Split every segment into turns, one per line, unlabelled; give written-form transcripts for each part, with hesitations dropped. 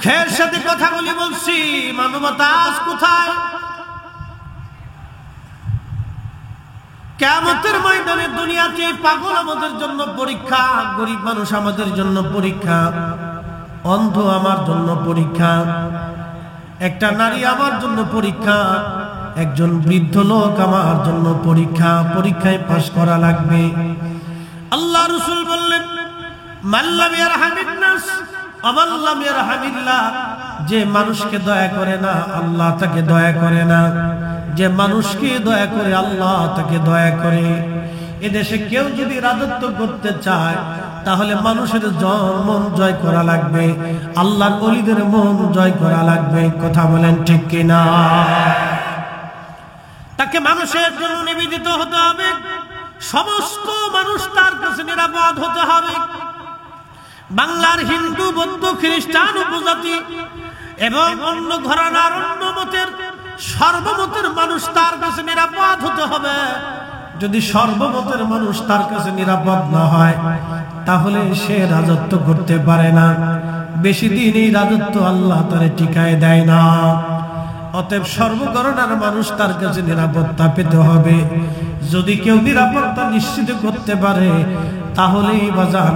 দুঃখের সাথে কথাগুলি বলছি, মানবতা আজ কোথায়? কিয়ামতের ময়দানে দুনিয়াতে পাগল আমাদের জন্য পরীক্ষা, গরিব মানুষ আমাদের জন্য পরীক্ষা, অন্ধ আমার জন্য পরীক্ষা, একটা নারী আমার জন্য পরীক্ষা, একজন বৃদ্ধ লোক আমার জন্য পরীক্ষা। পরীক্ষায় পাশ করা লাগবে। আল্লাহ রাসূল বললেন, মাল্লাম ইয়ারহামিন নাস আমাল্লাম ইয়ারহামিল্লাহ, যে মানুষকে দয়া করে না আল্লাহ তাকে দয়া করে না, যে মানুষকে দয়া করে আল্লাহ তাকে দয়া করে। এদেশে কেউ যদি রাজত্ব করতে চায় তাহলে মানুষের মন জয় করা লাগবে, আল্লাহর ওলিদের মন জয় করা লাগবে। কথা বলেন ঠিক কিনা? তাকে মানুষের জন্য নিবেদিত হতে হবে, সমস্ত মানুষ তার কাছে নিরাপদ হতে হবে। বাংলার হিন্দু, বৌদ্ধ, খ্রিস্টান, উপজাতি এবং অন্য ঘরানার অন্য মতের সর্বমতের মানুষ তার কাছে নিরাপদ হতে হবে। যদি সর্বমতের মানুষ তার কাছে নিরাপদ না হয় তাহলে সে রাজত্ব করতে পারে না। বেশি দিন এই রাজত্ব আল্লাহ তারে টিকায় দেয় না। অতএব সর্বঘরানার মানুষ তার কাছে নিরাপত্তা পেতে হবে। যদি কেউ নিরাপত্তা নিশ্চিত করতে পারে তাহলেই বাজান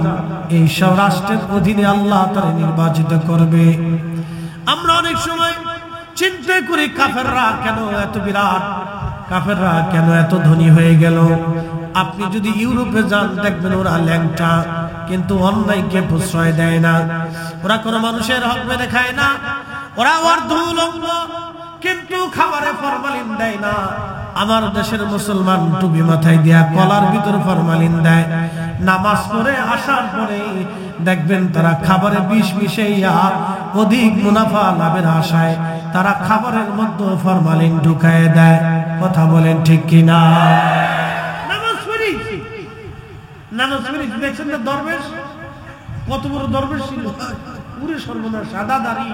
এই সব রাষ্ট্রের অধীনে আল্লাহ তারে নির্বাচিত করবে। আমরা অনেক সময় চিন্তা করি কাফেররা কেন এত বিরাট, কাফেররা কেন এত ধনী হয়ে গেল। আপনি যদি ইউরোপে যান দেখবেন ওরা ল্যাংটা, কিন্তু অন্যায়কে প্রশ্রয় দেয় না। ওরা কোনো মানুষের হক মেনে খায় না। ওরা অর্ধউলঙ্গ, কিন্তু খাবারে ফরমালিন দেয় না। আমার দেশের মুসলমান টুপি মাথায় দিয়া কলার ভিতর ফরমালিন দেয়। নামাজ পড়ে আসার পরে দেখবেন তারা খাবারে বিষ মিশাইয়া অধিক মুনাফা লাভের আশায় তারা খাবারের মধ্যে ফরমালিন ঢুকায় দেয়। কথা বলেন ঠিক কিনা? নামাজ পড়ি দেখছেন না দরবেশ, কত বড় দরবেশ ছিল, পুরো সর্বনাশ, সাদা দাড়ি,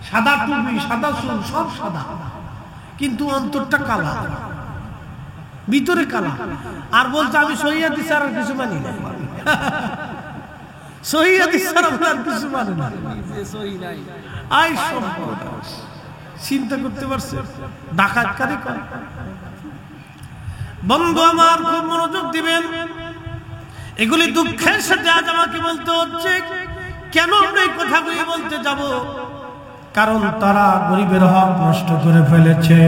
সাদা টুপি, সাদা চুল, সব সাদা, কিন্তু অন্তরটা কালা, ভিতরে কালা। আর বলছে আমি সহি হাদিস ছাড়া আর কিছু মানি না। সহি হাদিস ছাড়া আর কিছু মানে না। আই সর্বনাশ, চিন্তা করতে পারছে? ডাকাতকারী করে। বন্ধু আমার খুব মনোযোগ দিবেন। এগুলি দুঃখের সাথে আজ আমাকে বলতে হচ্ছে। কেন আমরা এই কথাগুলি বলতে যাব? কারণ তারা গরিবের হক নষ্ট করে ফেলেছে,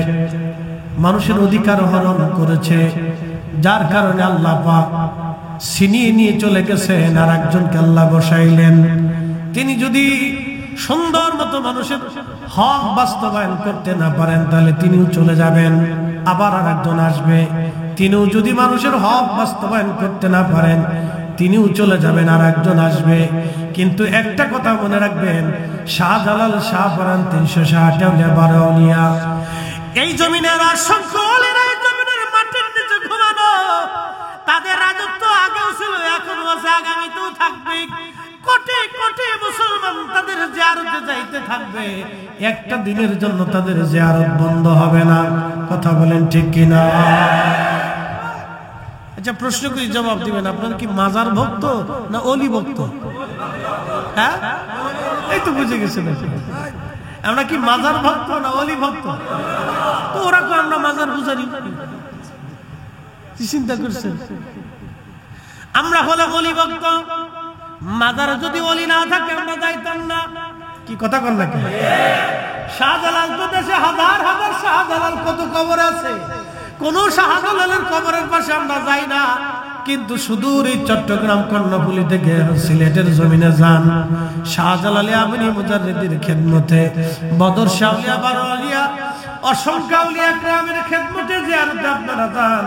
মানুষের অধিকার হরণ করেছে, যার কারণে আল্লাহ পাক ছিনিয়ে নিয়ে চলে গেছেন আর একজনকে আল্লাহ বসাইলেন। তিনি যদি সুন্দর মতো মানুষের হক বাস্তবায়ন করতে না পারেন তাহলে তিনিও চলে যাবেন, আবার আর একজন আসবে। তিনিও যদি মানুষের হক বাস্তবায়ন করতে না পারেন তিনিও চলে যাবেন, আর একজন আসবে। কিন্তু একটা কথা মনে রাখবেন, শাহজালাল শাহপরান 360 আউলিয়া এই জমিনের অসংখ্য আলেরা এই জমিনের মাটির নিচে ঘুমানো। তাদের রাজত্ব আগেও ছিল, এখনো আছে, আগামীতেও থাকবে। কোটি কোটি মুসলমান তাদের জিয়ারতে যাইতে থাকবে। একটা দিনের জন্য তাদের জিয়ারত বন্ধ হবে না। কথা বলেন ঠিক কিনা? আচ্ছা, প্রশ্ন করি, জবাব দিবেন। আপনার কি মাজার ভক্ত না অলি ভক্ত? হ্যাঁ, এই তো বুঝে গেছেন। আমরা কি মাজার ভক্ত না অলি ভক্ত? তো ওরা তো আমরা মাজার পূজারি। কি চিন্তা করছেন? আমরা হলে অলি ভক্ত। মাজারে যদি অলি না থাকে আমরা যাইতাম না। কি কথা কর নাকি? শাহজালাল তো দেশে হাজার হাজার শাহজালাল, কত কবর আছে। কোন শাহজালালের কবরের পাশে আমরা যাই না। কিন্তু সুদূর এই চট্টগ্রাম কর্ণফুলী থেকে সিলেটের জমিনে যান, শাহজালাল আমিনী মুজাদ্দিদের খেদমতে, বদর শাহ আউলিয়া, বারো আউলিয়া, অসংখ্য আউলিয়া কেরামের খেদমতে জিয়ারতে আপনারা যান।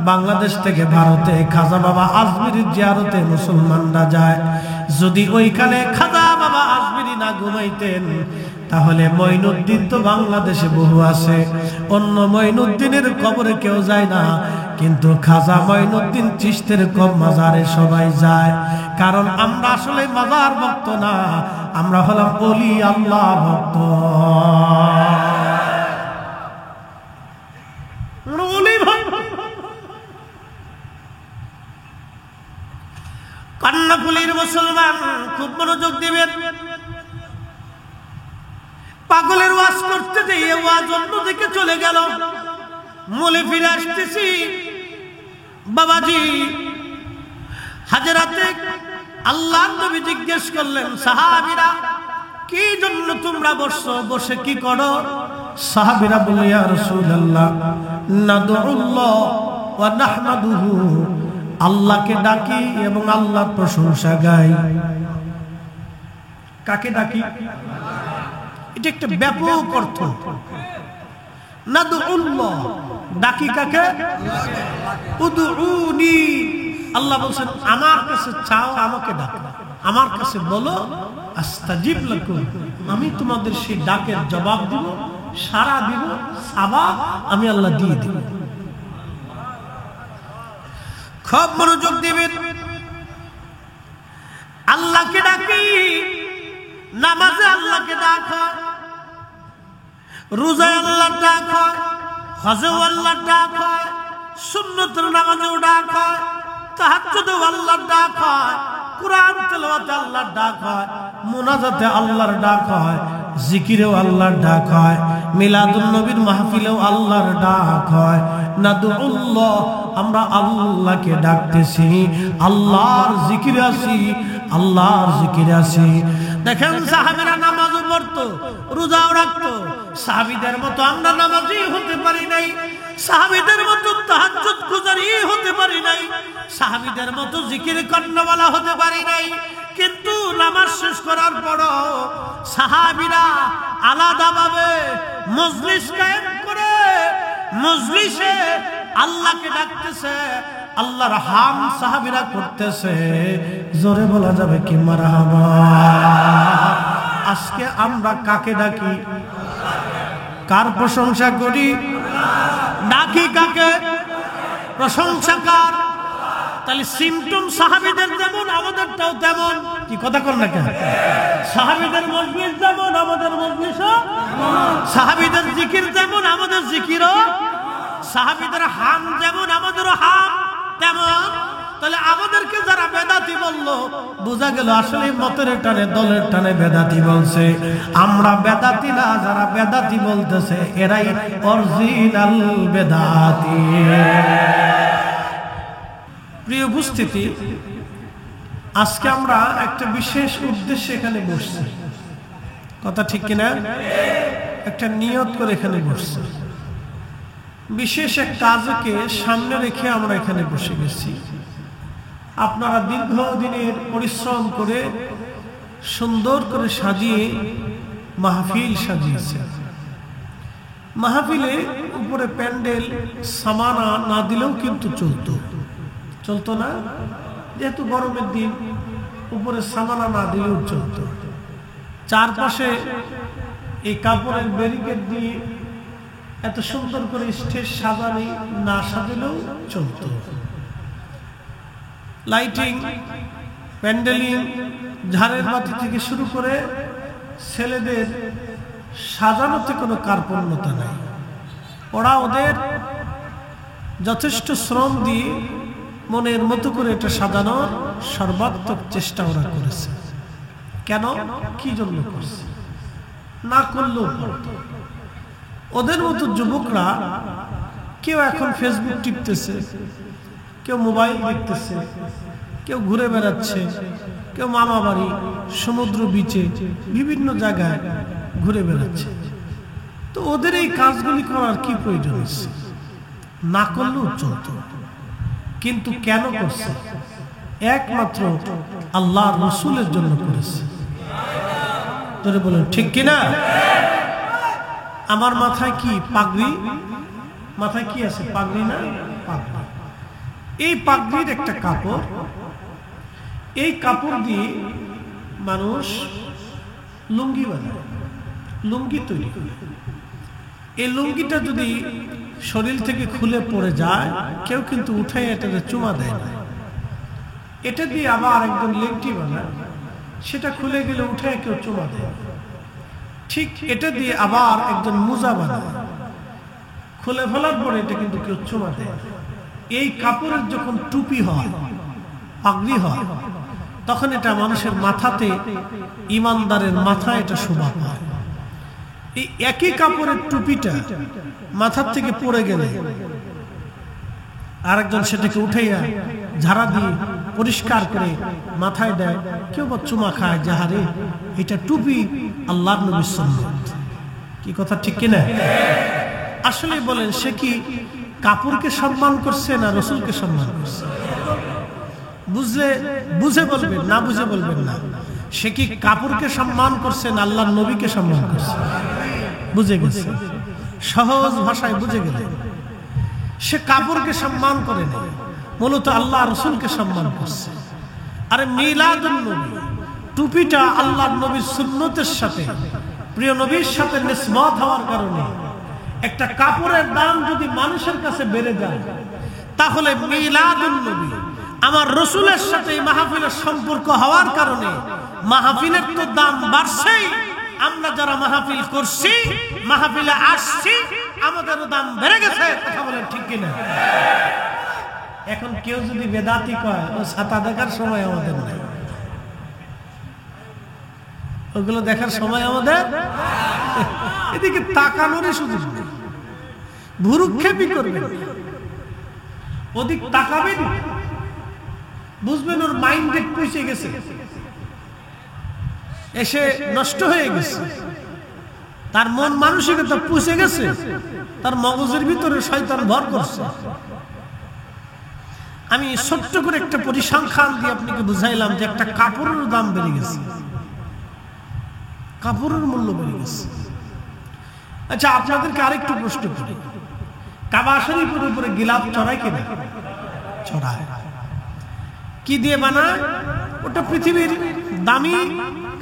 বাংলাদেশ থেকে ভারতে খাজা বাবা আজমিরির জিয়ারতে মুসলমানরা যায়। যদি ওইখানে খাজা বাবা আজমিরি না ঘুমাইতেন তাহলে মঈনুদ্দিন তো বাংলাদেশে বহু আছে, অন্য মঈনুদ্দিনের কবরে কেউ যায় না, কিন্তু খাজা মঈনুদ্দিন চিশতের মাজারে সবাই যায়। কারণ আমরা আসলে মাজার ভক্ত না, আমরা হলাম ওলি আল্লাহ ভক্ত। কর্ণফুলীর মুসলমান খুব মনোযোগ দিবেন। ওয়াজ করতে যেয়ে ওয়াজ অন্যদিকে চলে গেল। মূলে ফিরে আসতেছি, বাবাজি হাজরাতে আল্লাহর নবী জিজ্ঞেস করলেন, সাহাবীরা কি জন্য তোমরা বসছো, বসে কি করো? সাহাবীরা বলে, ইয়া রাসূলুল্লাহ নাদউল্লাহ ওয়া নাহমাদুহু, আল্লাহকে ডাকি এবং আল্লাহর প্রশংসা গাই। কাকে ডাকি? এটা একটা ব্যাপক অর্থ। নাদউল্লাহ, ডাকি কাকে? উদউনি, আল্লাহ বলছেন আমার কাছে চাও, আমাকে ডাকো, আমার কাছে বলো, আস্তাজিব লাকুম, আমি তোমাদের সেই ডাকের জবাব দিব, সাড়া দিব, সাবাব আমি আল্লাহ দিয়ে দিব। খুব মনোযোগ দিবেন। আল্লাহকে ডাকি, নামাজে আল্লাহকে ডাক হয়, রোজায় আল্লাহর ডাক হয়, হজেও আল্লাহর ডাক হয়, সুন্নতের নামাজেও ডাক হয়, তাহাজ্জুদেও আল্লাহর ডাক হয়, কুরআন তেলাওয়াতে আল্লাহর ডাক হয়, মুনাজাতে আল্লাহর ডাক হয়, জিকিরেও আল্লাহর ডাক হয়, মিলাদুন নবীর মাহফিলেও আল্লাহর ডাক হয়। নাদউল্লাহ, আমরা আল্লাহকে ডাকতেছি, আল্লাহর জিকিরে আছি, আল্লাহর জিকিরে আছি। দেখেন সাহাবীরা নামাজও পড়তো, রোজাও রাখতো, সাহাবীদের মতো আমরা নামাজি হতে পারি নাই, সাহাবীদের মতো তাহাজ্জুদ গুজারি হতে পারি নাই, সাহাবীদের মতো জিকির কর্ণওয়ালা হতে পারি নাই। কিন্তু নামাজ শেষ করার পরও সাহাবীরা আলাদাভাবে মজলিস কায়েম করে মজলিসে আল্লাহকে ডাকতেছে, আল্লাহর হাম সাহাবীরা করতেছে। জোরে বলা যাবে কি মারহাবা? আজকে আমরা কাকে ডাকি? কার প্রশংসা করি? ডাকি কাকে? প্রশংসা কার? তাহলে সিমটম সাহাবীদের যেমন আমাদেরটাও তেমন। কি কথা কর না কেন? সাহাবীদের মজলিস যেমন আমাদের মজলিসও, সাহাবীদের জিকির যেমন আমাদের জিকিরও, সাহাবীদের হাম যেমন আমাদেরও হাম তেমন। তাহলে আমাদেরকে যারা বেদাতি বললো, বোঝা গেল আসলে মতের টানে দলের টানে বেদাতি বলছে। আমরা বেদাতি না, যারা বেদাতি বলতেছে এরাই অরিজিনাল বেদাতি। প্রিয় উপস্থিতি, আজকে আমরা একটা বিশেষ উদ্দেশ্যে এখানে বসছি। কথা ঠিক কিনা? একটা নিয়ত করে এখানে বসছি, বিশেষ এক কাজকে সামনে রেখে আমরা এখানে বসে গেছি। আপনারা দীর্ঘদিনের পরিশ্রম করে সুন্দর করে সাজিয়ে মাহফিল সাজিয়েছেন। মাহফিলে উপরে প্যান্ডেল সামানা না দিলেও কিন্তু চলতো না, যেহেতু গরমের দিন উপরে সামানা না দিলেও চলতো। চারপাশে এই কাপড়ের ব্যারিকেড দিয়ে এত সুন্দর করে স্টেজ সাজানি না সাজালেও চলতো। লাইটিং, প্যান্ডেলিং, ঝাড়ের বাতি থেকে শুরু করে ছেলেদের সাজানোতে কোনো কার্পণ্যতা নাই। ওরা ওদের যথেষ্ট শ্রম দিয়ে মনের মতো করে এটা সাজানোর সর্বাত্মক চেষ্টা ওরা করেছে। কেন, কি জন্য করছে? না করলেও পারতো। ওদের মতো যুবকরা কেউ এখন ফেসবুক টিপতেছে, কেউ মোবাইল দেখতেছে, কেউ ঘুরে বেড়াচ্ছে, কেউ মামা বাড়ি, সমুদ্র বিচে, বিভিন্ন জায়গায় ঘুরে বেড়াচ্ছে। তো ওদের এই কাজগুলি করার কি প্রয়োজন আছে? না করলেও চলতো। কিন্তু কেন করছে? একমাত্র আল্লাহর রাসূলের জন্য করেছে। ধরে বলেন ঠিক কিনা? আমার মাথায় কি পাগড়ি? মাথায় কি আছে? পাগড়ি না? পাগড়ি। এই পাগড়ির একটা কাপড়, এই কাপড় দিয়ে মানুষ লুঙ্গি বানায়, লুঙ্গি তৈরি করে। এই লুঙ্গিটা যদি শরীর থেকে খুলে পড়ে যায়, কেউ কিন্তু উঠাই এটাকে চুমা দেয় না। এটা দিয়ে আবার একদম লেংটি বানায়, সেটা খুলে গেলে উঠে কেউ চুমা দেয়। ঠিক এটা দিয়ে আবার একজন মোজা বানায়, খুলে ফেলার পরে এটা কিন্তু কেউ চুমা দেয়। এই কাপড়ের যখন টুপি হয়, পাগড়ি হয়, তখন এটা মানুষের মাথাতে, ইমানদারের মাথায় এটা শোভা পায়। এই একই কাপড়ের টুপিটা মাথার থেকে পড়ে গেলে আরেকজন সেটাকে উঠাইয়া ঝাড়া দিয়ে পরিষ্কার করে মাথায় দেয়, কেউ বা চুমা খায়, যাহারে এটা টুপি আল্লাহর নবীর সুন্নাত। কি কথা ঠিক কিনা? আসলে বলেন, সে কি কাপড়কে সম্মান করছে না রাসূলকে সম্মান করছে? বুঝলে বুঝে বলবেন, না বুঝে বলবেন না। সে কি কাপড়কে সম্মান করছে না আল্লাহর নবীকে সম্মান করছে? বুঝে গেছে, সহজ ভাষায় বুঝে গেলে। সে কাপড়কে সম্মান করে না, মূলত আল্লাহ রাসূলকে সম্মান করছে। আরে মিলাদুন নবী, টুপিটা আল্লাহর নবীর সুন্নতের সাথে, প্রিয় নবীর সাথে নিসবত হওয়ার কারণে একটা কাপড়ের দাম যদি মানুষের কাছে বেড়ে যায়, তাহলে মিলাদুন নবী আমার রাসূলের সাথে মাহফিলের সম্পর্ক হওয়ার কারণে মাহফিলের তো দাম বাড়ছেই। আমরা যারা মাহফিল করছি, মাহফিলে আসছি, আমাদেরও দাম বেড়ে গেছে। কথা বলেন ঠিক কিনা? এখন কেউ যদি বেদাতি কয়, ও ছাতা দেখার সময় আমাদের নাই, ওগুলো দেখার সময় আমাদের, এদিকে তাকানোরই সুযোগ নেই। ভুরুক্ষেপই করবেন, ওদিক তাকাবেন, বুঝবেন ওর মাইন্ডে পৌঁছে গেছে, এসে নষ্ট হয়ে গেছে, তার মন মানসিকতা পৌঁছে গেছে, তার মগজের ভিতরে শয়তান ভর করছে। আমি ছোট্ট করে একটা পরিসংখ্যান দিয়ে আপনাকে বুঝাইলাম যে একটা কাপড়ের দাম বেড়ে গেছে, কাপড়ের মূল্য বেড়ে গেছে। আচ্ছা, আপনাদেরকে আরেকটু প্রশ্ন করি, কাবা শরীফের উপরে গিলাফ চড়ায় কিনা? চড়ায়। কি দিয়ে বানায়? ওটা পৃথিবীর দামি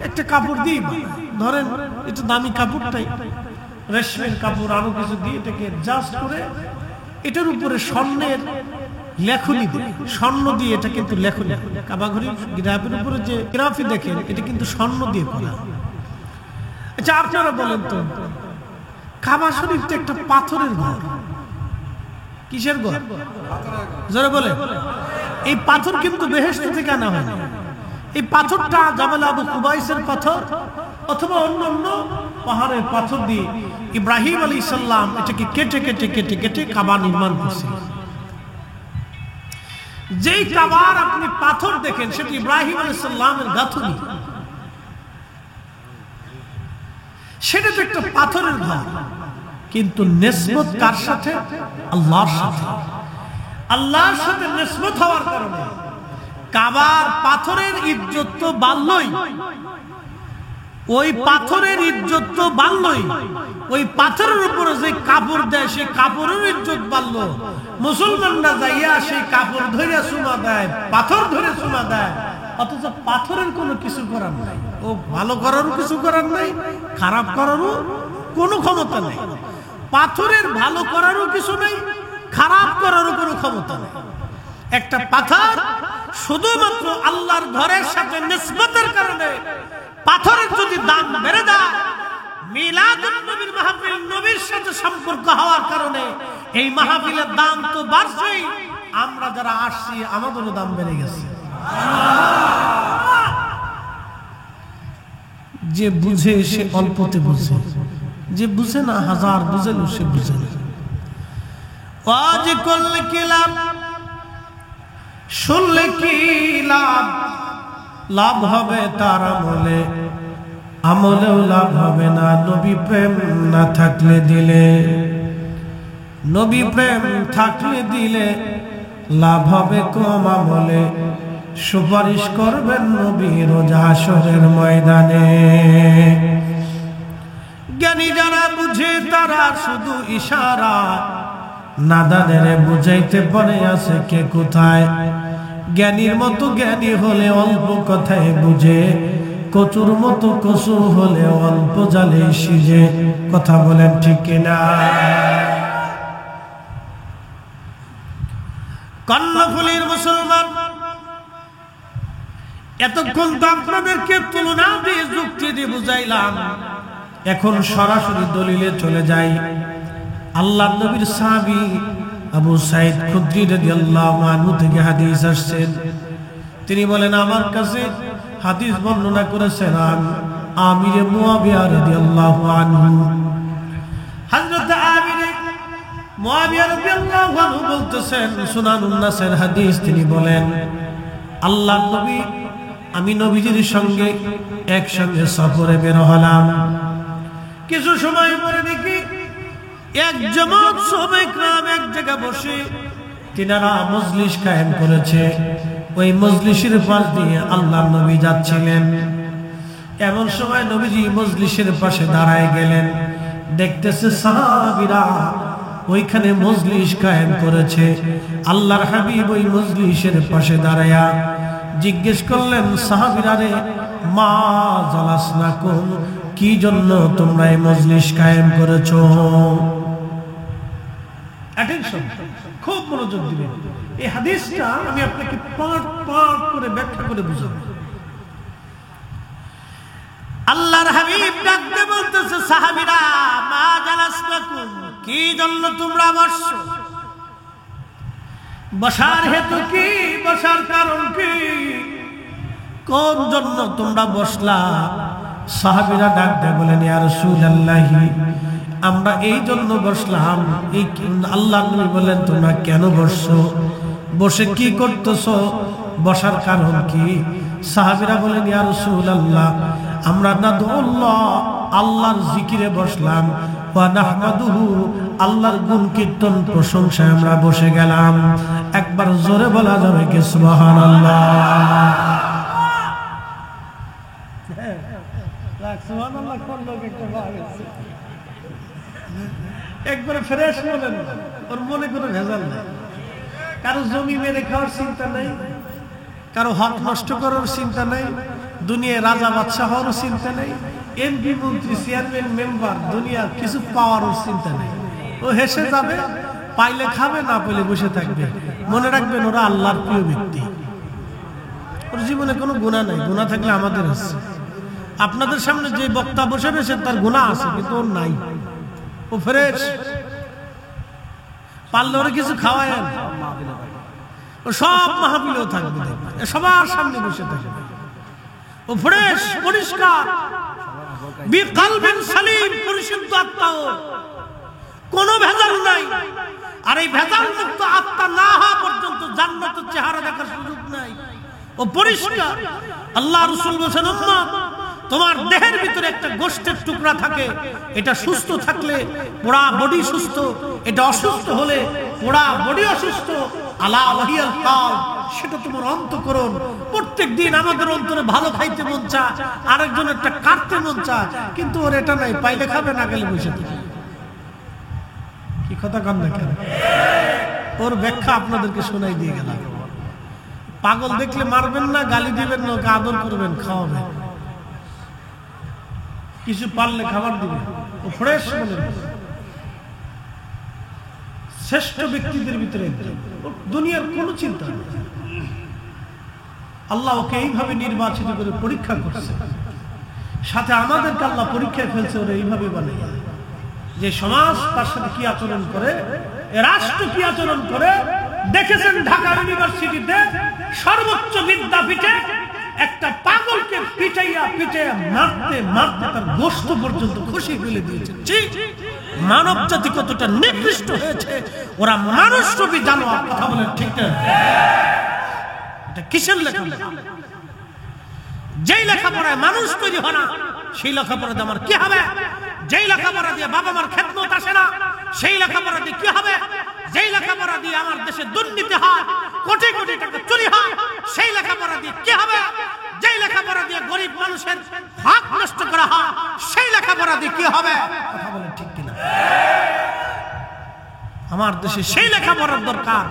একটা কাপড় দিয়ে বানায়। ধরেন এটা দামি কাপড়টাই, রেশমের কাপড় আরো কিছু দিয়ে এটাকে অ্যাডজাস্ট করে এটার উপরে স্বর্ণের লেখনি দেয়, স্বর্ণ দিয়ে এটা কিন্তু লেখনি। কাবা ঘড়ির গিলাফের উপরে যে গ্রাফি দেখেন, এটা কিন্তু স্বর্ণ দিয়ে করা। আচ্ছা, আপনারা বলেন তো, কাবা শরীফ তো একটা পাথরের ঘর। কিসের ঘর? যারা বলে এই পাথর কিন্তু বেহেশত থেকে আনা হয় না। এই পাথরটা জাবাল আবু কুবাইসের পাথর অথবা অন্য অন্য পাহাড়ের পাথর দিয়ে ইব্রাহিম আলাইহিস সালাম এটাকে কেটে কেটে কেটে কেটে কাবা নির্মাণ করেছিলেন। যেই কাবার আপনি পাথর দেখেন, সেটি ইব্রাহিম আলাইহিস সালামের গাঁথুনি। সেটা তো একটা পাথরের ঘর, কিন্তু নিসবত কার সাথে? আল্লাহর সাথে। আল্লাহর সাথে নিসবত হওয়ার কারণে কাবার পাথরের ইজ্জত তো বাড়লই, ওই পাথরের ইজ্জত তো বাড়লই, ওই পাথরের উপরে যে কাপড় দেয় সেই কাপড়ের ইজ্জত বাড়লো। মুসলমানরা যাইয়া সেই কাপড় ধরে চুমা দেয়, পাথর ধরে চুমা দেয়, অথচ পাথরের কোনো কিছু করার নাই। ও ভালো করারও কিছু করার নাই, খারাপ করারও কোনো ক্ষমতা নেই। পাথরের ভালো করারও কিছু নেই, খারাপ করারও কোনো ক্ষমতা নেই। একটা পাথর শুধুমাত্র আল্লাহর ঘরের সাথে নিসবতের কারণে পাথরের যদি দাম বেড়ে যায়, মিলাদুন নবীর মাহফিল নবীর সাথে সম্পর্ক হওয়ার কারণে এই মাহফিলের দাম তো বাড়ছেই। আমরা যারা আসছি আমাদেরও দাম বেড়ে গেছে। যে বুঝে সে অল্পতে বুঝে, যে বুঝে না হাজার বুঝেও সে বুঝে না। আজ করলে কি লাভ, শুনলে কি লাভ? লাভ হবে তার আমলে, আমলেও লাভ হবে না নবী প্রেম না থাকলে দিলে। নবী প্রেম থাকলে দিলে লাভ হবে কম আমলে, সুপারিশ করবেন নবী রোজ হাসরের ময়দানে। জ্ঞানী যারা বুঝে তারা শুধু ইশারা, নাদানের বুঝাইতে পারে আছে কে কোথায়। জ্ঞানীর মতো জ্ঞানী হলে অল্প কথায় বুঝে, কচুর মতো কচু হলে অল্প জালে সিজে। কথা বলেন ঠিক কিনা? কর্ণফুলীর মুসলমান, এতক্ষণ তো আপনাদেরকে তুলনা দিয়ে যুক্তি দিয়ে বুঝাইলাম, এখন সরাসরি দলিলে চলে যাই। আল্লাহর নবীর সাহাবী আবু সাঈদ খুদরি রাদিয়াল্লাহু আনহু থেকে হাদিস আসছে। তিনি বলেন, আমার কাছে হাদিস বর্ণনা করেছেন আমির মুয়াবিয়া রাদিয়াল্লাহু আনহু। হযরত আমির মুয়াবিয়া রাদিয়াল্লাহু আনহু বলতেছেন, সুনানুন নাসের হাদিস, তিনি বলেন, আল্লাহর নবী, আমি নবীজির সঙ্গে একসঙ্গে সফরে বের হলাম। কিছু সময় পরে দেখি এক জামাত সাহাবায়ে কেরাম এক জায়গায় বসে তিনারা মজলিস কায়েম করেছে। ওই মজলিসের পাশ দিয়ে আল্লাহর নবী যাচ্ছিলেন। এমন সময় নবীজি মজলিসের পাশে দাঁড়ায় গেলেন। দেখতেছে সাহাবীরা ওইখানে মজলিস কায়েম করেছে। আল্লাহর হাবিব ওই মজলিসের পাশে দাঁড়ায়া জিজ্ঞেস করলেন, সাহাবীরা রে, মা জালাসনাকুম, কি জন্য তোমরা এই মজলিস কায়েম করেছো? অ্যাটেনশন, খুব মনোযোগ দিবেন। এই হাদিসটা আমি আপনাকে পাঠ পাঠ করে ব্যাখ্যা করে বুঝাবো। আল্লাহর হাবিব ডাকতে বলতেছে, সাহাবীরা, মা জালাসনাকুম, কি জন্য তোমরা বসছো? বসার হেতু কি? বসার কারণ কি? কোন জন্য তোমরা বসলা? সাহাবীরা ডাক দিয়ে বলেন, ইয়া রাসূলুল্লাহ, আমরা এই জন্য বসলাম। এই আল্লাহর নবী বলেন, তোমরা কেন বসছো? বসে কি করতেছো? বসার কারণ কি? সাহাবীরা বলেন, ইয়া রাসূলুল্লাহ, আমরা নাদুল্লাহ, আল্লাহর জিকিরে বসলাম, ওয়া নাহমাদুহু, আল্লাহর গুণ কীর্তন প্রশংসায় আমরা বসে গেলাম। একবার জোরে বলা যাবে কি সুবহানাল্লাহ? একবারে ফ্রেশ বলেন, ওর মনে কোনো ভেজাল নেই। কারো জমি মেরে খাওয়ার চিন্তা নেই, কারো হক নষ্ট করার চিন্তা নেই, দুনিয়ায় রাজা বাদশা হওয়ার চিন্তা নেই, এমপি মন্ত্রী চেয়ারম্যান মেম্বার দুনিয়ার কিছু পাওয়ারও চিন্তা নেই। ও হেসে যাবে, পাইলে খাবে, না পাইলে বসে থাকবে। মনে রাখবেন, ওরা আল্লাহর প্রিয় ব্যক্তি। ওর জীবনে কোনো গুনাহ নাই। গুনাহ থাকলে আমাদের আছে। আপনাদের সামনে যে বক্তা বসে রয়েছে তার গুনাহ আছে, কিন্তু ওর নাই। ও ফ্রেশ। পারলে ওরা কিছু খাওয়ায়েন, ও সব মাহফিলেও থাকবে, সবার সামনে বসে থাকবে। ও ফ্রেশ, পরিষ্কার, বিকলবিন সালিম, পরিশুদ্ধ আত্মা, কোনো ভেজাল নাই। আর এই ভেজাল মুক্ত আত্মা না হওয়া পর্যন্ত জান্নাতের চেহারা দেখার সুযোগ নাই। ও পরিষ্কার। আল্লাহ রাসূল বলেছেন, উম্মত, তোমার দেহের ভিতরে একটা গোশতের টুকরা থাকে, এটা সুস্থ থাকলে পুরা বডি সুস্থ, এটা অসুস্থ হলে পুরা বডি অসুস্থ। আলা ওয়াহিয়াল কাল, সেটা তোমার অন্তঃকরণ। প্রত্যেক দিন আমাদের অন্তরে ভালো খাইতে মন চায়, আরেকজনেরটা কাটতে মন চায়, কিন্তু ওর এটা নাই। পাইলে খাবে, না গেলে বসে থাকে। কি কথা কন না কেন? ওর ব্যাখ্যা আপনাদেরকে শোনাই দিয়ে গেলাম। পাগল দেখলে মারবেন না, গালি দিবেন না, ওকে আদর করবেন, খাওয়াবেন, কিছু পারলে খাবার দিবেন। ও ফ্রেশ বলেন, শ্রেষ্ঠ ব্যক্তিদের ভিতরে দুনিয়ার কোনো চিন্তা নেই। আল্লাহ ওকে এইভাবে নির্বাচিত করে পরীক্ষা করছে। সাথে আমাদেরকে আল্লাহ পরীক্ষায় ফেলছে, ওরা এইভাবে বানাই, যে সমাজ তার সাথে কি আচরণ করে, রাষ্ট্র কি আচরণ করে। দেখেছেন ঢাকা ইউনিভার্সিটিতে সর্বোচ্চ বিদ্যাপীঠে একটা পাগলকে পিটাইয়া পিটাইয়া মারতে মারতে তার গোশত পর্যন্ত খুশি ফেলে দিয়েছে। মানব জাতি কতটা নিকৃষ্ট হয়েছে। ওরা মানুষ রূপী জানোয়ার। কথা বলে ঠিক না? এটা কিসের লেখা? যেই লেখাপড়ায় মানুষ তৈরি হয় না, সেই লেখাপড়া দিয়ে আমার কি হবে? যেই লেখাপড়া দিয়ে বাবা মার খেদমত আসে না, সেই লেখাপড়া দিয়ে কি হবে? যেই লেখাপড়া দিয়ে আমার দেশে দুর্নীতি হয়, কোটি কোটি টাকা চুরি হয়, সেই লেখাপড়া দিয়ে কি হবে? যেই লেখাপড়া দিয়ে গরিব মানুষের হক নষ্ট করা হয়, সেই লেখাপড়া দিয়ে কি হবে? কথা বলেন ঠিক কিনা? আমার দেশে সেই লেখাপড়ার দরকার,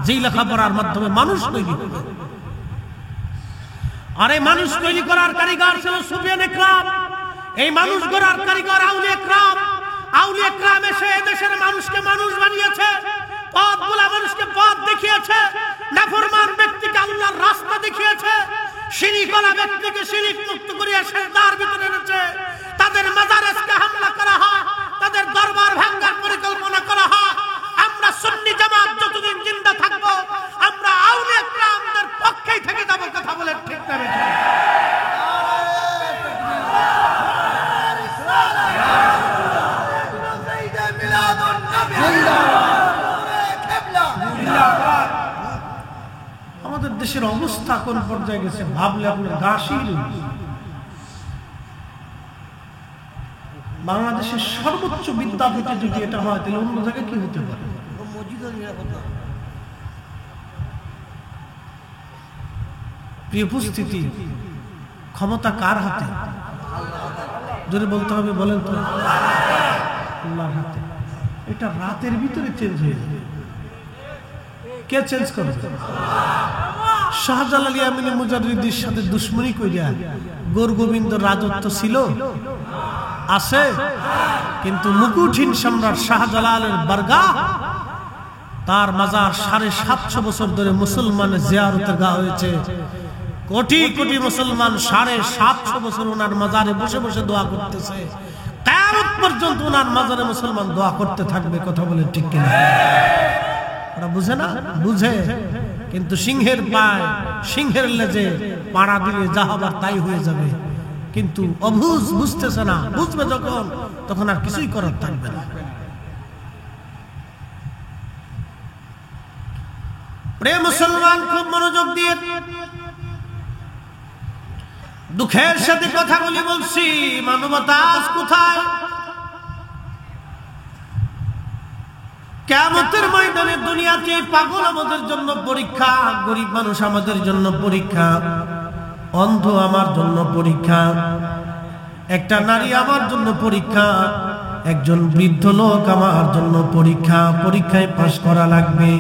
যেই লেখাপড়ার মাধ্যমে মানুষ তৈরি হবে। আর এই মানুষ তৈরি করার কারিগর ছিল সুফিয়ানে ইকরাম। এই মানুষ গড়ার কারিগর আউলিয়া ইকরাম। আউলিয়া ইকরাম এসে দেশের মানুষকে মানুষ বানিয়েছে, পথগুলা মানুষকে পথ দেখিয়েছে, নাফরমান ব্যক্তিকে আল্লাহর রাস্তা দেখিয়েছে, শিরিক করা ব্যক্তিকে শিরিক মুক্ত করিয়া সেজদার ভিতরে এনেছে। তাদের মাজারেসকে হামলা করা হয়, তাদের দরবার ভাঙার পরিকল্পনা করা হয়। আমরা সুন্নি জামাত যতদিন জিন্দা থাকবো, আমরা আউলিয়া ইকরামদের পক্ষেই থেকে যাব। কথা বলে ঠিক না? দেশের অবস্থা কোন পর্যায়ে গেছে ভাবলে আপনার গা শিহরে ওঠে। বাংলাদেশের সর্বোচ্চ বিদ্যাপীঠে যদি এটা হয় তাহলে অন্য জায়গায় কি হতে পারে? প্রিয় উপস্থিতি, ক্ষমতা কার হাতে? যদি বলতে হবে বলেন তো, আল্লাহর হাতে। এটা রাতের ভিতরে চেঞ্জ হয়ে যাবে। কে চেঞ্জ করবে? শাহজালাল ইয়ামিনী মুজাদ্দিদের সাথে দুশ্মনী কইরা গৌর গোবিন্দ রাজত্ব ছিল, আছে, কিন্তু মুকুটহীন সম্রাট শাহজালালের বারগাহ, তার মাজার 750 বছর ধরে মুসলমানের জিয়ারতের গা হয়েছে। কোটি কোটি মুসলমান 750 বছর ওনার মাজারে বসে বসে দোয়া করতেছে। কিয়ামত পর্যন্ত ওনার মাজারে মুসলমান দোয়া করতে থাকবে। কথা বলে ঠিক কিনা? ওরা বুঝে না? বুঝে, কিন্তু সিংহের পায় সিংহের লেজে পাড়া দিলে যা হবার তাই হয়ে যাবে। কিন্তু অবুঝ, বুঝতেছে না। বুঝবে যখন, তখন আর কিছুই করার থাকবে না। প্রিয় মুসলমান, খুব মনোযোগ দিয়ে দুঃখের সাথে কথাগুলি বলছি। মানবতা আজ কোথায়? কিয়ামতের ময়দানে দুনিয়াতে পাগল আমাদের জন্য পরীক্ষা, গরিব মানুষ আমাদের জন্য পরীক্ষা, অন্ধ আমার জন্য পরীক্ষা, একটা নারী আমার জন্য পরীক্ষা, একজন বৃদ্ধ লোক আমার জন্য পরীক্ষা। পরীক্ষায় পাশ করা লাগবে।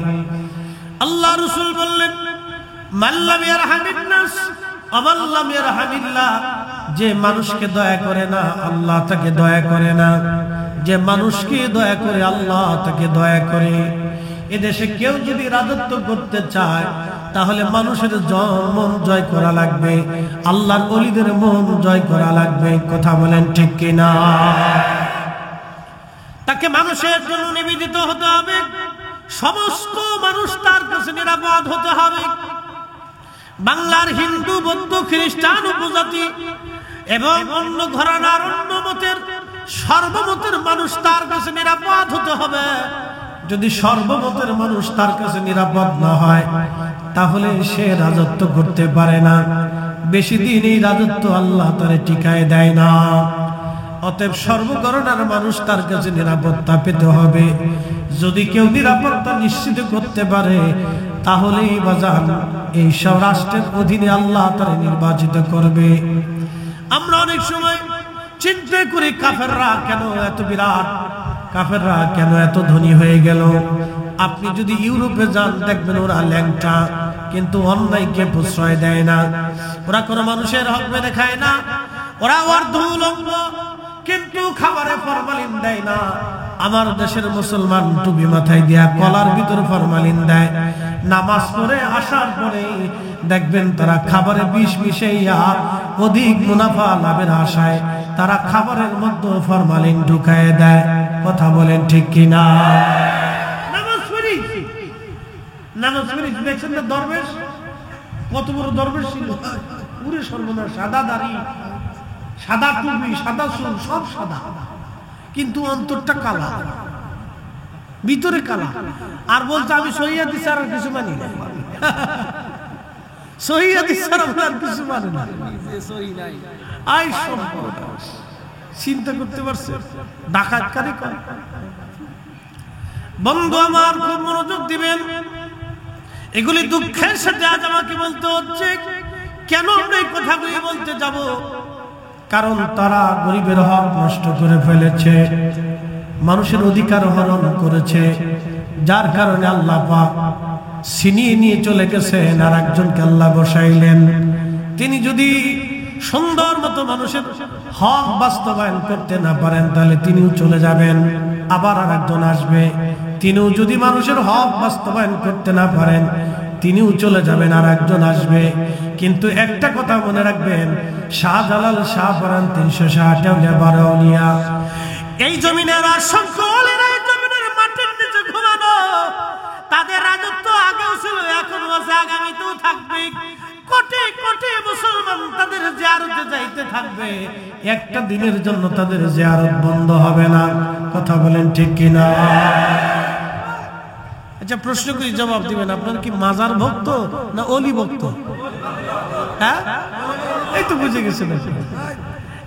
আল্লাহ রাসূল বললেন, মাল্লাম ইয়ারহামিন নাস আমাল্লাম ইয়ারহামিল্লাহ। যে মানুষকে দয়া করে না, আল্লাহ তাকে দয়া করে না। যে মানুষকে দয়া করে, আল্লাহ তাকে দয়া করে। এদেশে কেউ যদি রাজত্ব করতে চায়, তাহলে মানুষের মন জয় করা লাগবে, আল্লাহর ওলিদের মন জয় করা লাগবে। কথা বলেন ঠিক কিনা? তাকে মানুষের জন্য নিবেদিত হতে হবে। সমস্ত মানুষ তার কাছে নিরাপদ হতে হবে। বাংলার হিন্দু, বৌদ্ধ, খ্রিস্টান, উপজাতি এবং অন্য ঘরানার, অন্য মতের, সর্বমতের মানুষ তার কাছে নিরাপদ হতে হবে। যদি সর্বমতের মানুষ তার কাছে নিরাপদ না হয়, তাহলে সে রাজত্ব করতে পারে না। বেশি দিন এই রাজত্ব আল্লাহ তারে টিকায় দেয় না। অতএব সর্বঘরানার মানুষ তার কাছে নিরাপত্তা পেতে হবে। যদি কেউ নিরাপত্তা নিশ্চিত করতে পারে, তাহলেই বাজান এই সব রাষ্ট্রের অধীনে আল্লাহ তারে নির্বাচিত করবে। আমরা অনেক সময় চিন্তা করি, কাফেররা কেন এত বিরাট, কাফেররা কেন এত ধনী হয়ে গেল? আপনি যদি ইউরোপে যান, দেখবেন ওরা ল্যাংটা, কিন্তু অন্যায়কে প্রশ্রয় দেয় না। ওরা কোনো মানুষের হক মেনে খায় না। ওরা অর্ধউলঙ্গ, কিন্তু খাবারে ফরমালিন দেয় না। আমার দেশের মুসলমান টুপি মাথায় দিয়া কলার ভিতর ফরমালিন দেয়। নামাজ পড়ে আসার পরে দেখবেন তারা খাবারে বিষ মিশাইয়া অধিক মুনাফা লাভের আশায় তারা খাবারের মধ্যে ফরমালিন ঢুকায় দেয়। কথা বলেন ঠিক কিনা? নামাজ পড়ি, নামাজ পড়ি, দেখছেন না দরবেশ, কত বড় দরবেশ ছিল, পুরো সর্বনাশ, সাদা দাড়ি, সাদা টুপি, সাদা চুল, সব সাদা, কিন্তু অন্তরটা কালা, ভিতরে কালা। আর বলতে আমি সহি হাদিস ছাড়া কিছু মানি না। সহি হাদিস ছাড়া আর কিছু মানে না। আই সর্বনাশ, চিন্তা করতে পারছে? ডাকাতকারী করে। বন্ধু আমার, খুব মনোযোগ দিবেন। এগুলি দুঃখের সাথে আজ আমাকে বলতে হচ্ছে। কেন আমরা এই কথাগুলি বলতে যাব? কারণ তারা গরিবের হক নষ্ট করে ফেলেছে, মানুষের অধিকার হরণ করেছে, যার কারণে আল্লাহ পাক ছিনিয়ে নিয়ে চলে গেছেন। আর একজনকে আল্লাহ বসাইলেন। তিনি যদি সুন্দর মতো মানুষের হক বাস্তবায়ন করতে না পারেন, তাহলে তিনিও চলে যাবেন। আবার আর একজন আসবে, তিনিও যদি মানুষের হক বাস্তবায়ন করতে না পারেন, তিনিও চলে যাবেন, আর একজন আসবে। কিন্তু একটা কথা মনে রাখবেন, শাহজালাল, শাহপরান, 360 আউলিয়া, এই জমিনের অসংখ্য আলেরা এই জমিনের মাটির নিচে ঘুমানো। তাদের রাজত্ব আগেও ছিল, এখনো আছে, আগামীতেও থাকবে। কোটি কোটি মুসলমান তাদের জিয়ারতে যাইতে থাকবে। একটা দিনের জন্য তাদের জিয়ারত বন্ধ হবে না। কথা বলেন ঠিক কিনা? আচ্ছা প্রশ্ন করি, জবাব দিবেন, আপনার কি মাজার ভক্ত না অলি ভক্ত? হ্যাঁ, এই তো বুঝে গেছেন।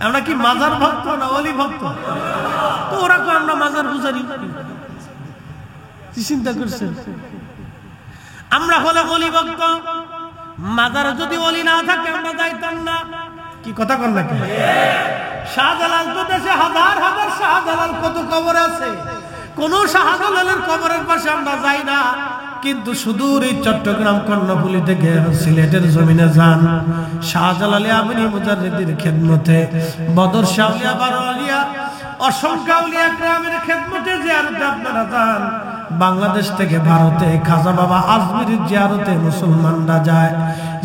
আমরা কি মাজার ভক্ত না অলি ভক্ত? তো ওরা তো আমরা মাজার পূজারি। কি চিন্তা করছেন? আমরা হলে অলি ভক্ত। মাজারে যদি অলি না থাকে আমরা যাইতাম না। কি কথা কন নাকি? শাহজালাল তো দেশে হাজার হাজার শাহজালাল কত কবর আছে, কোন শাহজালালের কবরের পাশে আমরা যাই না। কিন্তু সুদূর এই চট্টগ্রাম কর্ণফুলী থেকে সিলেটের জমিনে যান, শাহজালাল আমিনী মুজাদ্দিদের খেদমতে, বদর শাহলিয়া বারোয়ালিয়া অসংখ্য আউলিয়া কেরামের খেদমতে জিয়ারতে আপনারা যান। বাংলাদেশ থেকে ভারতে খাজা বাবা আজমিরের জিয়ারতে মুসলমানরা যায়।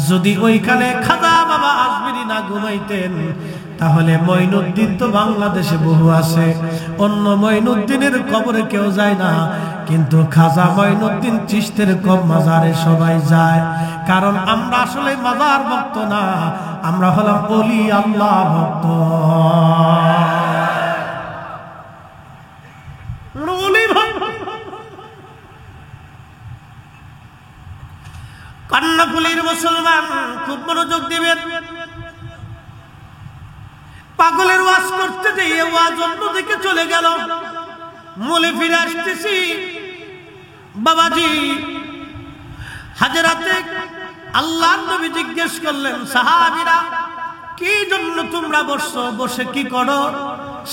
যদি ওইখানে খাজা বাবা আজমিরি না ঘুমাইতেন তাহলে মঈনুদ্দিন তো বাংলাদেশে বহু আছে, অন্য মঈনুদ্দিনের কবরে কেউ যায় না, কিন্তু খাজা মঈনুদ্দিন চিশতের মাজারে সবাই যায়। কারণ আমরা আসলে মাজার ভক্ত না, আমরা হলাম ওলি আল্লাহ ভক্ত। কর্ণফুলীর মুসলমান খুব মনোযোগ দিবেন। পাগলের ওয়াজ করতে গিয়ে ওয়াজ অন্যদিকে চলে গেল। মূলে ফিরে আসতেছি, বাবাজি হাজরাতে আল্লাহর নবী জিজ্ঞেস করলেন, সাহাবীরা কি জন্য তোমরা বসছো, বসে কি করো?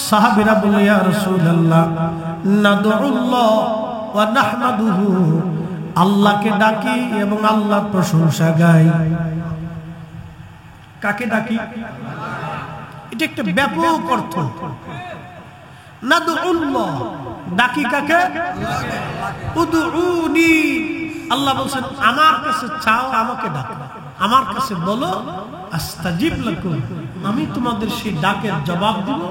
সাহাবীরা বলল, ইয়া রাসূলুল্লাহ নাদউল্লাহ ওয়া নাহমাদুহু, আল্লাহকে ডাকি এবং আল্লাহর প্রশংসা গাই। কাকে ডাকি? এটা একটা ব্যাপক অর্থ। নাদউল্লাহ, ডাকি কাকে? উদউনি, আল্লাহ বলছেন আমার কাছে চাও, আমাকে ডাকো, আমার কাছে বলো, আস্তাজিব লাকুম, আমি তোমাদের সেই ডাকের জবাব দিব,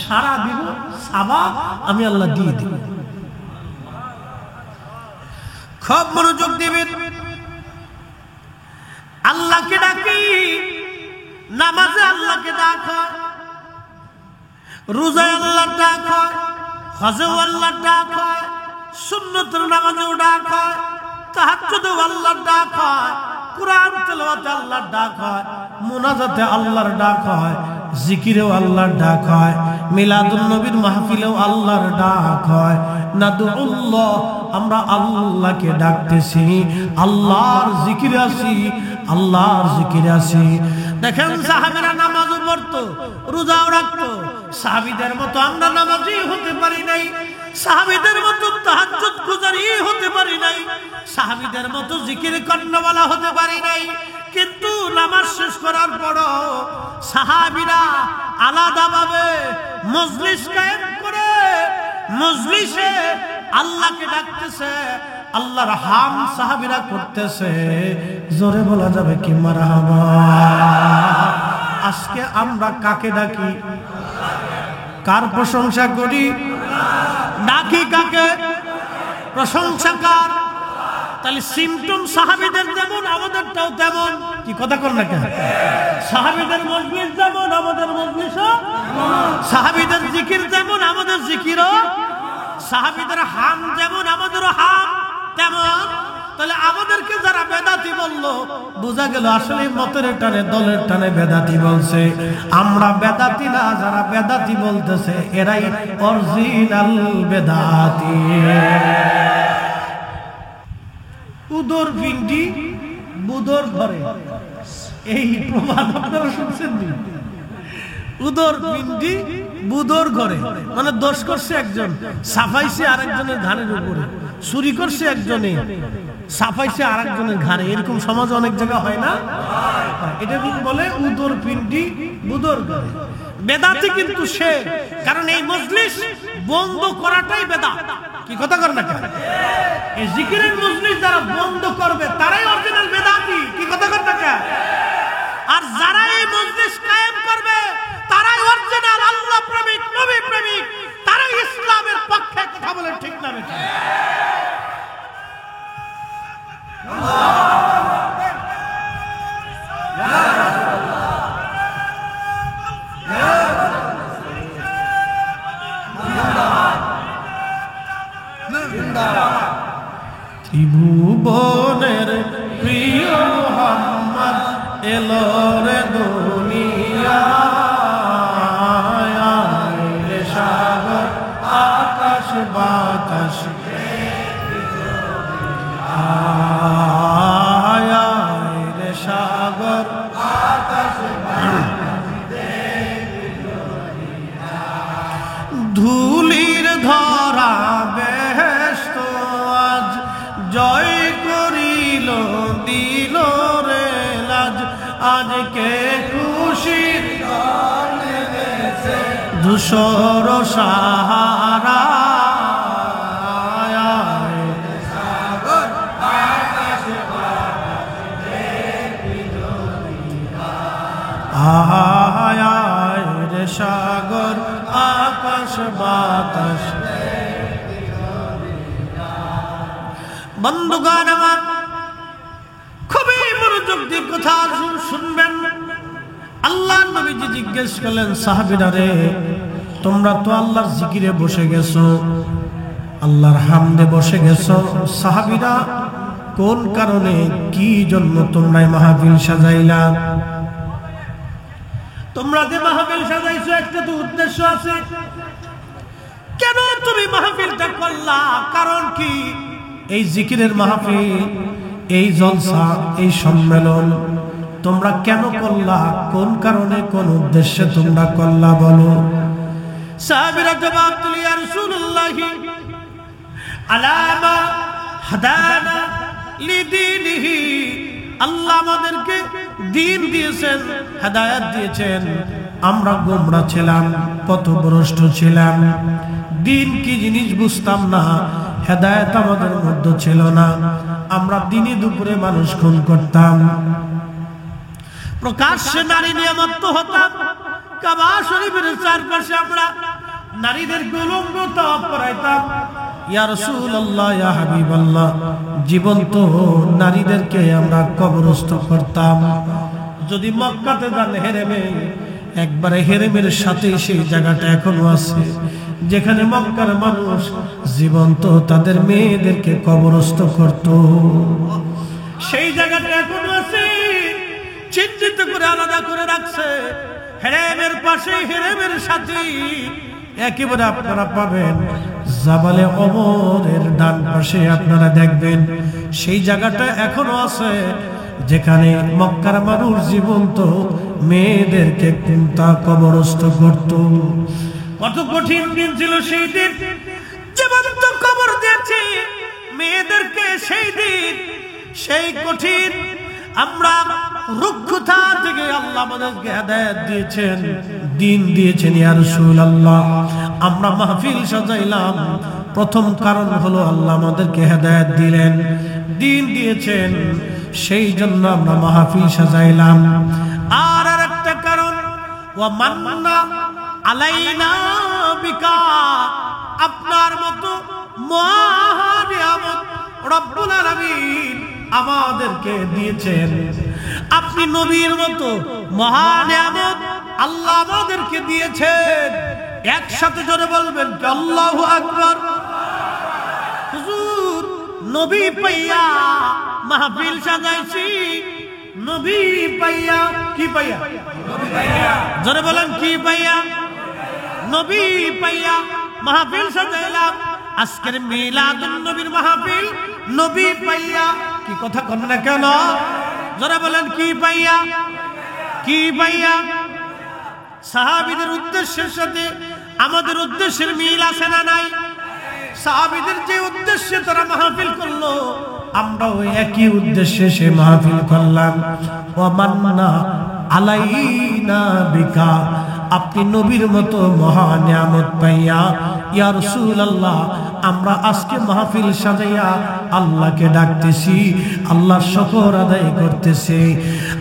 সাড়া দিব, সাবাব আমি আল্লাহ দিয়ে দিব। খুব মনোযোগ দিবেন। আল্লাহকে ডাকি, নামাজে আল্লাহকে ডাক হয়, রোজায় আল্লাহর ডাক হয়, হজেও আল্লাহর ডাক হয়, সুন্নতের নামাজেও ডাক হয়, তাহাজ্জুদেও আল্লাহর ডাক হয়, কুরআন তেলাওয়াতে আল্লাহর ডাক হয়, মুনাজাতে আল্লাহর ডাক হয়, জিকিরেও আল্লাহর ডাক হয়, মিলাদুন নবীর মাহফিলেও আল্লাহর ডাক হয়। নাদউল্লাহ, আমরা আল্লাহকে ডাকতেছি, আল্লাহর জিকিরে আছি, আল্লাহর জিকিরে আছি। দেখেন সাহাবীরা নামাজও পড়তো, রোজাও রাখতো, সাহাবীদের মতো আমরা নামাজি হতে পারি নাই, সাহাবীদের মতো তাহাজ্জুদ গুজারি হতে পারি নাই, সাহাবীদের মতো জিকির কর্ণওয়ালা হতে পারি নাই। কিন্তু নামাজ শেষ করার পরও সাহাবীরা আলাদাভাবে মজলিস কায়েম করে মজলিসে আল্লাহকে ডাকতেছে, আল্লাহর হাম সাহাবীরা করতেছে। জোরে বলা যাবে কি মারহাবা? আজকে আমরা কাকে ডাকি? কার প্রশংসা করি? ডাকি কাকে? প্রশংসা কার? তাহলে সিমটম সাহাবীদের যেমন আমাদেরটাও তেমন। কি কথা কর না কেন? সাহাবীদের মজলিস যেমন আমাদের মজলিসও, সাহাবীদের জিকির যেমন আমাদের জিকিরও, সাহাবীদের হাম যেমন আমাদেরও হাম তেমন। তাহলে আমাদেরকে যারা বেদাতি বললো, বোঝা গেল আসলে মতের টানে দলের টানে বেদাতি বলছে। আমরা বেদাতি না, যারা বেদাতি বলতেছে এরাই অরিজিনাল বেদাতি। উদর ভিন্ডি বুদর ঘরে, এই প্রবাদ আপনারা শুনছেন? উদর ভিন্ডি বুদর ঘরে, মানে দোষ করছে একজন, সাফাইছে আরেকজনের ঘাড়ের উপরে, চুরি করছে একজনে, সাফাইছে আরেকজনের ঘাড়ে। এরকম সমাজ অনেক জায়গা হয় না? এটা বলে উদর পিন্ডি বুদর ঘরে। বেদাতি কিন্তু সে, কারণ এই মজলিস বন্ধ করাটাই বেদাত। কি কথা কর না কেন? এই জিকিরের মজলিস যারা বন্ধ করবে তারাই অরিজিনাল বেদাতি। কি কথা কর না কেন? আর যারা এই মজলিস কায়েম করবে তারাই অরিজিনাল আল্লাহ প্রেমিক, নবী প্রেমিক, তারাই ইসলামের পক্ষে কথা বলে। ঠিক না বেটা? ত্রিভুবনের প্রিয় মোহাম্মদ এলো রে দুনিয়ায়, রে সাগর আকাশ বাতাস রে সাগর আকাশ ধুলির ধরা বেহেশত আজ জয় করিল দিল রে লাজ, আজকে খুশির ধূসর সাহারা রে সাগর আকাশ বাতাস। বন্ধুগণ আমার, খুবই মনোযোগ দিয়ে কথা শুনবেন। আল্লাহ নবীজি জিজ্ঞেস করলেন সাহাবীরা রে, তোমরা তো আল্লাহর জিকিরে বসে গেছো, আল্লাহর হামদে বসে গেছো, সাহাবীরা কোন কারণে কি জন্য তোমরা এই মাহফিল সাজাইলা? তোমরা যে মাহফিল সাজাইছো একটা তো উদ্দেশ্য আছে, কেন তুমি মাহফিলটা করলা? কারণ কি? এই জিকিরের মাহফিল, এই জলসা, এই সম্মেলন তোমরা কেন করলা? কোন কারণে, কোন উদ্দেশ্যে তোমরা করলা বলো? সাহাবীরা জবাব দিল, ইয়া রাসূলুল্লাহ, আলামা হাদানা লিদীনিহি, আল্লাহ আমাদেরকে দ্বীন দিয়েছেন, হেদায়েত দিয়েছেন। আমরা গোমরা ছিলাম, পথভ্রষ্ট ছিলাম, দ্বীন কি জিনিস বুঝতাম না, হেদায়েত আমাদের মধ্যে ছিল না। আমরা দিনে দুপুরে মানুষ খুন করতাম, প্রকাশ্যে নারী নিয়ামত হতাম, কাবা শরীফের চারপাশে আমরা নারীদের উলঙ্গ তাওয়াফ করাইতাম। ইয়া রাসূলুল্লাহ, ইয়া হাবিবাল্লাহ, জীবন্ত নারীদেরকে আমরা কবরস্থ করতাম। যদি মক্কাতে যান হেরেমে, একবারে হেরেমের সাথে সেই জায়গাটা এখনো আছে যেখানে মক্কার মানুষ জীবন্ত তাদের মেয়েদেরকে কবরস্থ করত। সেই জায়গাটা এখনো আছে, চিহ্নিত করে আলাদা করে রাখছে। হেরেমের পাশে, হেরেমের সাথে একেবারে আপনারা পাবেন জাবালে ওমরের ডান পাশে আপনারা দেখবেন সেই জায়গাটা এখনো আছে যেখানে মক্কার মানুষ জীবন্ত মেয়েদেরকে কুন্তা কবরস্থ করত। কত কঠিন দিন ছিল সেই দিন, জীবন্ত কবর দিয়েছে মেয়েদেরকে সেই দিন। সেই কঠিন আমরা রুক্ষতা থেকে আল্লাহ আমাদেরকে হেদায়েত দিয়েছেন, দ্বীন দিয়েছেন। ইয়া রাসূলুল্লাহ, আমরা মাহফিল সাজাইলাম, প্রথম কারণ হলো আল্লাহ আমাদেরকে হেদায়েত দিলেন, দ্বীন দিয়েছেন, সেই জন্য আমরা মাহফিল সাজাইলাম। আর আরেকটা কারণ, ওয়া মান্না আলাইনা বিকা, আপনার মতো মহা নিয়ামত রব্বুল আলামিন আমাদেরকে দিয়েছেন। আপনি নবীর মতো মহা নিয়ামত আল্লাহ আমাদেরকে দিয়েছেন। একসাথে জোরে বলবেন কি আল্লাহু আকবার। হুজুর, নবী পাইয়া মাহফিল সাজাইছি, নবী পাইয়া। কি পাইয়া? নবী পাইয়া। জোরে বলেন কি পাইয়া? নবী পাইয়া মাহফিল সাজাইলাম। আজকের মিলাদুন নবীর মাহফিল নবী পাইয়া। কি কথা কন না কেন? যারা বলেন কি পাইয়া? কি পাইয়া? সাহাবীদের উদ্দেশ্যের সাথে আমাদের উদ্দেশ্যের মিল আছে না নাই? সাহাবীদের যে উদ্দেশ্যে তারা মাহফিল করলো, আমরা ওই একই উদ্দেশ্যে সে মাহফিল করলাম। ওয়া মান্না আলাইনা বিকা, আপনি নবীর মতো মহা নিয়ামত পাইয়া ইয়া রাসূলুল্লাহ আমরা আজকে মাহফিল সাজাইয়া আল্লাহকে ডাকতেছি, আল্লাহর শুকর আদায় করতেছি।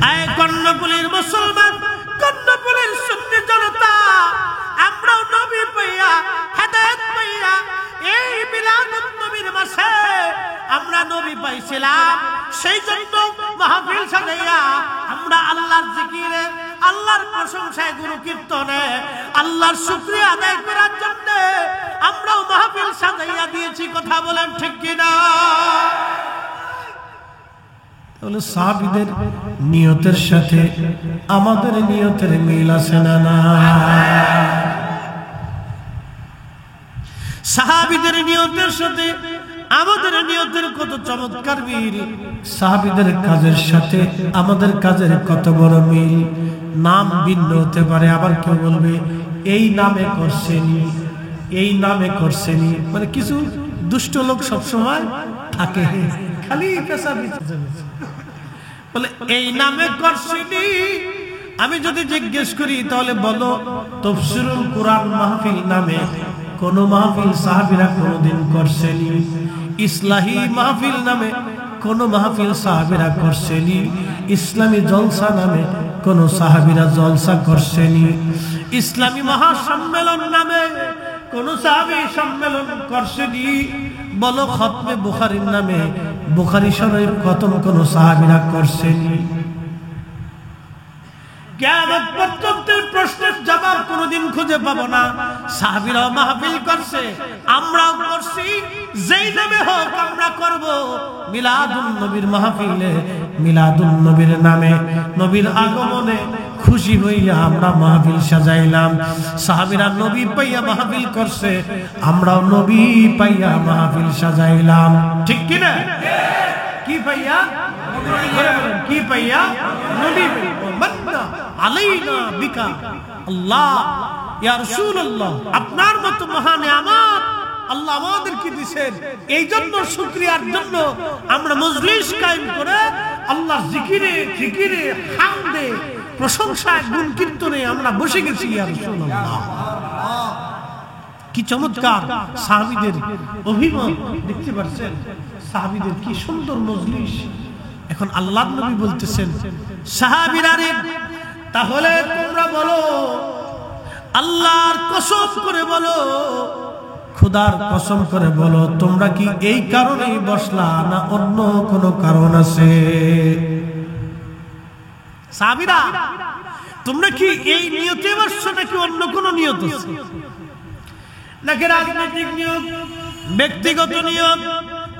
আয় কর্ণফুলীর মুসলমান, কর্ণফুলীর সুন্নি জনতা, আমরাও নবী পাইয়া হেদায়েত পাইয়া এই মিলাদুন নবীর মাসে আমরা নবী পাইছিলাম। সেই জন্য মাহফিল সাজাইয়া আমরা আল্লাহর জিকিরে, আল্লাহর প্রশংসায়, গুরু কীর্তনে আল্লাহর শুকরিয়া আদায় করার জন্য আমরাও মাহফিল সাজাইয়া দিয়েছি। কথা বলেন ঠিক কিনা? তাহলে সাহাবীদের নিয়তের সাথে আমাদের নিয়তের মিল আছে না না? সাহাবীদের নিয়তের সাথে আমাদের নিয়তের কত চমৎকার মিল, সাহাবীদের কাজের সাথে আমাদের কাজের কত বড় মিল। নাম ভিন্ন হতে পারে, আবার কেউ বলবে এই নামে করছেনি, এই নামে করছেনি, মানে কিছু দুষ্ট লোক সবসময় থাকে, খালি বলে এই নামে করছেনি। আমি যদি জিজ্ঞেস করি তাহলে বলো তাফসীরুল কুরআন মাহফিল নামে কোন মাহফিল সাহাবীরা কোনদিন করছেনি? ইসলাহি মাহফিল নামে কোন মাহফিল সাহাবীরা করছেনি? ইসলামী জলসা নামে কোন সাহাবীরা জলসা করছেনি? ইসলামী মহাসম্মেলন নামে কোন সাহাবী সম্মেলন করছেনি? বলো খতমে বুখারীর নামে বুখারী শরীফ খতম কোন সাহাবীরা করছেনি? কিয়ামত পর্যন্ত প্রশ্নের জবাব কোনদিন খুঁজে পাবো না। সাহাবীরা মাহফিল করছে, আমরাও করছি, যেই নামে হোক আমরা করব। মিলাদুন নবীর মাহফিলে মিলাদুন নবীর নামে নবীর আগমনে খুশি হইয়া আমরা মাহফিল সাজাইলাম। সাহাবীরা নবী পাইয়া মাহফিল করছে, আমরাও নবী পাইয়া মাহফিল সাজাইলাম। ঠিক কি না? কি পাইয়া? কি পাইয়া? নবী পাইয়া। আলাইনা বিকা আল্লাহ ইয়া রাসূলুল্লাহ, আপনার মতো মহান নিয়ামত আল্লাহ আমাদেরকে দিয়েছেন, এই জন্য শুকরিয়ার জন্য আমরা মজলিস কায়েম করে আল্লাহর জিকিরে জিকিরে হামদে প্রশংসায় গুণ কীর্তনে আমরা বসে গেছি। ইয়া রাসূলুল্লাহ, কি চমৎকার সাহাবীদের অভিমত দেখতে পাচ্ছেন, সাহাবীদের কি সুন্দর মজলিস। এখন আল্লাহর নবী বলতেছেন সাহাবীরা রে, তাহলে তোমরা বলো, আল্লাহর কসম করে বলো, খোদার কসম করে বলো, তোমরা কি এই কারণেই বসলা না অন্য কোনো কারণ আছে? সাহাবীরা, তোমরা কি এই নিয়তে বসছো নাকি অন্য কোনো নিয়ত আছে? নাকি রাজনৈতিক নিয়ত, ব্যক্তিগত নিয়ত,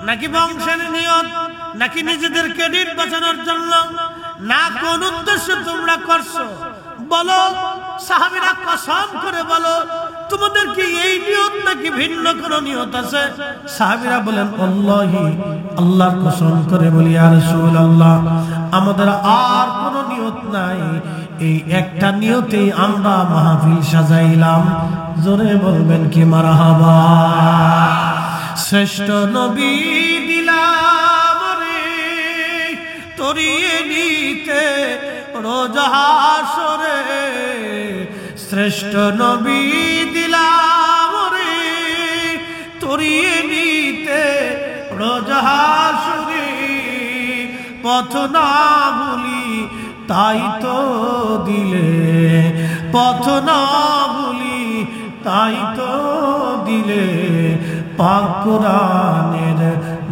নাকি বংশের নিয়ত, নাকি নিজেদের ক্রেডিট বাঁচানোর জন্য, না কোন উদ্দেশ্যে তোমরা করছো? বলো, সাহাবীরা কসম করে বলো, তোমাদের কি এই নিয়ত নাকি ভিন্ন কোন নিয়ত আছে? সাহাবীরা বলেন আল্লাহি, আল্লাহর কসম করে বলি ইয়া রাসূলুল্লাহ, আমাদের আর কোনো নিয়ত নাই, এই একটা নিয়তেই আমরা মাহফিল সাজাইলাম। জোরে বলবেন কি মারহাবা। শ্রেষ্ঠ নবী দিলাম রে তরিয়ে নিতে রোজ হাসরে, শ্রেষ্ঠ নবী দিলাম রে তরিয়ে নিতে রোজ হাসরে, পথ না ভুলি তাই তো দিলে, পথ না ভুলি তাই তো দিলে, পাক কোরআনের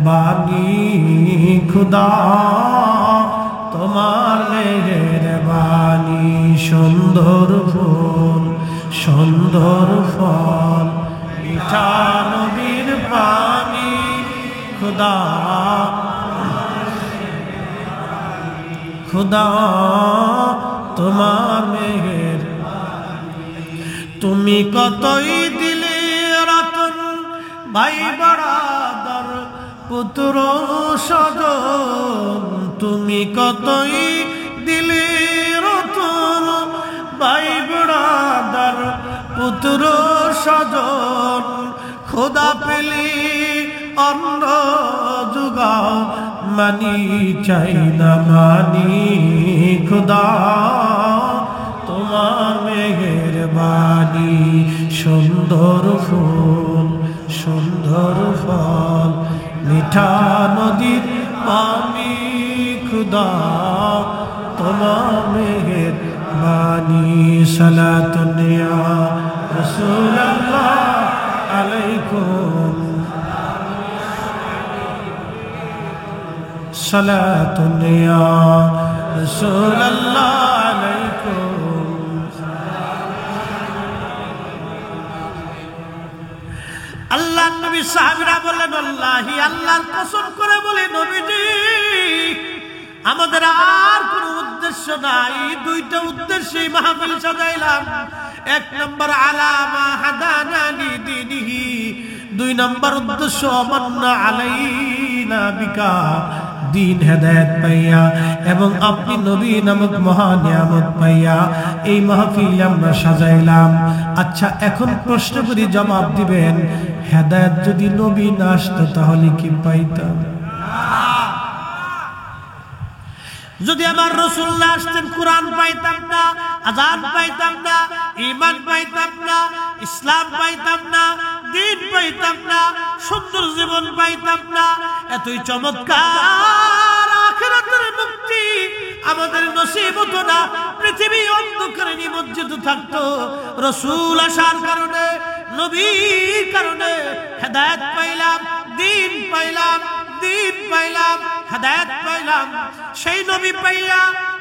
বাণী খুদা তোমার মেহেরবানি। সুন্দর ফুল সুন্দর ফল মিঠা নবীর পানি খুদা, খুদা তোমার মেহের। তুমি কতই দিলে রতন ভাই বাড়াদার পুত্র স্বজন, তুমি কতই দিলে রতন ভাই বাড়াদার পুত্র স্বজন, খোদা পেলি অন্ন যুগাও মানি চাই না মানি, খুদা তোমার মেহেরবানি। সুন্দর ফুল সুন্দর ফল মিঠা নদীর পানি খুদা তোমার মেহেরবানি। সালাতুন ইয়া রাসূলুল্লাহ আলাইকুম, সালাতুন ইয়া রাসূলুল্লাহ আলাইকুম। আল্লাহ নবী সাহাবীরা বললেন আল্লাহি, আল্লাহর কসম করে বলে নবীজি আমাদের আর কোনো উদ্দেশ্য নাই, দুইটা উদ্দেশ্যে মাহফিল সাজাইলাম। এক নম্বর আলামা হাদানা লিদিনিহি, দুই নম্বর উদ্দেশ্য মান্না আলাইনা বিকা, দিন হেদায়েত পাইয়া এবং আপনি নবী নামক মহা নিয়ামত পাইয়া এই মাহফিল আমরা সাজাইলাম। আচ্ছা, এখন প্রশ্ন করি, জবাব দিবেন, হেদায়েত যদি নবী না আসতো তাহলে কি পাইতাম? যদি আমার রাসূল না আসতেন কুরআন পাইতাম না, আযান পাইতাম না, ঈমান পাইতাম না, ইসলাম পাইতাম না, দ্বীন পাইতাম না, সুন্দর জীবন পাইতাম না, এতই চমৎকার আখিরাতের মুক্তি আমাদের নসিব হতো না। পৃথিবী অন্ধকারে নিমজ্জিত থাকতো। রাসূল আসার কারণে, নবীর কারণে হেদায়েত পাইলাম, দ্বীন পাইলাম, দ্বীন পাইলাম, হেদায়েত পাইলাম। সেই নবী পাইয়া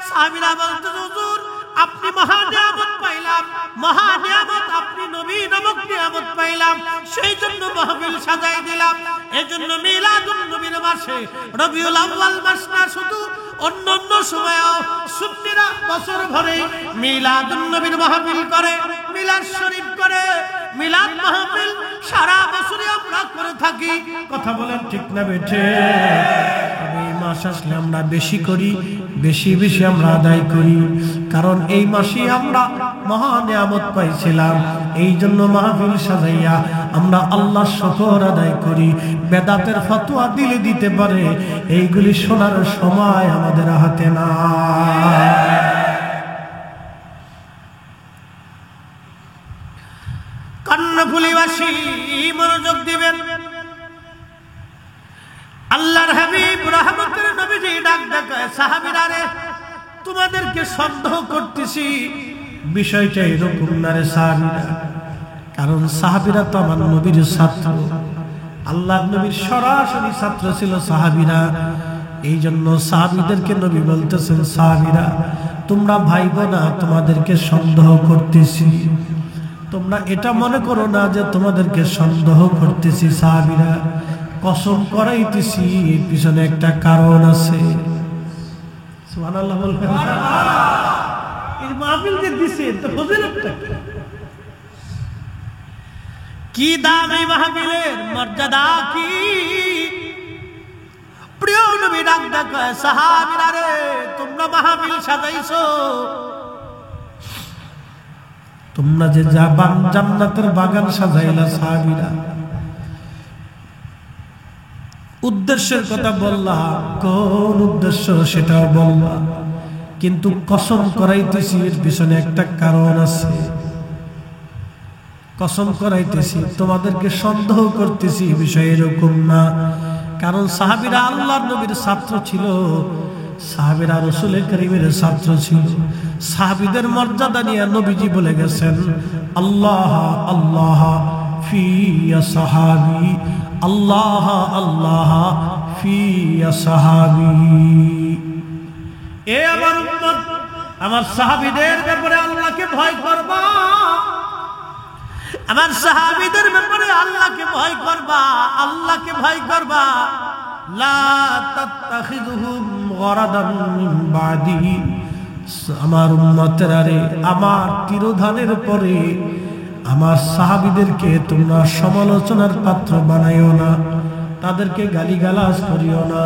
সাহাবীরা বলতে, হুজুর আপনি মহা নিয়ামত পাইলাম, মহা নিয়ামত, আপনি নবী নামক নিয়ামত পাইলাম, সেই জন্য মাহফিল সাজাই দিলাম। এজন্য মিলাদুন নবীর মাসে, রবিউল আউয়াল মাস না শুধু, অন্যান্য সময়েও সুন্নিরা বছর ভরে মিলাদুন নবীর মাহফিল করে, মিলাদ শরীফ করে, মিলাদ মাহফিল সারা বছরই আমরা করে থাকি। কথা বলেন ঠিক না বেঠে? এই মাস আসলে আমরা বেশি করি, বেশি বেশি আমরা আদায় করি, কারণ এই মাসে আমরা মহা নিয়ামত পাইছিলাম। এই জন্য মাহফিল সাজাইয়া আমরা আল্লাহর শুকর আদায় করি। বেদাতের ফতোয়া দিলে দিতে পারে, এইগুলি শোনার সময় আমাদের হাতে না। কর্ণফুলীবাসী মনোযোগ দিবেন। আল্লাহর হাবিব রহমতের নবীজি ডাক দেয়, সাহাবীরা রে, তোমাদেরকে সন্দেহ করতেছি, বিষয়টা এরকম না রে সাহাবীরা, কারণ সাহাবীরা তো আমার নবীর ছাত্র, আল্লাহর নবীর সরাসরি ছাত্র ছিল সাহাবীরা। এই জন্য সাহাবীদেরকে নবী বলতেছেন, সাহাবীরা তোমরা ভাইবো না তোমাদেরকে সন্দেহ করতেছি, তোমরা এটা মনে করো না যে তোমাদেরকে সন্দেহ করতেছি। সাহাবীরা কসম করাইতেছি, এর পিছনে একটা কারণ আছে। সুবহানাল্লাহ বলবেন। এই মাহফিল যে দিছে তো ফজিলতটা কি, দাম এই মাহফিলের, মর্যাদা কি? প্রিয় নবী ডাক দেয়, সাহাবীরা রে, তোমরা মাহফিল সাজাইছো, তোমরা যে জান্নাতের বাগান সাজাইলা, সাহাবীরা উদ্দেশ্যের কথা বললা, কোন উদ্দেশ্য সেটাও বললা, কিন্তু কসম করাইতেছি এর পিছনে একটা কারণ আছে। কসম করাইতেছি, তোমাদেরকে সন্দেহ করতেছি বিষয় এরকম না, কারণ সাহাবীরা আল্লাহর নবীর ছাত্র ছিল, সাহাবীরা রাসূল কারীমের ছাত্র ছিল। সাহাবীদের মর্যাদা নিয়ে নবীজি বলে গেছেন, আল্লাহ আল্লাহ ফি সাহাবী, আল্লাহ আল্লাহ ফি সাহাবী। এ আমার উম্মত, আমার সাহাবীদের ব্যাপারে আল্লাহকে ভয় করবা, আমার সাহাবীদের ব্যাপারে আল্লাহকে ভয় করবা, আল্লাহকে ভয় করবা। লা তাত্তাখিযুহুম গরাদান মিন বাদি, আমার উম্মতেরা রে, আমার তিরোধানের পরে আমার সাহাবীদেরকে তোমরা সমালোচনার পাত্র বানাইও না, তাদেরকে গালিগালাজ করিও না,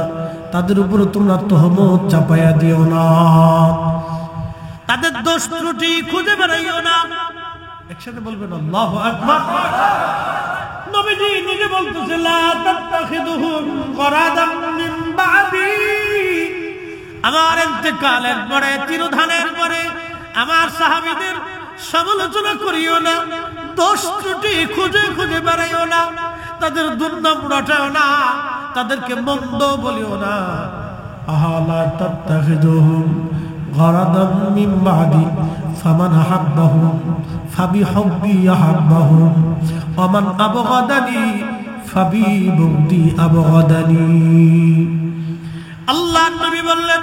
তাদের উপর তোমরা তহমত চাপাইয়া দিও না, তাদের দোষ ত্রুটি খুঁজে বেড়াইও না। একসাথে বলবেন আল্লাহু আকবার। নবীজি নিজে বলতেছেন, লা তাত্তাখিযুহুম গরাদাম মিন বাদি, আমার ইন্তেকালের পরে, তিরোধানের পরে আমার সাহাবীদের সমালোচনা করিও না, দোষ ত্রুটি খুঁজে খুঁজে বেড়াইও না, তাদের দুর্নাম রটাও না, তাদেরকে মন্দ বলিও না। আহালা তাত্তাখিযুহুম গরাদাম মিন বাদি ফামান আহাব্বাহুম ফাবিহুব্বি আহাব্বাহুম ওয়া মান আবগাদানি ফাবিবুগদি আবগাদানি। আল্লাহর নবী বললেন,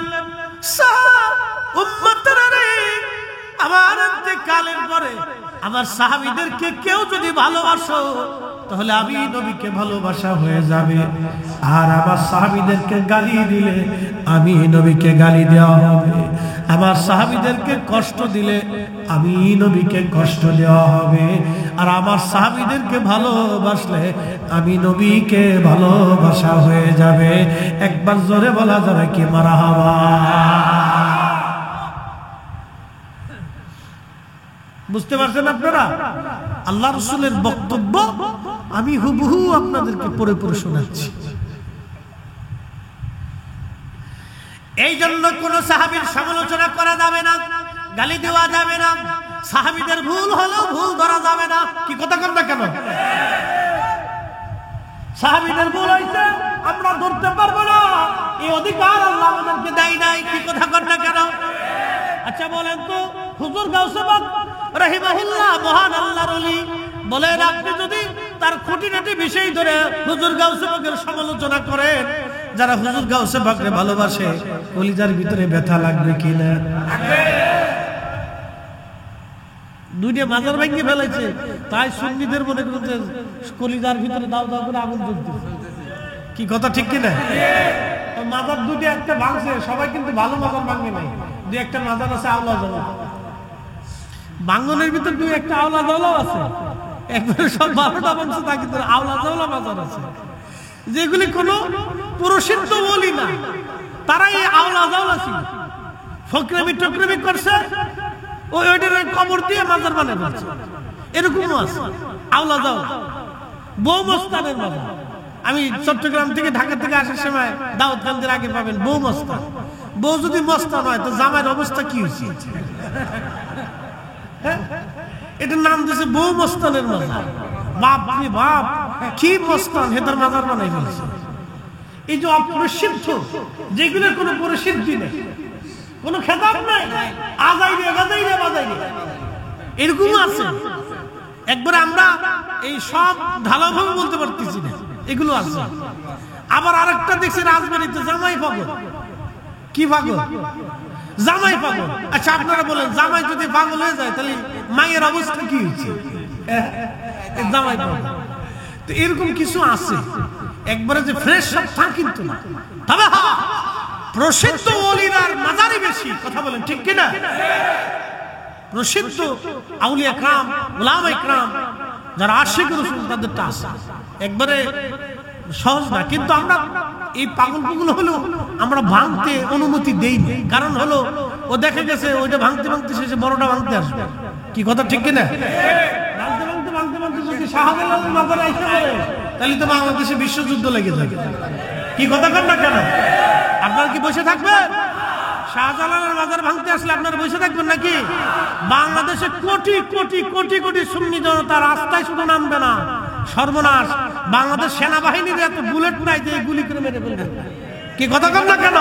উম্মতেরা রে, আমার ইন্তেকালের পরে আমার সাহাবীদেরকে কেউ যদি ভালোবাসো তাহলে আমি নবীকে ভালোবাসা হয়ে যাবে। আর আমার সাহাবীদেরকে গালি দিলে আমি নবীকে গালি দেওয়া হবে। আমার সাহাবীদেরকে কষ্ট দিলে আমি নবীকে কষ্ট দেওয়া হবে। আর আমার সাহাবীদেরকে ভালোবাসলে আমি নবীকে ভালোবাসা হয়ে যাবে। একবার জোরে বলা যাবে কি মারহাবা। বুঝতে পারছেন আপনারা? আল্লাহ রাসূলের বক্তব্য আমি হুবহু আপনাদেরকে পড়ে পড়ে শোনাচ্ছি। এই জন্য কোন সাহাবীর সমালোচনা করা যাবে না, গালি দেওয়া যাবে না, সাহাবীদের ভুল হলেও ভুল ধরা যাবে না। কি কথা কন না কেন? সাহাবীদের ভুল হইছে আমরা ধরতে পারবো না, এই অধিকার আল্লাহ আমাদেরকে দেয় নাই। কি কথা কন না কেন? আচ্ছা বলেন তো, হুজুর গাউসে পাক রাহিমাহুল্লাহ মহান আল্লাহর ওলি বলেন, আপনি যদি তার খুঁটিনাটি বিষয় ধরে হুজুর গাউসে পাকের সমালোচনা করেন, যারা হুজুর গাউসে পাককে ভালোবাসে কলিজার ভিতরে ব্যথা লাগবে কিনা? দুইটা মাজার ভেঙে ফেলেছে, তাই সুন্নিদের মনে করছে কলিজার ভিতরে দাও দাও করে আগুন জ্বলতেছে। কি কথা ঠিক কিনা? মাজার দুটো একটা ভাঙছে, সবাই কিন্তু ভালো মাজার ভাঙে নাই। দুই একটা মাজার আছে আওলা জাওলা, বাঙ্গনের ভিতর দুই একটা আওলা জাওলাও আছে। একবারে সব 12টা ভাঙছে, তা কিন্তু আওলা জাওলা মাজার আছে যেগুলি কোনো প্রসিদ্ধ বলি না, তারা এই আওলা জাওলা ছিল, ফকরামি টকরামি করছে, ওইটার কবর দিয়ে মাজার বানায় ফেলছে। এরকমও আছে আওলা জাওলা। বউ মস্তানের মাজার, আমি চট্টগ্রাম থেকে ঢাকা থেকে আসার সময় দাউদকান্দির আগে পাবেন বউ মস্তান। বউ যদি মস্তান হয় তো জামাইয়ের অবস্থা কি হয়েছে? এটার নাম দিয়েছে বউ মস্তানের মাজার। বাপ রে বাপ, কি মস্তান হেতার মাজার বানাই ফেলছে। এই যে অপ্রসিদ্ধ, যেগুলোর কোনো প্রসিদ্ধি নেই, কোনো খেতাব নাই, আজাই রে গাজাই রে বাজাই রে, এরকমও আছে। একবারে আমরা এই সব ঢালাভাবে বলতে পারতেছি না, এগুলো আছে। আবার আরেকটা দেখছি রাজবাড়িতে জামাই পাগল। কি পাগল? জামাই পাগল। আচ্ছা আপনারা বলেন, জামাই যদি পাগল হয়ে যায় তাহলে মায়ের অবস্থা কি হচ্ছে? জামাই পাগল। তো এরকম কিছু আছে, একবারে যে ফ্রেশ সব তা কিন্তু না। তবে হ্যাঁ, প্রসিদ্ধ ওলিরার মাজারই বেশি। কথা বলেন ঠিক কিনা? প্রসিদ্ধ আউলিয়া کرام, উলামায়ে کرام, যারা আশিক রাসূল, তাদেরটা আছে। একবারে সহজ না, কিন্তু আমরা এই পাগল পাগল হলো আমরা ভাঙতে অনুমতি দেই না। কারণ হলো ও দেখে গেছে ওইটা ভাঙতে ভাঙতে শেষে বড়টা ভাঙতে আসবে। কি কথা ঠিক কিনা? ভাঙতে ভাঙতে ভাঙতে ভাঙতে যদি শাহজালালের মাজারে আইসা পড়ে তাহলে তো বাংলাদেশে বিশ্বযুদ্ধ লেগে যাবে। কি কথা কন না কেন? আপনারা কি বসে থাকবেন? শাহজালালের মাজার ভাঙতে আসলে আপনারা বসে থাকবেন নাকি? বাংলাদেশে কোটি কোটি কোটি কোটি সুন্নি জনতা রাস্তায় শুধু নামবে না, সর্বনাশ। বাংলাদেশ সেনাবাহিনীর এত বুলেট নাই যে গুলি করে মেরে ফেলবে। কি কথা কন না কেন?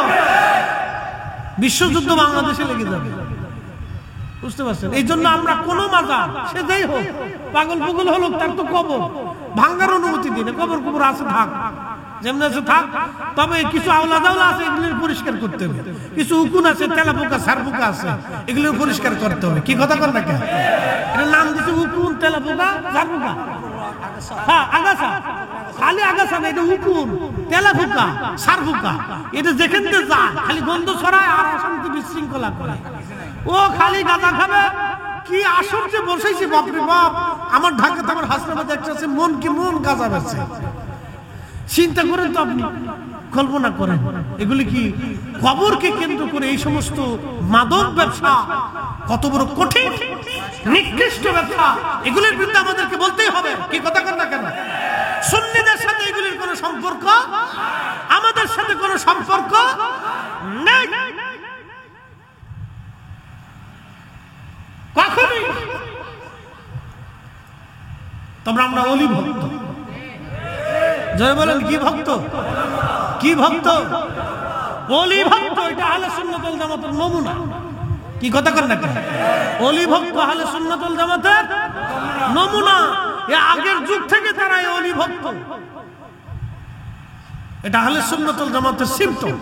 বিশ্বযুদ্ধ বাংলাদেশে লেগে যাবে। বুঝতে পারছেন? এই জন্য আমরা কোনো মাজার, সে যাই হোক, পাগল পাগল হলো, তার তো কবর ভাঙার অনুমতি দিই না। কবর কবর আছে, থাক যেমন আছে থাক। তবে কিছু আওলা জাওলা আছে, এগুলো পরিষ্কার করতে হবে। কিছু উকুন আছে, তেলা পোকা সার পোকা আছে, এগুলো পরিষ্কার করতে হবে। কি কথা কন না কেন? এটার নাম দিচ্ছে উকুন, তেলা পোকা, সার পোকা। হ্যাঁ, আগাছা, খালি আগাছা না, এটা উকুন, তেলা পোকা, সার পোকা। এটা যেখান থেকে যায় খালি গন্ধ ছড়ায় আর অশান্তি বিশৃঙ্খলা করে। ও খালি গাঁজা খাবে। কি আসর যে বসাইছে, বাপরে বাপ। আমার ঢাকাতে আমার হাসনাবাদে একটা আছে, মন কি মন গাঁজা বেছে। চিন্তা করেন তো, আপনি কল্পনা করেন, এগুলি কি কবরকে কেন্দ্র করে এই সমস্ত মাদক ব্যবসা কত বড় কঠিন নিকৃষ্ট ব্যবসা, এগুলির বিরুদ্ধে আমাদেরকে বলতেই হবে। কি কথা কন না কেন? সুন্নিদের সাথে এগুলির কোনো সম্পর্ক, আমাদের সাথে কোনো সম্পর্ক নেই, কখনোই। তোমরা আমরা ওলি ভক্ত। জয় বলেন, কি ভক্ত? কি ভক্ত? ওলি ভক্ত। এটা আহলে সুন্নাত ওয়াল জামাতের নমুনা। কি কথা কন না কেন? ওলি ভক্ত আহলে সুন্নাত ওয়াল জামাতের নমুনা। এ আগের যুগ থেকে তারা এই ওলি ভক্ত। এটা আহলে সুন্নাত ওয়াল জামাতের সিম্পটম।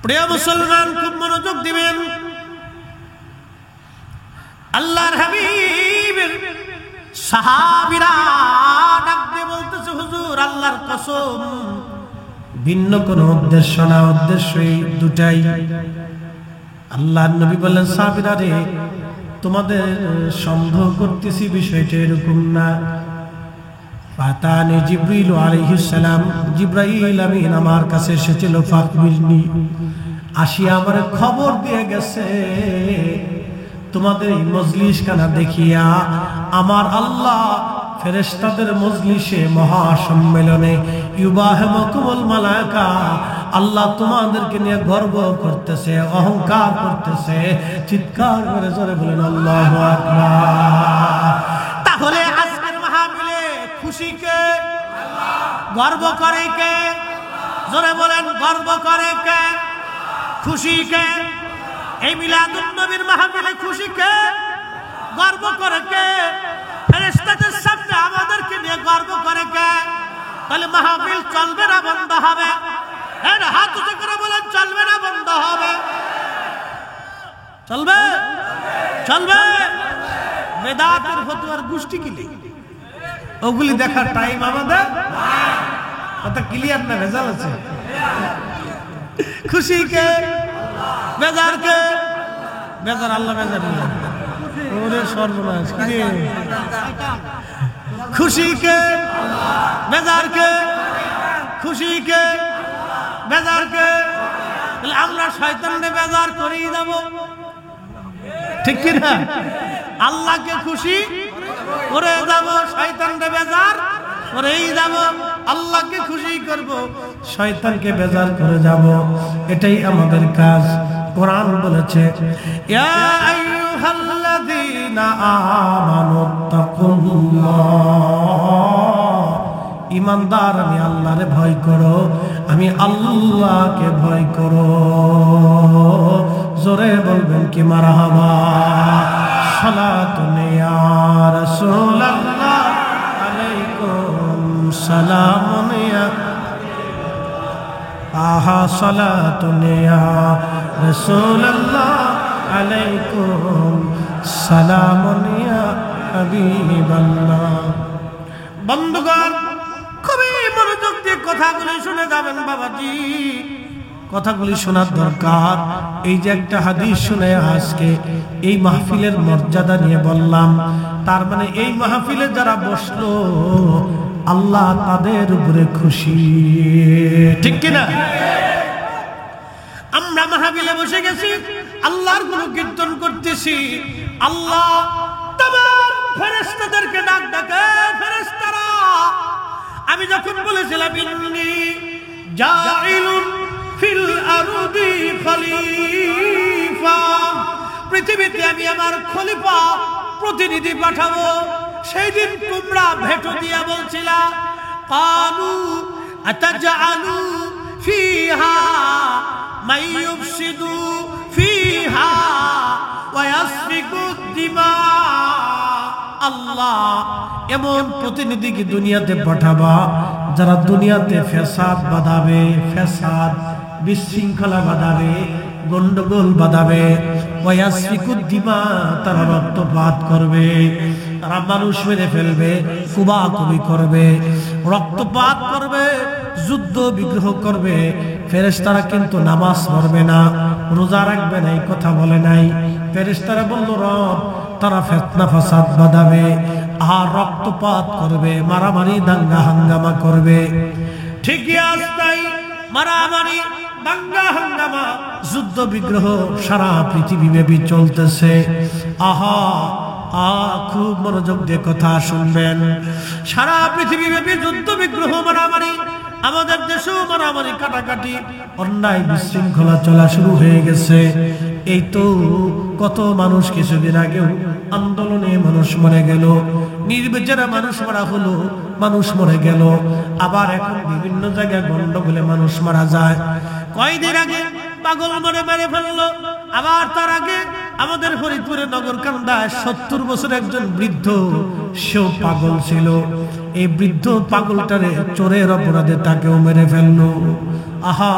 প্রিয় মুসলমান, খুব মনোযোগ দিবেন। আল্লাহর হাবিবের সাহাবীরা ডাক দিয়ে বলতেছে, হুজুর আল্লাহর কসম, ভিন্ন কোন উদ্দেশ্য না, উদ্দেশ্য এই দুটাই। আল্লাহর নবী বললেন, সাহাবীরা রে, তোমাদের সন্দেহ করতেছি বিষয়টা এরকম না। ফাতানি জিবরিল আলাইহিস সালাম, জিবরাইল আমিন আমার কাছে এসেছিল, ফাকবিরনি, আসিয়া আমার খবর দিয়ে গেছে, তোমাদের এই মজলিস খানা দেখিয়া আমার আল্লাহ ফেরেশতাদের মজলিসে মহাসম্মেলনে ইউবাহিমুকুমুল মালায়েকা, আল্লাহ তোমাদেরকে নিয়ে গর্ব করতেছে, অহংকার করতেছে। চিৎকার করে জোরে বলেন আল্লাহু আকবার। তাহলে আজকের মাহফিলে খুশি কে? গর্ব করে কে? জোরে বলেন, গর্ব করে কে? খুশি কে? এই মিলাদুন নবীর মাহফিলে খুশি কে? গর্ব করে কে? ফেরেশতাদের সামনে আমাদেরকে নিয়ে গর্ব করে কে? তাহলে মাহফিল চলবে না বন্ধ হবে? এর হাত উঁচু করে বলেন, চলবে না বন্ধ হবে? চলবে? চলবে। বেদাতের ফতোয়ার গোষ্ঠী কি নেই, ওগুলি দেখার টাইম আমাদের কথা ক্লিয়ার না, ভেজাল আছে। খুশি কে? বেজার কে? বেজার আল্লাহ বেজার নিয়ে ওরে সর্বনাশ কি রে। খুশি কে? বেজার কে? খুশি কে? বেজার কে? আমরা শয়তানকে বেজার করেই যাব, ঠিক কি না? আল্লাহকে খুশি করে যাব, শয়তানকে বেজার করেই যাব। আল্লাহকে খুশি করব, শয়তানকে বেজার করে যাব, এটাই আমাদের কাজ। কোরআন বলেছে, ইয়া আইয়ুহাল্লাযীনা আমানুত্তাকুল্লাহ, ঈমানদার আমি আল্লাহরে ভয় করো, আমি আল্লাহকে ভয় করো। জোরে বলবেন কি মারহাবা। সালাতুন ইয়া রাসূলুল্লাহ আলাইকুম সালামুন ইয়া আহা সালাতুন ইয়া রাসূলুল্লাহ আলাইকুম সালামুন ইয়া হাবিবাল্লাহ। বন্ধুগণ, খুবই মনোযোগ দিয়ে কথাগুলি শুনে যাবেন বাবাজি, কথাগুলি শোনার দরকার। এই যে একটা হাদিস শুনে আজকে এই মাহফিলের মর্যাদা নিয়ে বললাম, তার মানে এই মাহফিলে যারা বসলো আল্লাহ তাদের উপরে খুশি, ঠিক কিনা? আমরা মাহফিলে বসে গেছি, আল্লাহর গুণকীর্তন করতেছি, আল্লাহ তামাম ফেরেশতাদেরকে ডাক ডাকে, ফেরেশতারা আমি যখন বলেছিলাম ইন্নী জাইলুন ফিল আরদি খলিফা, পৃথিবীতে আমি আমার খলিফা প্রতিনিধি পাঠাবো, সেই দিন তোমরা ভেটো দিয়া বলছিলা কালু আতাজআলু ফিহা মাই ইউফসিদু ফিহা ওয়া ইয়াসফিকু দিমা, আল্লাহ এমন প্রতিনিধি কি দুনিয়াতে পাঠাবা যারা দুনিয়াতে ফ্যাসাদ বাঁধাবে, ফ্যাসাদ বিশৃঙ্খলা বাঁধাবে, গন্ডগোল বাঁধাবে, ওয়া ইয়াসফিকু দিমা, তারা রক্তপাত করবে, তারা মানুষ মেরে ফেলবে, কুবাকুবি করবে, রক্তপাত করবে, যুদ্ধ বিগ্রহ করবে। ফেরেশতারা কিন্তু নামাজ পড়বে না, রোজা রাখবে না, এই কথা বলে নাই। ফেরেশতারা বলল রব তারা ফিতনা ফাসাদ বাঁধাবে আর রক্তপাত করবে, মারামারি দাঙ্গা হাঙ্গামা করবে। ঠিকই আসতাই মারামারি দাঙ্গা হাঙ্গামা যুদ্ধ বিগ্রহ সারা পৃথিবী ব্যাপী চলতেছে। আহা খুব মনোযোগ দিয়ে কথা শুনবেন। সারা পৃথিবী ব্যাপী যুদ্ধ বিগ্রহ মারামারি, আমাদের দেশেও মারামারি কাটাকাটি অন্যায় বিশৃঙ্খলা চলা শুরু হয়ে গেছে। এই তো কত মানুষ কিছুদিন আগেও আন্দোলনে মানুষ মরে গেল, নির্বিচারে মানুষ মারা হলো, মানুষ মরে গেল। আবার এখন বিভিন্ন জায়গায় গন্ডগোলে মানুষ মারা যায়। কয়দিন আগে পাগল মরে মেরে ফেললো, আবার তার আগে আমাদের ফরিদপুরের নগরকান্দায় 70 বছর একজন বৃদ্ধ, সেও পাগল ছিল। এই বৃদ্ধ পাগলটারে চোরের অপরাধে তাকেও মেরে ফেললো। আহা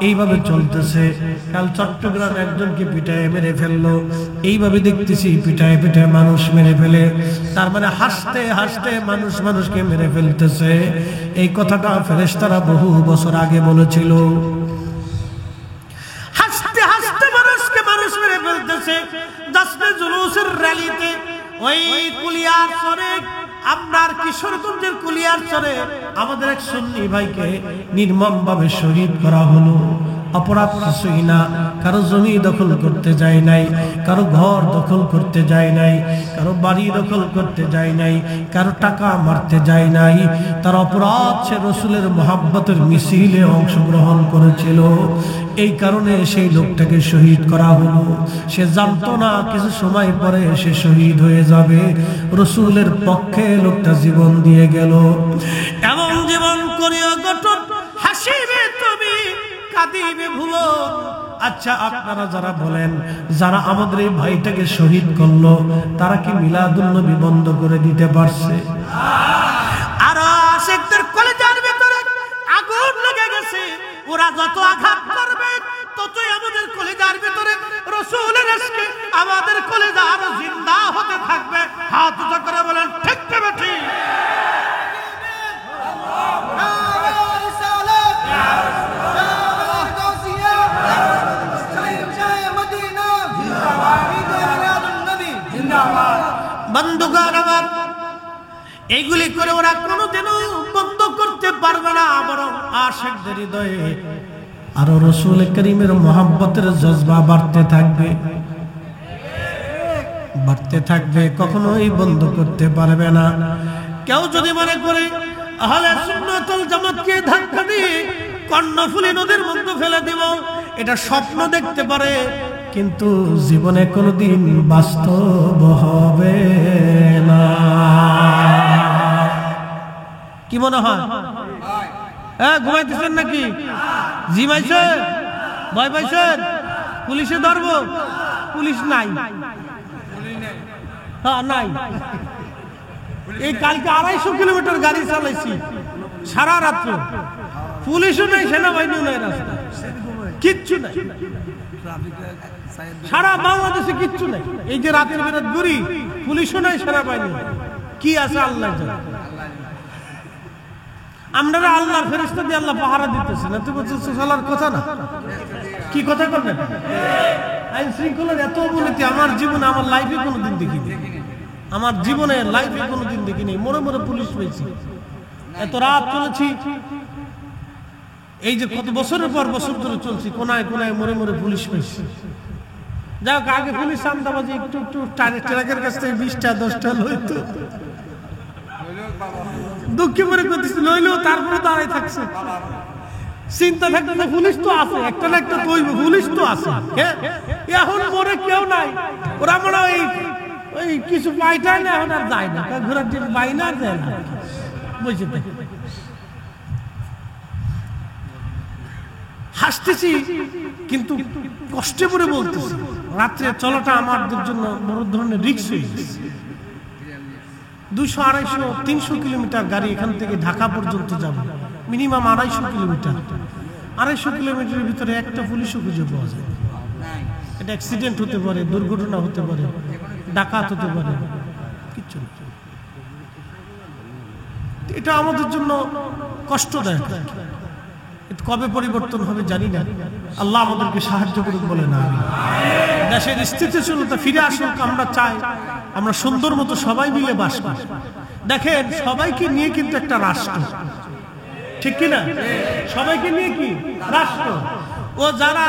এইভাবে চলতেছে। কাল চট্টগ্রাম একজনকে পিটায় মেরে ফেললো, এইভাবে দেখতেছি পিটায় পিটায় মানুষ মেরে ফেলে। তার মানে হাসতে হাসতে মানুষ মানুষকে মেরে ফেলতেছে। এই কথাটা ফেরেশতারা বহু বছর আগে বলেছিল। হাসতে হাসতে মানুষকে মানুষ মেরে ফেলতেছে। দশমে জুলুসের র্যালিতে ওই কুলিয়ার চরে, আপনার কিশোরগঞ্জের কুলিয়ার চরে আমাদের এক সুন্নি ভাইকে নির্মমভাবে শহীদ করা হলো। অপরাধ কিছুই না, কারো জমি দখল করতে যায় নাই, কারো ঘর দখল করতে যায় নাই, কারো বাড়ি দখল করতে যায় নাই, কারো টাকা মারতে যায় নাই। তার অপরাধ সে রসুলের মহাব্বতের মিছিলে অংশগ্রহণ করেছিল। এই কারণে সেই লোকটাকে শহীদ করা হলো। সে জানতো না কিছু সময় পরে সে শহীদ হয়ে যাবে। রসুলের পক্ষে লোকটা জীবন দিয়ে গেল। এমন জীবন করিও গঠন, হাসিবে তুমি কাঁদিবে ভুলো। আচ্ছা, আপনারা যারা বলেন যারা আমাদের এই ভাইটাকে শহীদ করলো, তারা কি মিলাদুন নবী বন্ধ করে দিতে পারছে? আর আশিকদের কলিজার ভিতরে আগুন লেগে গেছে। ওরা যত আঘাত করবে ততই আমাদের কলিজার ভিতরে রাসূলের ইশকে, আমাদের কলিজা আরো জিন্দা হতে থাকবে। হাত উঁচু করে বলেন ঠিক না ঠিক? বন্ধুগণ আমার, এইগুলি করে ওরা কোনোদিনও বন্ধ করতে পারবে না। বরং আশিকদের হৃদয়ে আরো রাসূল করিমের মহব্বতের জজবা বাড়তে থাকবে, বাড়তে থাকবে, কখনোই বন্ধ করতে পারবে না। কেউ যদি মনে করে আহলে সুন্নাত ওয়াল জামাতকে ধাক্কা দিয়ে কর্ণফুলী নদীর মধ্যে ফেলে দিব, এটা স্বপ্ন দেখতে পারে, কিন্তু জীবনে কোনোদিন বাস্তব হবে না। কি মনে হয়? হ্যাঁ, ঘুমাইতেছেন নাকি? জিমাইছেন? ভয় পাইছেন? পুলিশে ধরবো? পুলিশ নাই। হ্যাঁ, নাই। এই কালকে 250 কিলোমিটার গাড়ি চালাইছি সারা রাত্র, পুলিশও নাই, সেনাবাহিনীও নাই, রাস্তা কিচ্ছু নাই, সারা বাংলাদেশে কিচ্ছু নাই। এই যে রাত্রি বেরোত ঘুরি, পুলিশও নাই, সেনাবাহিনী কি আছে আল্লাহ জানে। আমরা আল্লাহর ফেরেশতা দিয়ে আল্লাহ পাহারা দিতেছে না, তো বলছে চলার কথা না। কি কথা করবেন? আইন শৃঙ্খলার এত অবনতি আমার জীবনে, আমার লাইফে কোনোদিন দেখিনি। আমার জীবনে লাইফে কোনোদিন দেখিনি। মরে মরে পুলিশ পেয়েছি, এত রাত চলেছি, এই যে কত বছরের পর বছর ধরে চলছি, কোনায় কোনায় মরে মরে পুলিশ পেয়েছি। যাই হোক, আগে পুলিশ চান্দাবাজি একটু একটু ট্রাকের কাছ থেকে 20টা 10টা লইতো, দুঃখে পরে করতেছে, লইলেও তারপরে দাঁড়াই থাকছে। চিন্তা থাকতে যে পুলিশ তো আছে, একটা না একটা তৈব, পুলিশ তো আছে। এখন মরে কেউ নাই, ওরা মনে ওই কিছু পাইটাই না, এখন আর যায় না, ঘোরার দিন পাই না, যায় না, বুঝতে। হাসতেছি কিন্তু কষ্টে পড়ে বলতেছি, রাত্রে চলাটা আমাদের জন্য বড় ধরনের রিস্ক হয়ে গেছে। 200, 250, 300 কিলোমিটার গাড়ি এখান থেকে ঢাকা পর্যন্ত যাব, মিনিমাম 250 কিলোমিটার। 250 কিলোমিটারের ভিতরে একটা পুলিশও খুঁজে পাওয়া যায়। এটা অ্যাক্সিডেন্ট হতে পারে, দুর্ঘটনা হতে পারে, ডাকাত হতে পারে, কিচ্ছু না। এটা আমাদের জন্য কষ্টদায়ক। কবে পরিবর্তন হবে জানি না, আল্লাহ আমাদেরকে সাহায্য করুক বলে না। দেশের স্থিতিশীলতা ফিরে আসুক আমরা চাই, আমরা সুন্দর মতো সবাই মিলে বাস করি। দেখেন, সবাইকে নিয়ে কিন্তু একটা রাষ্ট্র, ঠিক কিনা? সবাইকে নিয়ে কি রাষ্ট্র। ও যারা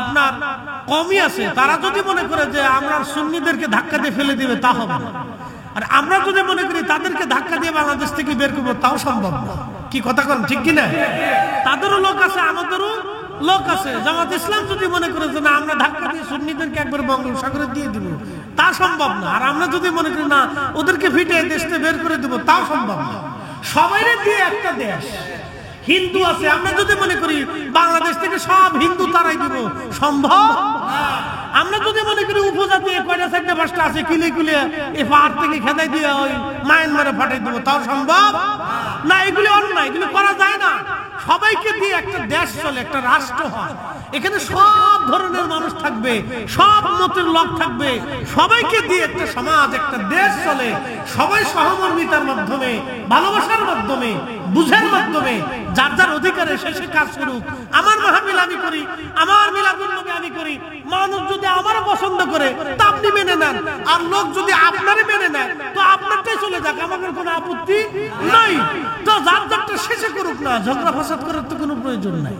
আপনার কমই আছে, তারা যদি মনে করে যে আমরা সুন্নিদেরকে ধাক্কা দিয়ে ফেলে দিবে, তা হবে না। আর আমরা যদি মনে করি তাদেরকে ধাক্কা দিয়ে বাংলাদেশ থেকে বের করবো, তাও সম্ভব না। কি কথা কন, ঠিক কিনা? তাদেরও লোক আছে, আমাদেরও লোক আছে। জামাত ইসলাম যদি মনে করে যে না, আমরা ধাক্কা দিয়ে সুন্নিদেরকে একবার বঙ্গোপসাগরে দিয়ে দিব, তা সম্ভব না। আর আমরা যদি মনে করি না, ওদেরকে ফিটে দেশ থেকে বের করে দিব, তাও সম্ভব না। সবাই দিয়ে একটা দেশ, হিন্দু আছে, আমরা যদি মনে করি বাংলাদেশ থেকে সব হিন্দু তারাই দিব, সম্ভব না। আমরা যদি মনে করি উপজাতি কয়টা চারটা পাঁচটা আছে কিলে কিলে এই পাহাড় থেকে খেদাই দিয়ে ওই মায়ানমারে পাঠাই দেবো, তাও সম্ভব না। এগুলি অন্যায়, এগুলি করা যায় না। সবাইকে দিয়ে একটা দেশ চলে, একটা রাষ্ট্র হয়। এখানে সব ধরনের মানুষ থাকবে, সব মতের লোক থাকবে, সবাইকে দিয়ে একটা সমাজ, একটা দেশ চলে। সবাই সহমর্মিতার মাধ্যমে, ভালোবাসার মাধ্যমে, বুঝের মাধ্যমে যার যার অধিকারে শেষে কাজ করুক। আমার মাহফিল আমি করি, আমার মিলাদুন নবী আমি করি, মানুষ যদি আমারও পছন্দ করে তা আপনি মেনে নেন, আর লোক যদি আপনারই মেনে নেয় তো আপনারটাই চলে যাক, আমাদের কোনো আপত্তি নাই। তো যার যারটা শেষে করুক না, ঝগড়া ফাসাদ করার তো কোনো প্রয়োজন নাই।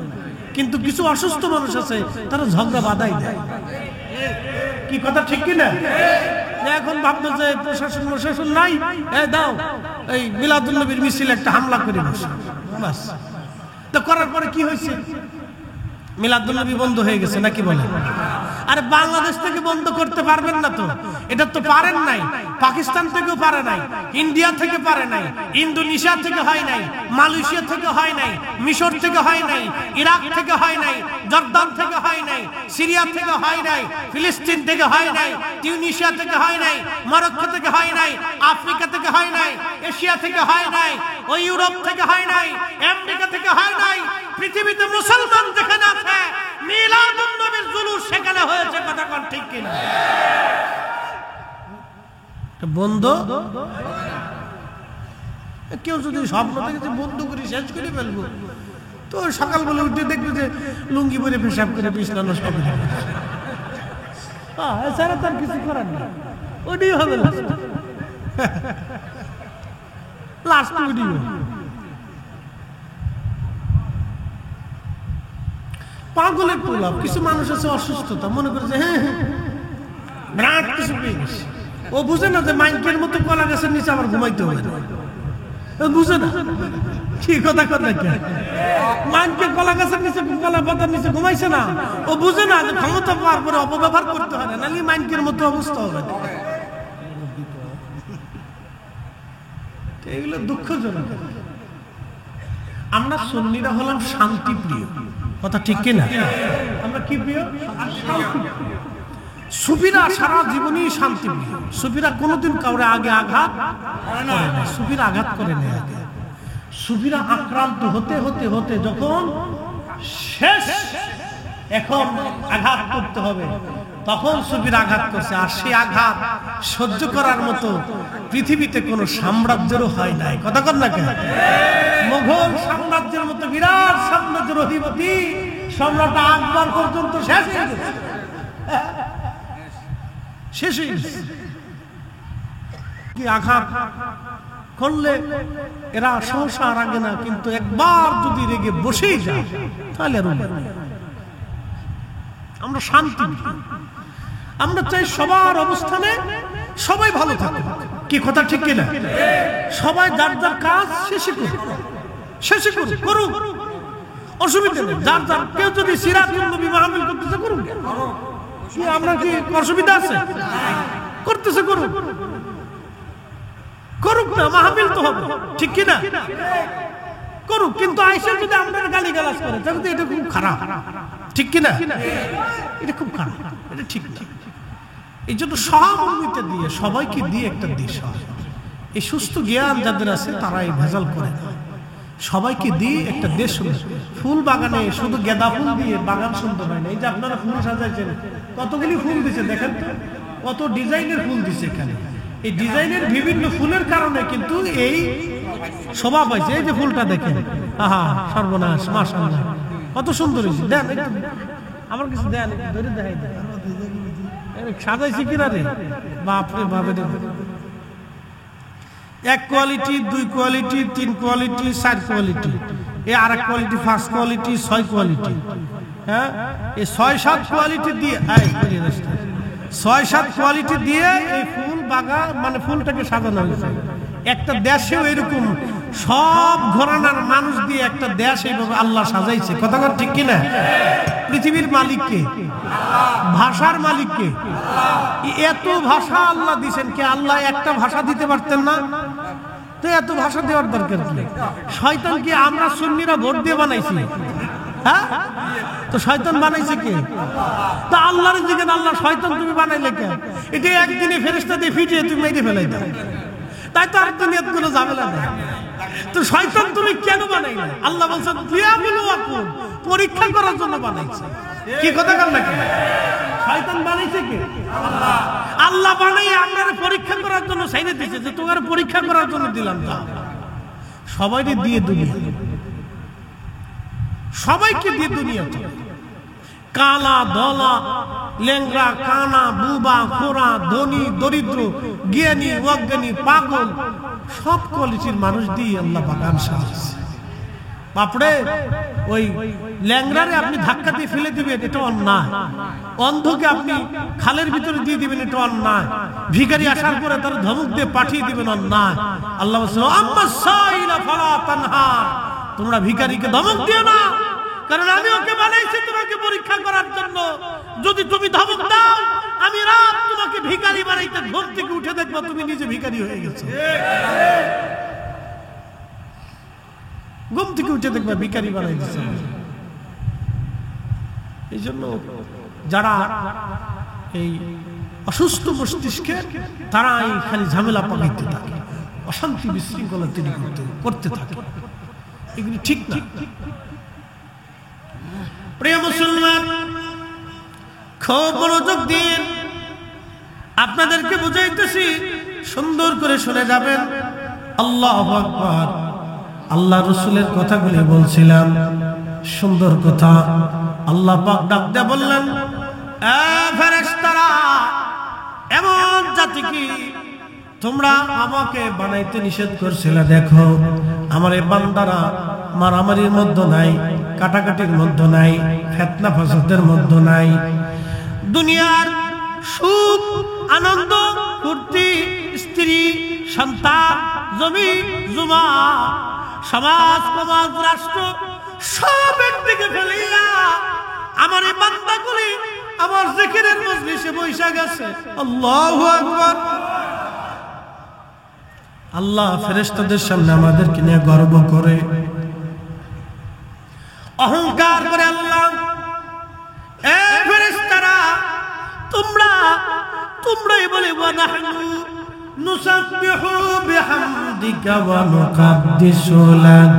কিন্তু কিছু অসুস্থ মানুষ আছে, তারা ঝগড়া বাধাই দেয়। কি কথা ঠিক কিনা? এখন ভাবতো যে প্রশাসন নাই, দাও এই মিলাদুন নবীর মিছিল একটা হামলা করে বসে, বাস। তো করার পরে কি হয়েছে? মিলাদুন নবী বন্ধ হয়ে গেছে নাকি বলে? আরে বাংলাদেশ থেকে বন্ধ করতে পারবেন না তো, এটা তো পারেন নাই। পাকিস্তান থেকেও পারে নাই, ইন্ডিয়া থেকে পারে নাই, ইন্দোনেশিয়া থেকে হয় নাই, মালয়েশিয়া থেকে হয় নাই, মিশর থেকে হয় নাই, ইরাক থেকে হয় নাই, জর্দান থেকে হয় নাই, সিরিয়া থেকে হয় নাই, ফিলিস্তিন থেকে হয় নাই, তিউনিসিয়া থেকে হয় নাই, মরক্কো থেকে হয় নাই, আফ্রিকা থেকে হয় নাই, এশিয়া থেকে হয় নাই, ওই ইউরোপ থেকে হয় নাই, আমেরিকা থেকে হয় নাই। পৃথিবীতে মুসলমান যেখানে আছে মিলাদুন নবীর জুলুস সেখানে হয়েছে। কথা কোন ঠিক কিনা? বন্ধ কেউ যদি স্বপ্ন দেখে বন্ধ করে শেষ করে ফেলবো, তো সকালবেলা উঠে দেখবে যে লুঙ্গি পরে পেশাব করে বিছানা নষ্ট করে, এছাড়া তার কিছু করার নেই। ওটাই হবে লাস্ট ভিডিও। পাগলের প্রলাপ। কিছু মানুষ আছে অসুস্থতা, মনে করে যে হ্যাঁ বিরাট কিছু পেয়ে গেছে। ও বুঝে না যে মাইকের মতো কলা গাছের নিচে আবার ঘুমাইতে হবে, বুঝে না। কি কথা কথা কে মাইকে কলা গাছের নিচে, কলা পাতার নিচে ঘুমাইছে না, ও বুঝে না যে ক্ষমতা পাওয়ার পরে অপব্যবহার করতে হয় না, নাহলে মাইকের মতো অবস্থা হবে। এগুলো দুঃখজনক। আমরা সুন্নিরা হলাম শান্তি প্রিয়। কথা ঠিক কিনা? আমরা কি প্রিয়? সুফিরা সারা জীবনই শান্তি প্রিয়। সুফিরা কোনোদিন কাউরে আগে আঘাত করে না, সুফিরা আঘাত করে না। আগে সুফিরা আক্রান্ত হতে হতে হতে যখন শেষ, এখন আঘাত করতে হবে, তখন সুফিরা আঘাত করছে। আর সেই আঘাত সহ্য করার মতো পৃথিবীতে কোনো সাম্রাজ্যেরও হয় নাই। কথা কর না কেন? মোগল সাম্রাজ্যের মতো বিরাট সাম্রাজ্যের অধিপতি সম্রাট আকবর পর্যন্ত শেষ হয়ে গেছে, শেষ হয়ে গেছে। কি আঘাত করলে এরা সহসা রাগে না, কিন্তু একবার যদি রেগে বসেই যায় তাহলে আর আমরা শান্তি। আমরা চাই সবার অবস্থানে সবাই ভালো থাকে। কি কথা ঠিক কিনা? সবাই যার যার কাজ শেষে করুক, শেষে করুক, করুক, অসুবিধা নেই। যার যার, কেউ যদি সিরাতুন নবী মাহফিল করতেছে করুক, কি আমরা কি অসুবিধা আছে? করতেছে করুক, করুক না, মাহফিল তো হবে, ঠিক কিনা? করুক। কিন্তু আইসা যদি আমরা গালি গালাজ করে তাহলে তো এটা খুব খারাপ, ঠিক কিনা? এটা খুব খারাপ, এটা ঠিক না। এই জন্য সহমর্মিতা দিয়ে সবাইকে দিয়ে একটা দেশ হয়। এই সুস্থ জ্ঞান যাদের আছে তারা এই ভেজাল করে না। সবাইকে দিয়ে একটা দেশ। ফুল বাগানে শুধু গেঁদা ফুল দিয়ে বাগান সুন্দর হয় না। এই যে আপনারা ফুল সাজাইছেন, কতগুলি ফুল দিচ্ছে দেখেন, কত ডিজাইনের ফুল দিচ্ছে এখানে। এই ডিজাইনের বিভিন্ন ফুলের কারণে কিন্তু এই শোভা পাইছে। এই যে ফুলটা দেখেন, আহা সর্বনাশ, মাশাআল্লাহ, কত সুন্দর হয়েছে। দেন একটু আমার কিছু দেন, ধরে দেখাই দেন সাজাইছে কিনা রে, বাপরে বাপে। এক কোয়ালিটি, দুই কোয়ালিটি, তিন কোয়ালিটি, চার কোয়ালিটি, এই আর এক কোয়ালিটি, ফার্স্ট কোয়ালিটি, 6 কোয়ালিটি। হ্যাঁ, এই 6-7 কোয়ালিটি দিয়ে, 6-7 কোয়ালিটি দিয়ে এই ফুল বাগান মানে ফুলটাকে সাজানো হয়েছে। একটা দেশেও এরকম সব ঘরানার মানুষ দিয়ে একটা দেশ এইভাবে আল্লাহ সাজাইছে। কথা ঠিক কিনা? পৃথিবীর মালিককে, ভাষার মালিককে, এত ভাষা আল্লাহ দিছেন। কে আল্লাহ একটা ভাষা দিতে পারতেন না? তো এত ভাষা দেওয়ার দরকার কি? শয়তান কি আমরা সুন্নিরা ভোট দিয়ে বানাইছি? হ্যাঁ? তো শয়তান বানাইছে কে? তা আল্লাহর দিকে আল্লাহ, শয়তান তুমি বানাইলে কে? এটা একদিনে ফেরেশতা দিয়ে ফিটিয়ে তুমি মেরে ফেলাই দাও, তাই তো আর দুনিয়াত কোনো ঝামেলা নেই। তো শয়তান তুমি কেন বানাইলে? আল্লাহ বলছেন লিয়াবলুয়াকুম, পরীক্ষা করার জন্য বানাইছে। কি কথা বল নাকি? শয়তান বানাইছে কে? আল্লাহ। আল্লাহ বানাই আপনার পরীক্ষা করার জন্য সাইনে দিয়েছে, যে তোমার পরীক্ষা করার জন্য দিলাম। তা সবাইকে দিয়ে দুনিয়া, সবাইকে দিয়ে দুনিয়া, কালা দলা, লেংরা কানা, বুবা খোরা, ধনী দরিদ্র, জ্ঞানী অজ্ঞানী, পাগল, সব কোয়ালিটির মানুষ দিয়ে আল্লাহ বাগান সাজাচ্ছে। বাপরে, ওই ল্যাংরারে আপনি ধাক্কা দিয়ে ফেলে দিবেন, এটা অন্যায়। অন্ধকে আপনি খালের ভিতরে দিয়ে দিবেন, এটা অন্যায়। ভিখারি আসার পরে তার ধমক দিয়ে পাঠিয়ে দিবেন, অন্যায়। আল্লাহ বলেছেন আম্মা সাইলা ফালা তানহার, তোমরা ভিখারিকে ধমক দিও না, কারণ আমি ওকে বানাইছি তোমাকে পরীক্ষা করার জন্য। যদি তুমি ধমক দাও, আমি রাত তোমাকে ভিখারি বানাইতে ঘুম থেকে উঠে দেখবো তুমি নিজে ভিখারি হয়ে গেছো। ঘুম থেকে উঠে দেখবে ভিখারি বানাই দিচ্ছে। এই জন্য যারা এই অসুস্থ মস্তিষ্কে, তারা এই খালি ঝামেলা পাকাইতে থাকে, অশান্তি বিশৃঙ্খলা তৈরি করতে থাকে, এগুলি ঠিক না। প্রিয় মুসলমান, খুব মনোযোগ দিয়ে আপনাদেরকে বুঝাইতেছি, সুন্দর করে শুনে যাবেন। আল্লাহু আকবার। আল্লাহ রসুলের কথাগুলি বলছিলাম, সুন্দর কথা। আল্লাহ পাক ডাক দিয়ে বললেন, এ ফেরেশতারা, এমন জাতি কি তোমরা আমাকে বানাইতে নিষেধ করছিলে? দেখো আমার এই বান্দারা মারামারির মধ্যে নাই, কাটাকাটির মধ্যে নাই, ফিতনা ফাসাদের মধ্যে নাই। দুনিয়ার সুখ আনন্দ ফুর্তি, স্ত্রী সন্তান, জমি জমা, সমাজ সমাজ রাষ্ট্র সব একদিকে ফেলিয়া আমার এই বান্দাগুলি আমার জিকিরের মজলিসে বসে গেছে। আল্লাহু আকবার। আল্লাহ ফেরেশতাদের সামনে আমাদেরকে নিয়ে গর্ব করে, অহংকার করে। আল্লাহ, এ ফেরেশতারা, তোমরাই বলে ওয়া নাহনু নুসাব্বিহু বিহামদিকা ওয়া নুকাদ্দিসু লাক,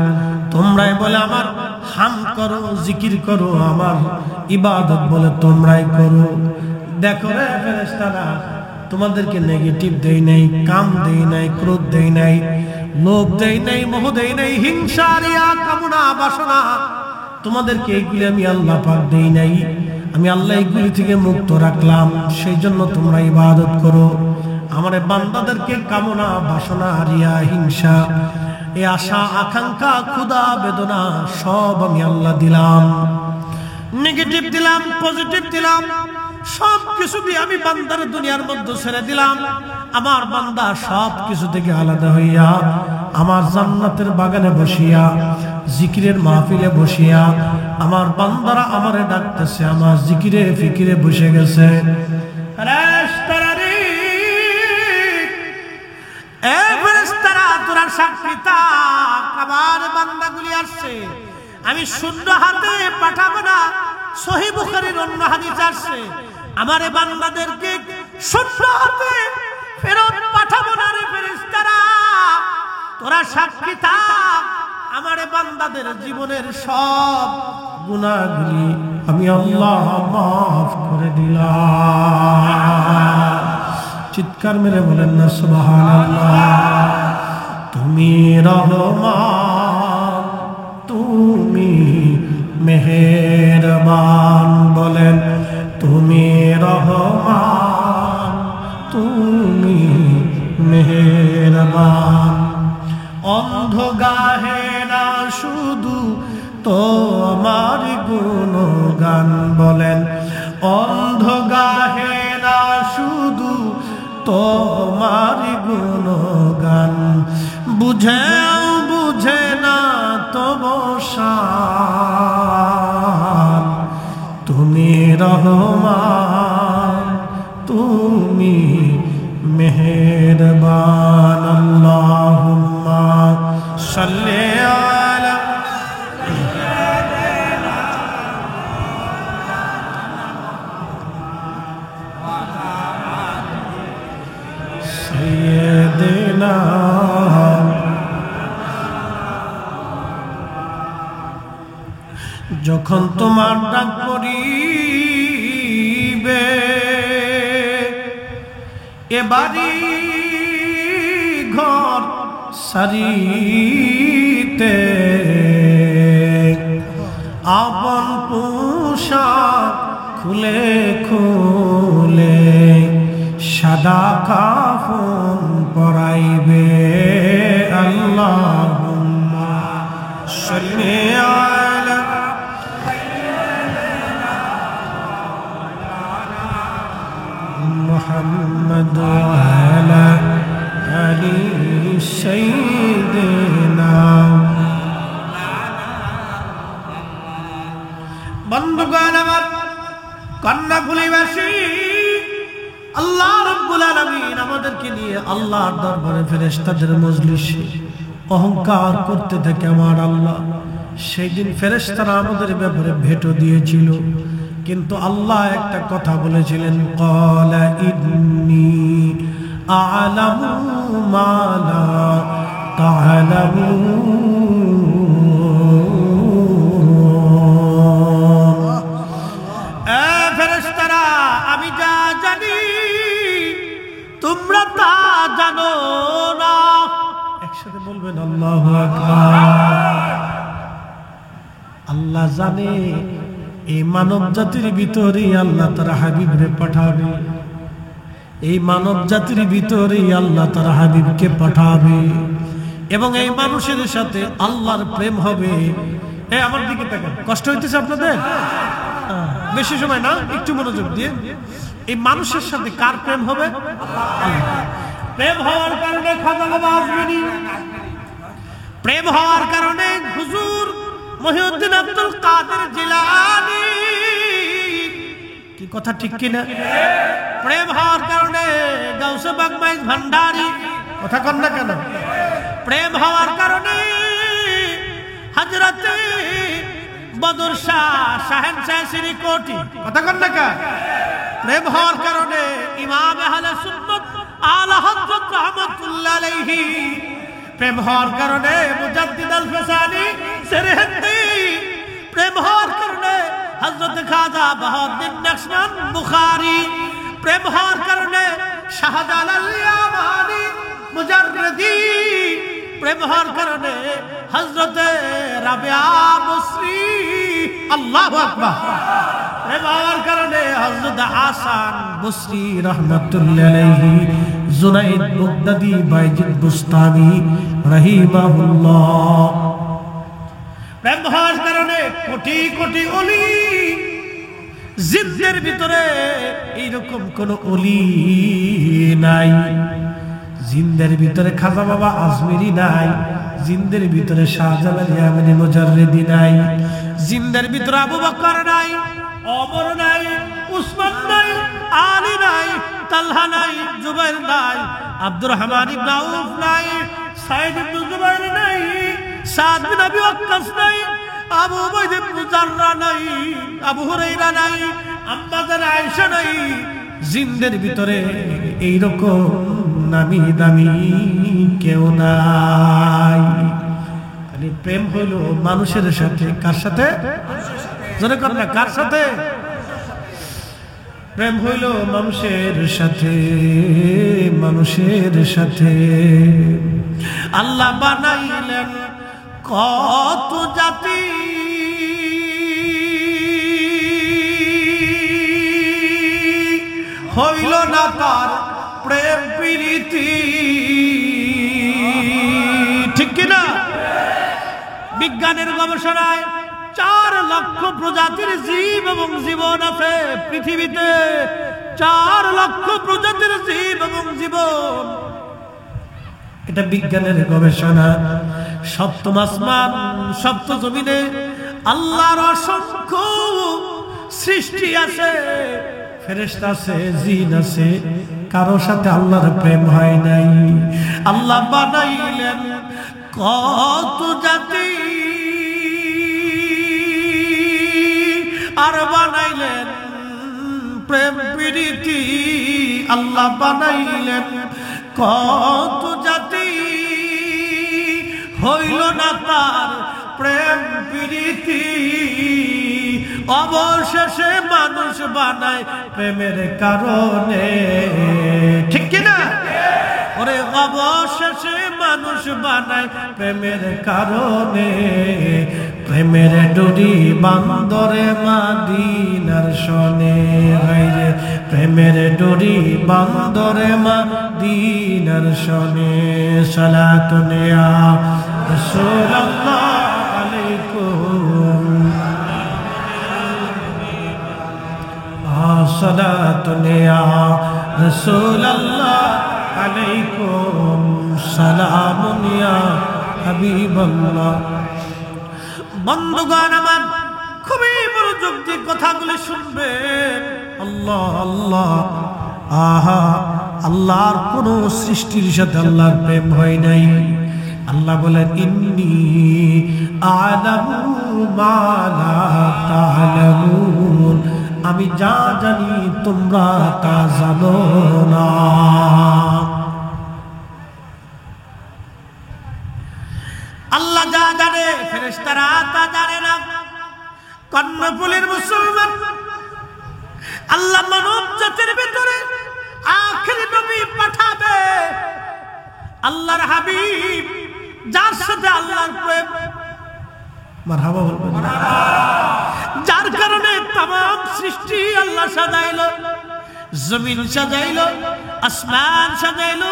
তোমরাই বলে আমার হাম করো, জিকির করো, আমার ইবাদত বলে তোমরাই করো। দেখো রে ফেরেশতারা, তোমাদেরকে নেগেটিভ দেই নাই, কাম দেই নাই, ক্রোধ দেই নাই, লোভ দেই নাই, মোহ দেই নাই, হিংসা, রিয়া, কামনা, বাসনা, তোমাদেরকে এইগুলি আমি আল্লাহ পাক দেই নাই। আমি আল্লাহ এইগুলি থেকে মুক্ত রাখলাম, সেই জন্য তোমরা ইবাদত করো। আমার বান্দাদেরকে কামনা, বাসনা, রিয়া, হিংসা, এই আশা, আকাঙ্ক্ষা, ক্ষুধা, বেদনা সব আমি আল্লাহ দিলাম। নেগেটিভ দিলাম, পজিটিভ দিলাম, সব কিছু দিয়ে আমি বান্দার দুনিয়ার মধ্যে ছেড়ে দিলাম। আমার বান্দা সব কিছু থেকে আলাদা হইয়া আমার জান্নাতের বাগানে বসিয়া, জিকিরের মাহফিলে বসিয়া আমার বান্দারা আমারে ডাকতেছে, আমার জিকিরে ফিকিরে বসে গেছে। ফেরেশতারা রে, এ ফেরেশতারা, তোরা সাক্ষী থাক, আমার বান্দাগুলি আসছে, আমি শূন্য হাতে পাঠাবো না। সহিহ বুখারীর অন্য হাদিস আসছে, আমার বান্দাদেরকে শূন্য হাতে ফেরত পাঠাবো না রে ফেরেশতারা, তোরা সাক্ষী থাক, আমার বান্দাদের জীবনের সব গুনাহগুলি আমি আল্লাহ মাফ করে দিলাম। চিৎকার মেরে বলেন না সুবহানাল্লাহ। তুমি রহমান, তুমি মেহেরবান, বলেন তুমি রহমান, তুমি মেহেরবান। অন্ধ গাহে না শুধু তোমার গুণগান, বলেন অন্ধ গাহে না শুধু তোমার গুণগান, বুঝেও বুঝে না তবু শান, তুমি রহমান, তুমি মেহেরবান। আল্লাহুম্মা সাল্লি আলা যখন তোমার ডাক পড়িবে এ বাড়ি ঘর সারিতে আপন পোশাক খুলে খুলে সাদা কাফন পরাইবে আল্লাহুম্মা সাল্লি আলা মুহাম্মদ ওয়া আলা আলি সাইয়্যিদিনা। বন্ধুগণ আমার, কন্যাকুলীবাসী, আল্লাহ রাব্বুল আলামিন আমাদেরকে নিয়ে আল্লাহর দরবারে ফেরেশতাদের মজলিসে অহংকার করতে থাকে আমার আল্লাহ। সেই দিন ফেরেশতারা আমাদের ব্যাপারে ভেটো দিয়েছিল, কিন্তু আল্লাহ একটা কথা বলেছিলেন, ক্বালা ইন্নী আ'লামু মা লা তা'লামুন। ফেরেশতারা, আমি যা জানি তোমরা তা জানো না। একসাথে বলবেন আল্লাহু আকবার। আল্লাহ জানে এই মানব জাতির ভিতরে আল্লাহ তার হাবিবরে পাঠাবে, এই মানব জাতির ভিতরে আল্লাহ তার হাবিবকে পাঠাবে, এবং এই মানুষের সাথে আল্লাহর প্রেম হবে। আমার দিকে তাকান, কষ্ট হইতেছে আপনাদের? বেশি সময় না, একটু মনোযোগ দিয়ে। এই মানুষের সাথে কার প্রেম হবে? প্রেম হওয়ার কারণে খাজা বাবা আজমিরি, প্রেম হওয়ার কারণে হুজুর মহিউদ্দিন আব্দুল কাদের জিলানী, কি কথা ঠিক কিনা? প্রেম হওয়ার কারণে গাউসে বাগমাইজ ভান্ডারী, কথা কন না কেন? প্রেম হওয়ার কারণে হযরতে বদর শাহ শাহেনশাহ শ্রীকোটি, কথা কন না কেন? প্রেম হওয়ার কারণে ইমাম আহলে সুন্নাত আলা হযরত রাহমাতুল্লাহ আলাইহি, প্রেম হওয়ার কারণে মুজাদ্দিদ আল ফসানি সেরহিন্দি, প্রেম হওয়ার কারণে হযরত খাজা বাহাউদ্দিন নকশবন্দ বুখারী, প্রেম হওয়ার কারণে শাহজালাল ইয়ামানি মুজাররদি, প্রেম হওয়ার কারণে হযরত রাবিয়া বসরি, আল্লাহু আকবার, প্রেম হওয়ার কারণে হযরত হাসান বসরি রাহমাতুল্লাহ আলাইহি, জুনাইদ বাগদাদি, বাইজিদ বুস্তামি রাহিমাহুল্লাহ। প্রেম হওয়ার কারণে কোটি কোটি ওলি, জিন্দের ভিতরে এইরকম কোন ওলি নাই, জিন্দের ভিতরে খাজা বাবা আজমিরি নাই, জিন্দের ভিতরে শাহজালাল ইয়ামানি মুজাররিদি নাই, জিন্দের ভিতরে আবু বকর নাই, ওমর নাই, উসমান নাই, আলী নাই, তালহা নাই, জুবাইর নাই, আব্দুর রহমান ইবনে আউফ নাই, সাইদ ইবনে জুবাইর নাই, সাদ বিন আবি ওয়াক্কাস নাই, আবু উবাইদা ইবনে জাররা নাই, আবু হুরায়রা নাই, আম্মা জান আয়েশা নাই। জিন্দের ভিতরে এইরকম নামি দামি কেউ নাই। খালি প্রেম হইল মানুষের সাথে, কার সাথে? জোরে কর না, কার সাথে? প্রেম হইল মানুষের সাথে, মানুষের সাথে। আল্লাহ বানাইলেন কত জাতি, হইল না তার প্রেম প্রীতি, ঠিক কিনা? বিজ্ঞানের গবেষণায় 4 লক্ষ প্রজাতির জীব এবং জীবন আছে পৃথিবীতে, 4 লক্ষ প্রজাতির জীব এবং জীবন, এটা বিজ্ঞানের গবেষণা। সপ্তম আসমান, সপ্ত জমিনে আল্লাহর অসংখ্য সৃষ্টি আছে, ফেরেশতা আছে, জিন আছে, কারো সাথে আল্লাহর প্রেম হয় নাই। আল্লাহ বানাইলেন কত জাতি, আর বানাইলেন প্রেম প্রীতি। আল্লাহ বানাইলেন কত জাতি, হইল না তার প্রেম প্রীতি অবশেষে মানুষ বানায় প্রেমের কারণে, ঠিক কিনা? ওরে অবশেষে মানুষ বানায় প্রেমের কারণে, প্রেমের ডুরি বান্দরে মাদিনার শনে, হায়রে প্রেমের ডুরি বান্দরে মাদিনার শনে। সালাতুন ইয়া রাসূলুল্লাহ আলাইকুম, সালাতুন ইয়া রাসূলুল্লাহ আলাইকুম, সালামুন ইয়া হাবিবাল্লাহ। বন্ধুগণ আমার, খুবই মনোযোগ দিয়ে কথাগুলি শুনবেন। আল্লাহ আল্লাহ, আহা, আল্লাহর কোন সৃষ্টির সাথে আল্লাহর প্রেম হয় নাই। আল্লাহ বলেন ইন্নী আ'লামু মা লা তা'লামুন, আমি যা জানি তোমরা তা জানো না। আল্লাহ যা জানে ফেরেশতারা তা জানে না। কর্ণফুলীর মুসলমান, আল্লাহ মানব জাতির ভিতরে আখির নবী পাঠাবে, আল্লাহর হাবিব, যার সাথে আল্লাহর প্রেম, মারহাবা বলবেন, যার কারণে तमाम সৃষ্টি আল্লাহ সাজাইলো, জমিন সাজাইলো, আসমান সাজাইলো,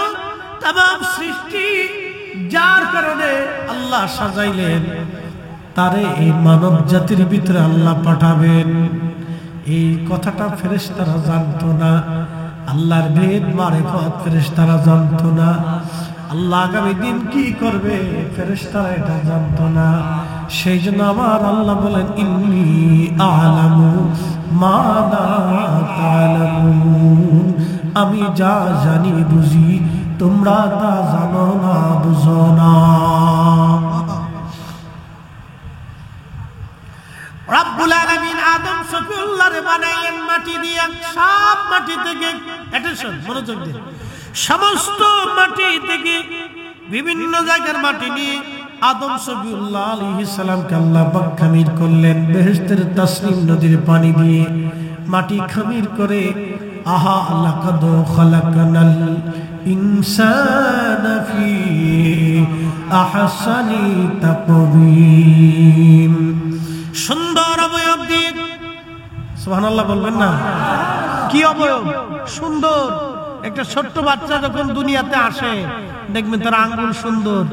तमाम সৃষ্টি যার কারণে আল্লাহ সাজাইলেন, তারে এই মানব জাতির ভিতরে আল্লাহ পাঠাবেন। এই কথাটা ফেরেশতারা জানতো না। আল্লাহর ভেদ মারিফত ফেরেশতারা জানতো না। আল্লাহ আগামী দিন কি করবে ফেরেশতারা এটা জানতো না। সেই জন্য আমার আল্লাহ বলেন ইন্নী আ'লামু মা লা তা'লামুন, আমি যা জানি বুঝি তোমরা তা জানো না, বুঝো না। রব্বুল আলামিন আদম শফিউল্লাহরে বানাইলেন মাটি দিয়ে। সব মাটি থেকে, অ্যাটেনশন, মনোযোগ দিন, সমস্ত মাটি থেকে বিভিন্ন জায়গার মাটি নিয়ে আদম শফিউল্লাহ আলাইহিস সালামকে আল্লাহ পাক খামির করলেন বেহেশতের তাসনিম নদীর পানি দিয়ে। মাটি খামির করে আহা লাকাদ খালাকনাল ইনসানা ফি আহসানি তাকবীম, সুন্দর অবয়ব দিয়ে, সুবহানাল্লাহ বলবেন না? কি অবয়ব সুন্দর! একটা ছোট্ট বাচ্চা যখন দুনিয়াতে আসে দেখবেন তার আঙ্গুল সুন্দর,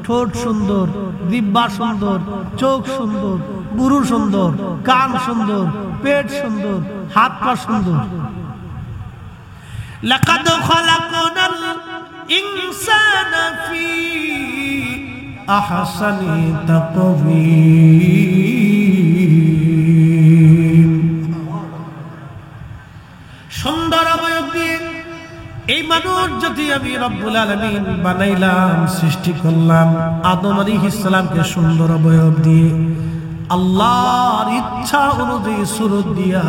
ঠোঁট সুন্দর, জিহ্বা সুন্দর, চোখ সুন্দর, বুরু সুন্দর, কান সুন্দর, পেট সুন্দর, হাত পা সুন্দর। লাকাদ খালাকনাল ইনসানা ফি আহসানি তাকবীম, সুন্দর অবয়ব দিয়ে এই মানুষ যদি আমি রব্বুল আলামিন বানাইলাম, সৃষ্টি করলাম আদম আলাইহিস সালামকে সুন্দর অবয়ব দিয়ে, আল্লাহর ইচ্ছা অনুযায়ী সুরত দিয়া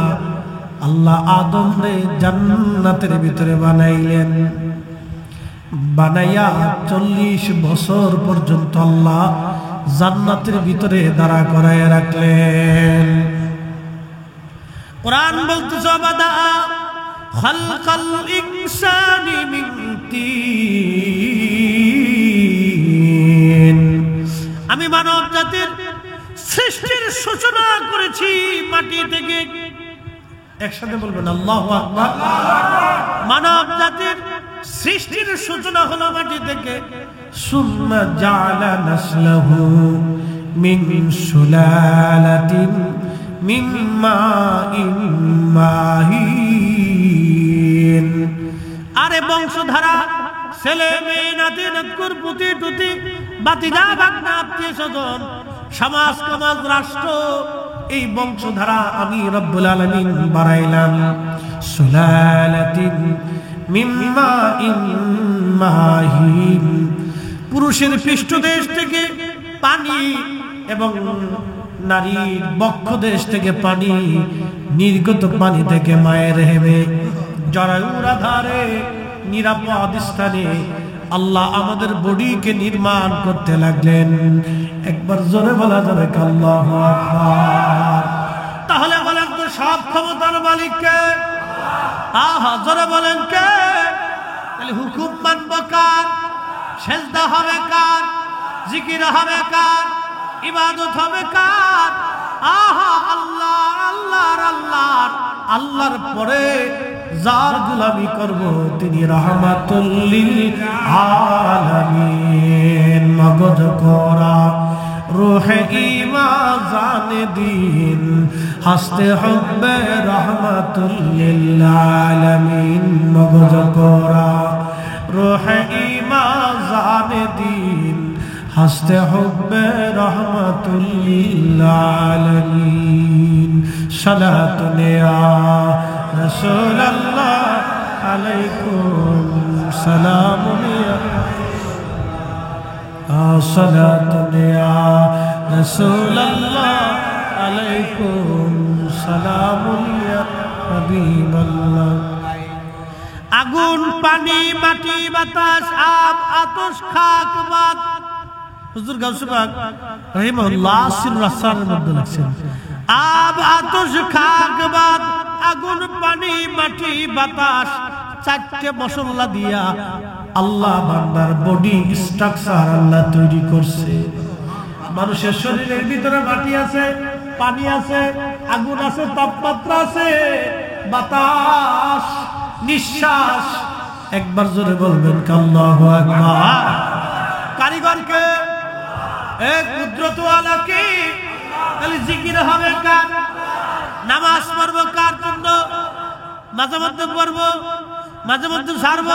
আল্লাহ আদমরে জান্নাতের ভিতরে বানাইলেন। বানাইয়া 40 বছর পর্যন্ত আল্লাহ জান্নাতের ভিতরে দাঁড়া করায় রাখলেন। কোরআন বলতেছে বাদা খালকাল ইনসানি মিন তিন, আমি মানব জাতির সৃষ্টির সূচনা করেছি মাটি থেকে। একসাথে বলবেন আল্লাহু আকবার। মানব জাতির সৃষ্টির সূচনা হলো মাটি থেকে। সুম্মা জাআলা নাসলাহু মিন সুলালাতিন মিন মাইন মাহিন, আরে বংশধারা, ছেলে মেয়ে, নাতি নাতকুর, পুতি টুতি, বাতিজা ভাগনা, আত্মীয় স্বজন, সমাজ সমাজ, রাষ্ট্র, এই বংশধারা আমি রব্বুল আলামিন বানাইলাম। সুলালাতিন মিন মাইন মাহিন, পুরুষের পৃষ্ঠদেশ থেকে পানি এবং নারীর বক্ষদেশ থেকে পানি, নির্গত পানি থেকে মায়ের হেমে জরায়ুর আধারে নিরাপদ স্থানে আল্লাহ আমাদের বডিকে নির্মাণ করতে লাগলেন। একবার জোরে বলা যাবে আল্লাহু আকবার। তাহলে বলেন তো সব ক্ষমতার মালিক কে? আহা, জোরে বলেন কে? তাহলে হুকুম মানব কার? সেজদা হবে কার? জিকির হবে কার? ইবাদত হবে কার? আহা, আল্লাহ আল্লাহর আল্লাহর আল্লাহর পরে যার গোলামি করব তিনি রাহমাতুল লিল আলামিন। মগজ কোরা রূহে ঈমান জানে দিন হাসতে হবে রাহমাতুল লিল আলামিন। মগজ কোরা রূহে ঈমান জানে দিন হাসতে হবে রাহমাতুল লিল আলামিন। সালাতুন ইয়া রাসূলুল্লাহ আলাইকুম সালামুন ইয়া সালাতুন ইয়া রাসূলুল্লাহ আলাইকুম সালামুন ইয়া হাবিবাল্লাহ। আগুন, পানি, মাটি, বাতাস, আব, আতশ, খাক, বাত। হুজুর গাউসে পাক রাহিমাহুল্লাহ সিনুর আসরারের মধ্যে লিখছেন, আব, আতশ, খাক, বাত, আগুন, পানি, মাটি, বাতাস, চারটে মশলা দিয়া আল্লাহ বান্দার বডি স্ট্রাকচার আল্লাহ তৈরি করছে। মানুষের শরীরের ভিতরে মাটি আছে, পানি আছে, আগুন আছে, তাপমাত্রা আছে, বাতাস, নিঃশ্বাস। একবার জোরে বলবেন আল্লাহু আকবার। কারিগরকে এক কুদরত ওয়ালা কি? তাহলে জিকির হবে কার? নামাজ পড়ব কার জন্য? মাঝে মধ্যে পড়ব, মাঝে মধ্যে ছাড়ব।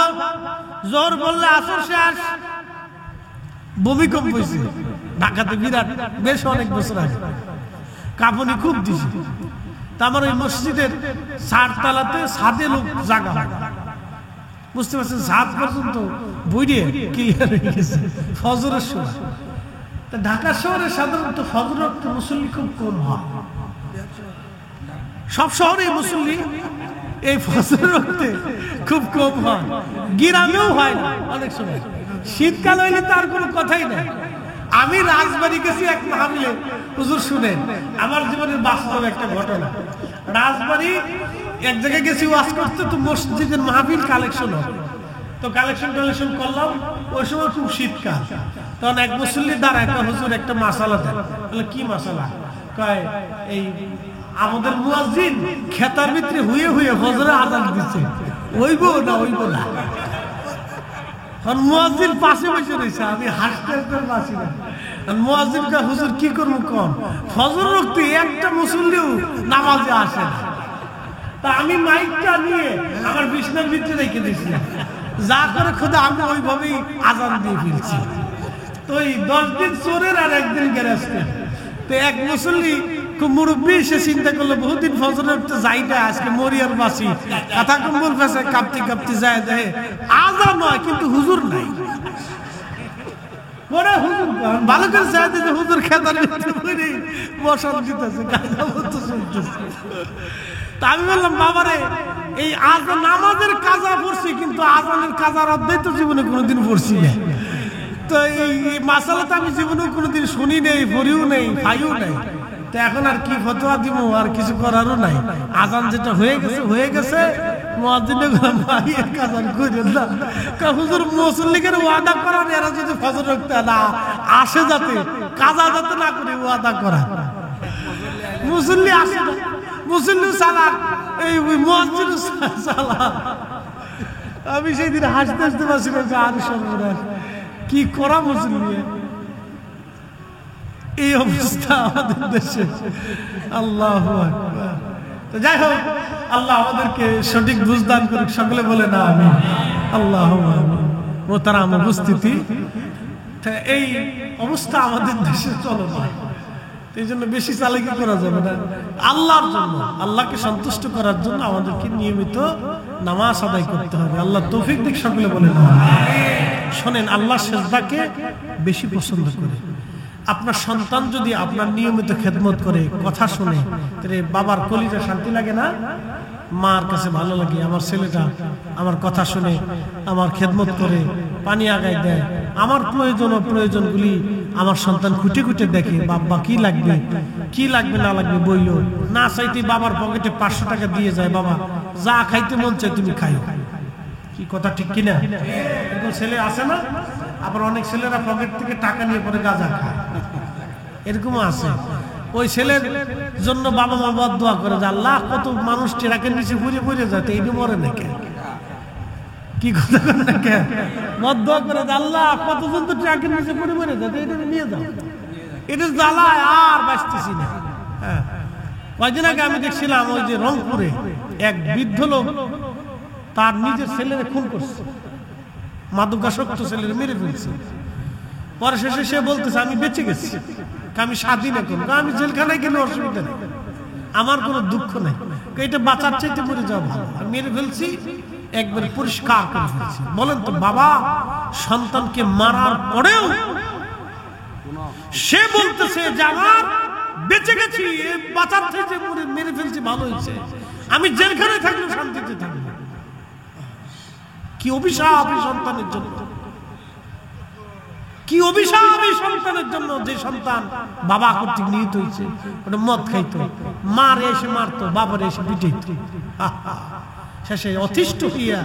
জোর বললে আসর শেষ। ভূমিকম্প হয়েছে ঢাকাতে, বিরাট, বেশ অনেক বছর আগে। কাঁপুনি খুব দিছে। তা আমার ওই মসজিদের চারতলাতে ছাদে লোক জাগা, বুঝতে পারছেন? ছাদ পর্যন্ত বইরে ক্লিয়ার হয়ে গেছে ফজরের সময়। তা ঢাকা শহরে সাধারণত ফজর ওয়াক্তে মুসল্লি খুব কম হয়। সব শহরে মুসল্লি এই ফজরের ওয়াক্তে খুব কম হয়, গ্রামেও হয় না অনেক সময়। শীতকাল হইলে তার কোনো কথাই নাই। আমি রাজবাড়ি গেছি এক মাহফিলে, হুজুর শুনেন আমার জীবনের বাস্তব একটা ঘটনা। রাজবাড়ি এক জায়গায় গেছি ওয়াজ করতে, তো মসজিদের মাহফিল কালেকশন হবে। তো কালেকশন করলাম, ওই সময় খুব শীতকাল। তখন এক মুসল্লি দাঁড়ায়, হুজুর একটা মাসালা দেন। বলে কি মাসালা? কয় এই আমাদের মুয়াজ্জিন খেতার ভিতরে হুয়ে হুয়ে ফজরে আযান দিচ্ছে, ওইব না ওইব না। মুয়াজ্জিন পাশে বসে রয়েছে, আমি হাসতে পারছি না। মুয়াজ্জিন কা হুজুর কি করবো কোন? ফজর ওয়াক্তে একটা মুসল্লিও নামাজে আসে না। তা আমি মাইকটা নিয়ে আমার বিছনার ভিতরে রেখে দিয়েছিলাম, যা করে খোদা আমি ওইভাবেই আযান দিয়ে ফেলছি। তো এই 10 দিন চোরের আর একদিন গেরাস্তের। তো এক মুসল্লি খুব মুরব্বী, সে চিন্তা করলো বহুদিন ফজরের উঠতে যাই না, আজকে মরিয়ার বাসি কথা কম্বল ফেসে কাঁপতে কাঁপতে যায়, দেখে আযান নয় কিন্তু হুজুর নাই। পরে হুজুর ভালো করে চাই যে হুজুর খেতার ভিতরে বসান দিতেছে, কাজা মতো চলতেছে। তা আমি বললাম, বাবারে এই আযান নামাজের কাজা পড়ছি, কিন্তু আযানের কাজার অধ্যায় তো জীবনে কোনোদিন পড়ছি না। তো এই মাসালাটা আমি জীবনে কোনোদিন শুনি নেই, পড়িও নেই, খাইও নেই। তো এখন আর কি ফতোয়া দিব? আর কিছু করারও নাই। আযান যেটা হয়ে গেছে হয়ে গেছে। মুয়াজ্জিনে মাইয়ের কাজান কইরেন না। হুজুর মুসল্লিদের ওয়াদা করার, এরা যদি ফজর রাখতে না আসে, যাতে কাজা যাতে না করে ওয়াদা করা। মুসল্লি আসে না, মুসল্লি সালাক, এই মুয়াজ্জিন সালাক। আমি সেই দিন হাসতে হাসতে পারছি না, আর সর্বনাশ কি করা মুসল্লি। এই অবস্থা আমাদের দেশে। আল্লাহু আকবার। তো যাই হোক, আল্লাহ আমাদেরকে সঠিক বুঝদান করুক। সকলে বলে না আমিন। আল্লাহুম্মা আমিন। মোহতারাম উপস্থিতি, এই অবস্থা আমাদের দেশে চলমান। এই জন্য বেশি চালাকি করা যাবে না। আল্লাহর জন্য, আল্লাহকে সন্তুষ্ট করার জন্য আমাদেরকে নিয়মিত নামাজ আদায় করতে হবে। আল্লাহ তৌফিক দিক। সকলে বলে না আমিন। শোনেন, আল্লাহ সিজদাকে বেশি পছন্দ করে। আপনার সন্তান যদি আপনার নিয়মিত খেদমত করে, কথা শুনে, তাহলে বাবার কলিজা শান্তি লাগে না? মার কাছে ভালো লাগে, আমার ছেলেটা আমার কথা শুনে, আমার খেদমত করে, পানি আগায় দেয়, আমার প্রয়োজনগুলি আমার সন্তান খুঁটে খুঁটে দেখে, বাবা কি লাগবে না লাগবে বইল না চাইতে বাবার পকেটে 500 টাকা দিয়ে যায়, বাবা যা খাইতে মন চায় তুমি খাইও। কি কথা ঠিক কিনা? এরকম ছেলে আছে না? আবার অনেক ছেলেরা পকেট থেকে টাকা নিয়ে পরে গাঁজা খায়, এরকমও আছে। ওই ছেলের জন্য বাবা মা বদদোয়া করে যে আল্লাহ কত মানুষ ট্রাকের নিচে পড়ে যায়, তো এইটা মরে নাকি? কি কথা নাকি? বদদোয়া করে যে আল্লাহ কতজন তো ট্রাকের নিচে পড়ে যায়, এটা নিয়ে যাও, এটা জ্বালায় আর বাঁচতেছি না। হ্যাঁ, কয়দিন আগে আমি দেখছিলাম ওই যে রংপুরে এক বৃদ্ধ লোক তার নিজের ছেলেরে খুন করছে, মাদকাসক্ত ছেলেরে মেরে ফেলছে। পরে শেষে সে বলতেছে আমি বেঁচে গেছি, আমি স্বাধীন এখন, আমি জেলখানায় গেলে অসুবিধা নেই, আমার কোনো দুঃখ নেই, এটা বাঁচার চাইতে মরে যাওয়া ভালো, আমি মেরে ফেলছি, একবার পরিষ্কার করে ফেলছি। বলেন তো বাবা সন্তানকে মারার পরেও সে বলতেছে যে আমার বেঁচে গেছি, বাঁচার চাইতে মেরে ফেলছি, ভালো হয়েছে, আমি জেলখানায় থাকলে শান্তিতে থাকবো। কি অভিশাপ এই সন্তানের জন্য, কি অভিশাপ এই সন্তানের জন্য, যে সন্তান বাবা কর্তৃক নিহিত হয়েছে। ওটা মদ খাইতো, মার এসে মারতো, বাবার এসে পিটাইত, শেষে অতিষ্ঠ হইয়া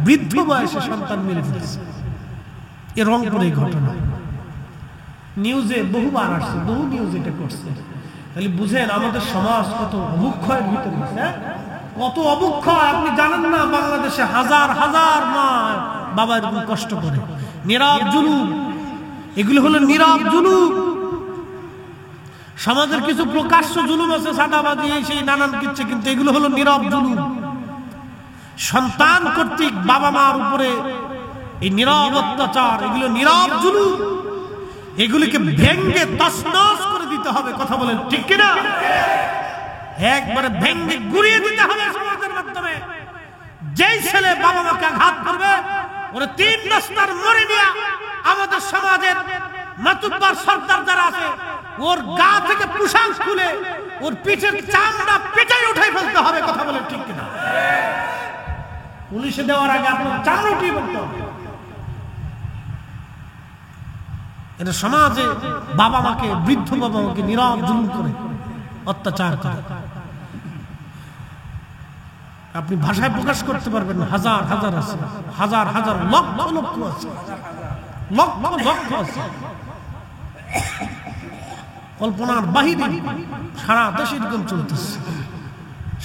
বৃদ্ধ বয়সে সন্তান মেরে ফেলেছে। এ রংপুরে ঘটনা নিউজে বহুবার আসছে, বহু নিউজ এটা করছে। তাহলে বুঝেন আমাদের সমাজ কত অবক্ষয়ের ভিতরে, কত অবক্ষয় আপনি জানেন না। বাংলাদেশে হাজার হাজার মা বাবা এরকম কষ্ট করে, নীরব জুলুম, এগুলো হলো নীরব জুলুম। সমাজের কিছু প্রকাশ্য জুলুম আছে, সাদাবাদী সেই নানান কিছু, কিন্তু এগুলো হলো নীরব জুলুম। সন্তান কর্তৃক বাবা মার উপরে এই নীরব অত্যাচার, এগুলো নীরব জুলুম, এগুলিকে ভেঙ্গে তছনছ করে দিতে হবে। কথা বলেন ঠিক কিনা? একবারে ভেঙ্গে গুড়িয়ে দিতে হবে সমাজের মাধ্যমে। যেই ছেলে বাবা মাকে আঘাত করবে ওরে 3 রাস্তার মরে নিয়ে আমাদের সমাজের মাতুব্বার সরকার যারা আছে ওর গা থেকে পোশাক খুলে ওর পিঠের চামড়া পেটাই উঠাই ফেলতে হবে। কথা বলেন ঠিক কিনা? পুলিশে দেওয়ার আগে আপনার চামড়া উঠিয়ে ফেলতে হবে। এটা সমাজে বাবা মাকে, বৃদ্ধ বাবা মাকে নীরব জুলুম করে অত্যাচার করে, আপনি ভাষায় প্রকাশ করতে পারবেন না। হাজার হাজার আছে, হাজার হাজার লক্ষ লক্ষ আছে, লক্ষ লক্ষ আছে, কল্পনার বাহিরে সারা দেশে এরকম চলতেছে।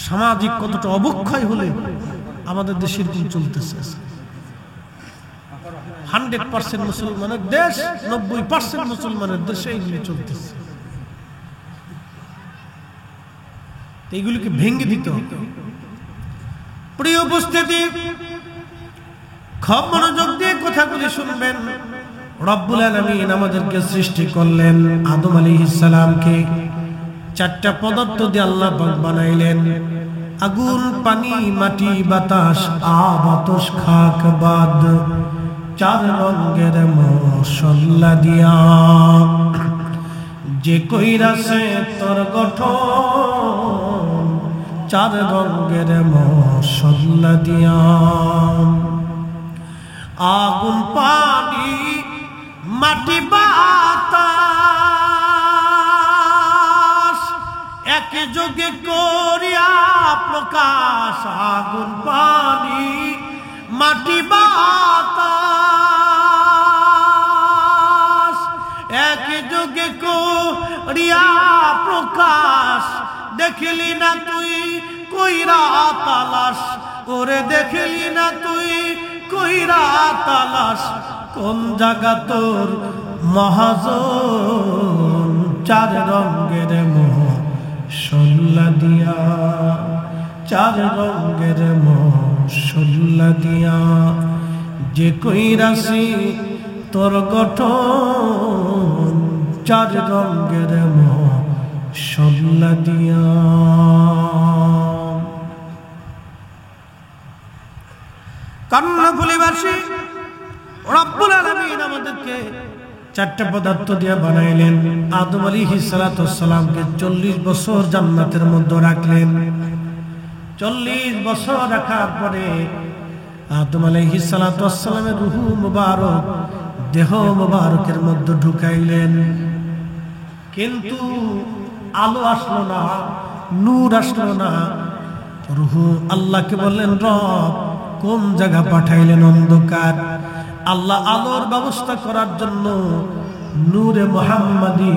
সামাজিক কতটা অবক্ষয় হলে আমাদের দেশে এরকম চলতেছে। 100% মুসলমানের দেশ, 90% মুসলমানের দেশে এইগুলি চলতেছে। এইগুলিকে ভেঙে দিতে হবে। প্রিয় উপস্থিতি, খুব মনোযোগ দিয়ে কথাগুলি শুনবেন। রব্বুল আলামিন আমাদেরকে সৃষ্টি করলেন, আদম আলাইহিস সালামকে 4টা পদার্থ দিয়ে আল্লাহ পাক বানাইলেন, আগুন, পানি, মাটি, বাতাস, আব, আতশ, খাক, বাদ, 4 রঙের মশলা দিয়া যে কইরাছে তোর গঠন, 4 রঙের মশলা দিয়া। আগুন, পানি, মাটি, বাতাস একে যোগে করিয়া প্রকাশ। আগুন, পানি, মাটি, বাতাস একে যোগে করিয়া প্রকাশ। দেখলি না তুই কইরা তালাশ, ওরে দেখলি না তুই কইরা তালাশ, কোন জায়গা তোর মহাজন। 4 রঙের মশলা দিয়া, 4 রঙের মশলা দিয়া যে কইরাছি তোর গঠন, 4 রঙের মশলা দিয়া। কর্ণফুলীবাসী রব্বুল আলামিন আমাদেরকে 4টা পদার্থ দিয়ে বানাইলেন। আদম আলাইহিস সালামকে 40 বছর জান্নাতের মধ্যে রাখলেন। 40 বছর রাখার পরে আদম আলাইহিস সালাতু ওয়াস সালামের রূহ মুবারক দেহ মুবারকের মধ্যে ঢুকাইলেন, কিন্তু আলো আসলো না, নূর আসলো না। রূহ আল্লাহকে বললেন, রব কোন জায়গা পাঠাইলেন অন্ধকার? আল্লাহ আলোর ব্যবস্থা করার জন্য নূরে মুহাম্মাদি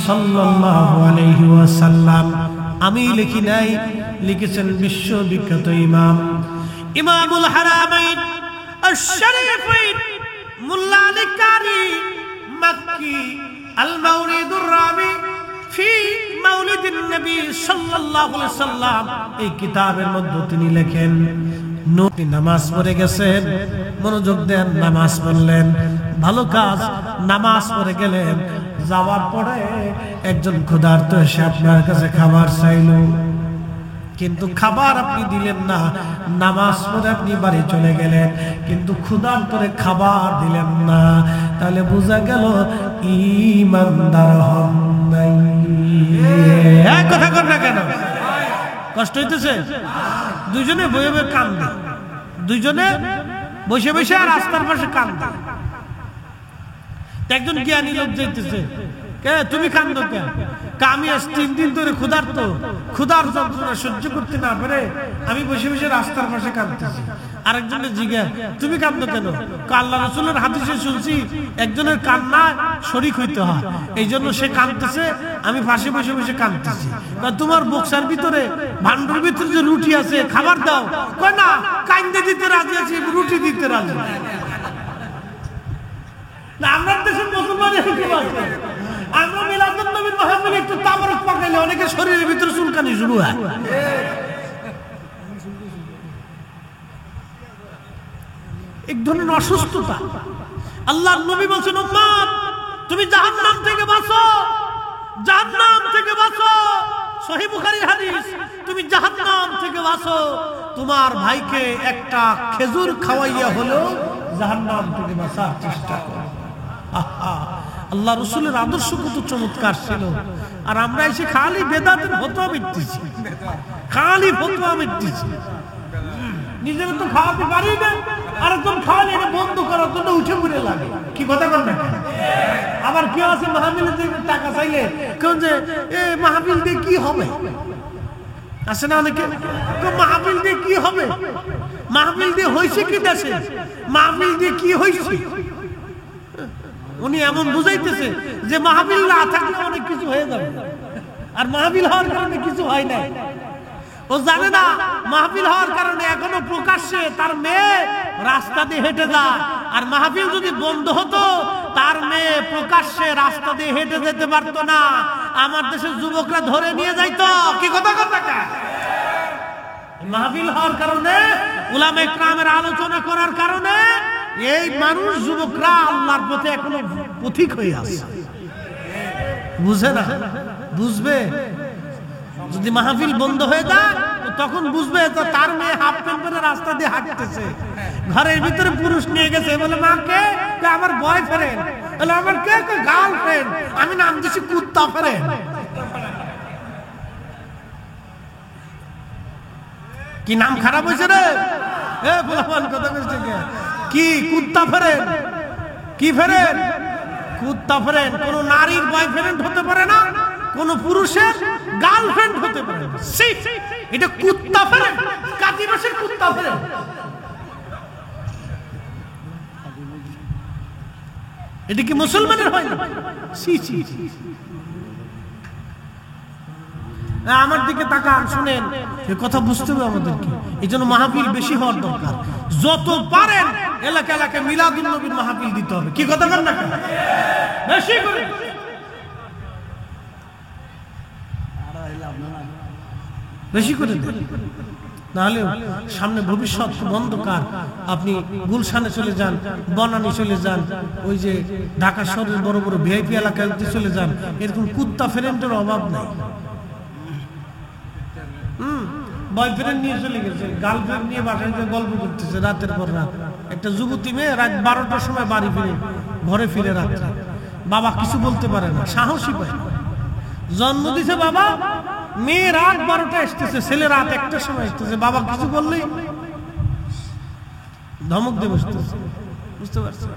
সাল্লাল্লাহু আলাইহি ওয়াসাল্লাম, আমি লিখি নাই, লিখেছেন বিশ্ববিখ্যাত ইমামুল হারামাইন আশ-শরীফাইন মুল্লা আলী কারি মক্কি আল মাউরিদুর রাবি ফি মাউলিদিন নবী সাল্লাল্লাহু আলাইহি ওয়াসাল্লাম, এই কিতাবের মধ্যে তিনি লেখেন, নবী নামাজ পড়ে গেছেন, মনোযোগ দেন, নামাজ পড়লেন, ভালো কাজ, নামাজ পড়ে গেলেন, যাওয়ার পরে একজন ক্ষুধার্ত এসে আপনার কাছে খাবার চাইল, কিন্তু খাবার আপনি দিলেন না। নামাজ পড়ে আপনি বাড়ি চলে গেলেন, কিন্তু ক্ষুধার্তরে খাবার দিলেন না। তাহলে বোঝা গেল ঈমানদার হন নাই। এক কথা কর না কেন? কষ্ট হইতেছে? দুইজনে বয়ে বয়ে কান্দে, দুইজনে বসে বসে আর রাস্তার পাশে কান্দে। একজন জ্ঞানী লোক যাইতেছে, কে তুমি কান্দো কেন? আমি আজ 3 দিন ধরে ক্ষুধার যন্ত্রণা সহ্য করতে না পারে আমি বসে বসে রাস্তার পাশে কাঁদতেছি। আরেকজনের জিজ্ঞাসা, তুমি কাঁদো কেন? আল্লাহ রাসূলের হাদিসে শুনছি একজনের কান্না শরীক হইতে হয়, এই জন্য সে কাঁদতেছে, আমি পাশে বসে বসে কাঁদতেছি। তোমার বক্সার ভিতরে ভান্ডার ভিতরে যে রুটি আছে, খাবার দাও। কয় না, কান্দে দিতে রাজি আছি, রুটি দিতে রাজি না। আমরা দেশে মুসলমানের হুকুম আছে, আমরা মিলাদুন নবীর মাহফিলে একটু তাবারক পাকাইলে অনেকে শরীরের ভিতরে চুলকানি শুরু হয়। এক ধরনের অসুস্থতা। আল্লাহর নবী বলেন, উম্মত তুমি জাহান্নাম থেকে বাঁচো, জাহান্নাম থেকে বাঁচো। সহিহ বুখারীর হাদিস, তুমি জাহান্নাম থেকে বাঁচো, তোমার ভাইকে একটা খেজুর খাওয়াইয়া হলো জাহান্নাম থেকে বাঁচার চেষ্টা করো। আল্লাহ রাসূলের আদর্শ কত চমৎকার ছিল, আর আমরা এসে খালি বেদাতের ফতোয়া দিতেছি, খালি ফতোয়া দিতেছি। নিজেরা তো খাওয়াতে পারি না, আর একদম খাওয়ালে এটা বন্ধ করার জন্য উঠে পড়ে লাগে। কি কথা বল না? আবার কেউ আছে মাহফিলে টাকা চাইলে, কেউ যে মাহফিল দিয়ে কি হবে, আছে না অনেকে, মাহফিল দিয়ে কি হবে? মাহফিল দিয়ে হয়েছে কি দেশে? মাহফিল দিয়ে কি হয়েছে? উনি এমন বুঝাইতেছে যে মাহফিল না থাকলে অনেক কিছু হয়ে যাবে, আর মাহফিল হওয়ার কারণে কিছু হয় না। ও জানে না মাহফিল হওয়ার কারণে এখনো প্রকাশ্যে তার মেয়ে রাস্তা দিয়ে হেঁটে যায়, আর মাহফিল যদি বন্ধ হতো তার মেয়ে প্রকাশ্যে রাস্তা দিয়ে হেঁটে যেতে পারতো না, আমার দেশের যুবকরা ধরে নিয়ে যাইতো। কি কথা কথা? মাহফিল হওয়ার কারণে, উলামা ইকরামের আলোচনা করার কারণে এই মানুষ যুবকরা আল্লাহর পথে এখনো পথিক হয়ে আছে। বুঝে না? বুঝবে যদি মাহফিল বন্ধ হয়ে যায়, তখন বুঝবে তো তার মেয়ে হাফ প্যান্ট পরে রাস্তা দিয়ে হাঁটতেছে, ঘরের ভিতরে পুরুষ নিয়ে গেছে, বলে মা কে? আমার বয়ফ্রেন্ড। বলে আমার কে? গার্লফ্রেন্ড। আমি নাম দিছি কুত্তা ফ্রেন্ড। কি নাম খারাপ হয়েছে রে? কথা বলছে কি? কুত্তা ফ্রেন্ড। কি ফ্রেন্ড? কুত্তা ফ্রেন্ড। কোন নারীর বয়ফ্রেন্ড হতে পারে না, কোন পুরুষের গার্লফ্রেন্ড হতে পারে না। এটা কুত্তা ফ্রেন্ড, কাজী মাসের কুত্তা ফ্রেন্ড। এটা কি মুসলমানের হয় না? আমার দিকে তাকান, শুনেন, এ কথা বুঝতে হবে আমাদেরকে। এই জন্য মাহফিল বেশি হওয়ার দরকার। যত পারেন এলাকা এলাকায় মিলাদুন নবীর মাহফিল দিতে হবে। কি কথা বল না? বেশি করে বেশি করে দেন, নাহলে সামনে ভবিষ্যৎ অন্ধকার। আপনি গুলশানে চলে যান, বনানী চলে যান, ওই যে ঢাকা শহরের বড় বড় ভিআইপি এলাকায় চলে যান, এরকম কুত্তা ফ্রেন্ডের অভাব নাই। বয়ফ্রেন্ড নিয়ে চলে গেছে, গার্লফ্রেন্ড নিয়ে বাসায় গল্প করতেছে রাতের পর রাত। একটা যুবতী মেয়ে রাত 12টার সময় বাড়ি ফিরে, ঘরে ফিরে রাত্রে, বাবা কিছু বলতে পারে না, সাহসী পায়। জন্ম দিছে বাবা, মেয়ে রাত 12টা আসতেছে, ছেলে রাত 1টার সময় আসতেছে, বাবা কিছু বললেই ধমক দিয়ে বসতেছে, বুঝতে পারছেন?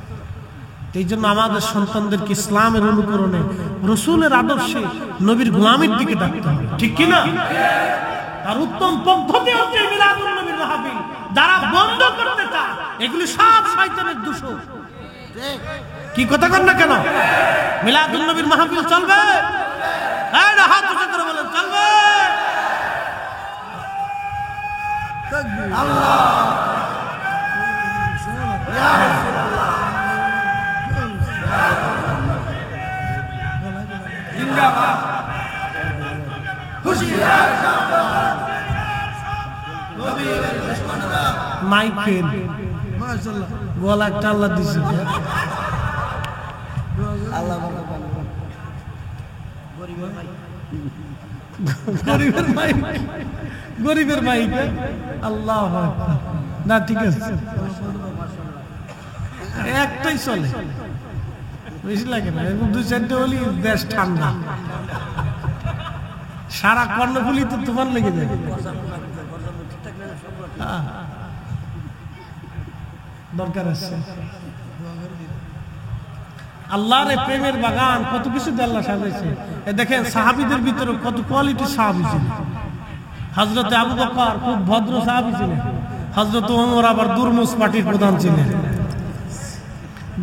এই জন্য আমাদের সন্তানদেরকে ইসলামের অনুকরণে, রসুলের আদর্শে, নবীর গোলামির দিকে ডাকতে হবে, ঠিক কিনা? আর উত্তম পদ্ধতি হচ্ছে মিলাদুন নবীর মাহফিল। যারা বন্ধ করতে চায় এগুলি সব শয়তানের দূষণ। কি কথা কন না কেন? মিলাদুন নবীর মাহফিল চলবে? এই না, হাত উঁচু করে বলেন চলবে। আল্লাহ মাইকেল গলা একটা আল্লাহ দিছে। গরিবের মাইক আল্লাহ না, ঠিক আছে, একটাই চলে, বেশি লাগে না। দুই চারটে হলি দেশ ঠান্ডা, সারা কর্ণফুলি তো তোমার লেগে যায়। দরকার আছে আল্লাহর প্রেমের বাগান, কত কিছু আল্লাহ সাজাইছে। দেখেন সাহাবীদের ভিতরে কত কোয়ালিটি সাহাবী ছিল। হযরতে আবু বকর খুব ভদ্র সাহাবী ছিলেন। হযরতে ওমর আবার দুরমুজ পার্টির প্রধান ছিলেন,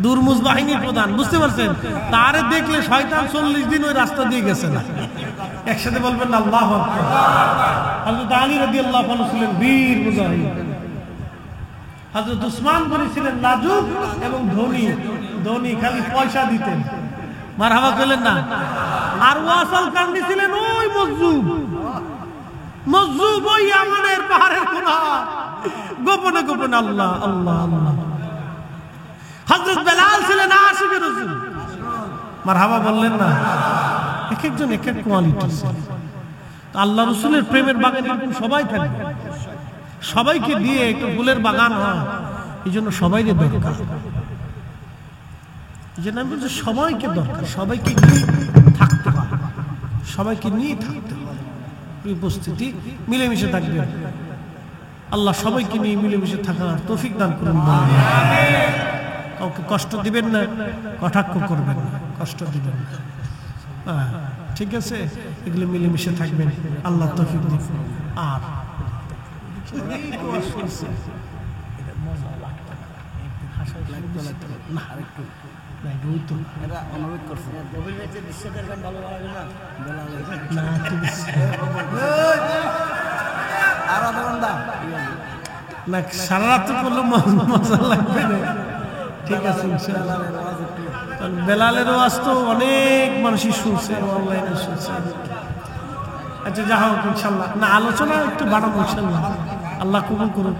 দুরমুজ বাহিনীর প্রধান, বুঝতে পারছেন? তারে দেখলে শয়তান 40 দিন ওই রাস্তা দিয়ে গেছে না। একসাথে বলবেন না আল্লাহু আকবার। হযরত আলী রাদিয়াল্লাহু আনহু ছিলেন বীর মুজাহিদ। হযরত উসমান গনি ছিলেন লাজুক এবং ধনী, খালি পয়সা দিতেন। মারহাবা কইলেন না? আর ওয়াসাল কান্দি ছিলেন ওই মজজুব ওই ইয়ামানের পাহাড়ের কোণা, গোপনে গোপনে আল্লাহ আল্লাহ আল্লাহ। হযরত বেলাল ছিলেন আশিকে রাসূল। মারহাবা বললেন না? এক একজন এক এক কোয়ালিটি। আল্লাহ রাসূলের প্রেমের বাগানে এরকম সবাই থাকবে, সবাইকে দিয়ে একটু ফুলের বাগান হয়। এই জন্য সবাইকে দরকার, এই জন্য আমি বলছি সবাইকে দরকার, সবাইকে নিয়ে থাকতে হয়, সবাইকে নিয়ে থাকতে হয়। উপস্থিতি মিলেমিশে থাকবে। আল্লাহ সবাইকে নিয়ে মিলেমিশে থাকার তৌফিক দান করুন। কাউকে কষ্ট দিবেন না, কটাক্ষ করবেন না, কষ্ট দিবেন না। ঠিক আছে, এগুলো মিলেমিশে থাকবেন, আল্লাহ তৌফিক দিন। আর সারা রাত করলে মজা লাগবে না। ঠিক আছে, বেলালের ওয়াজ তো অনেক মানুষই শুনছে, অনলাইনে শুনছে। আচ্ছা, যা হোক ইনশাল্লাহ, না আলোচনা একটু বাড়াবো ইনশাল্লাহ, আল্লাহ কবুল করুন।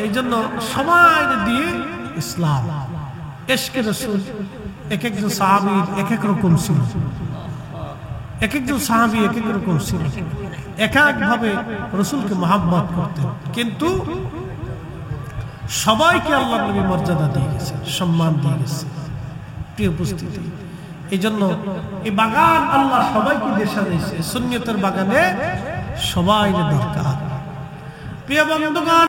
এই জন্য সবাই দিয়ে ইসলাম, ইশকে রাসূল, এক একজন সাহাবীর এক এক রকম ছিল, এক একজন সাহাবী এক এক রকম ছিল, এক একভাবে রাসূলকে মহব্বত করতেন। কিন্তু সবাইকে আল্লাহ নবী মর্যাদা দিয়ে গেছে, সম্মান দিয়ে গেছে। প্রিয় উপস্থিতি, এই জন্য এই বাগান আল্লাহ সবাইকে দেশা দিয়েছে। সুন্নিয়তের বাগানে সবাই দরকার। প্রিয় বন্ধুগণ,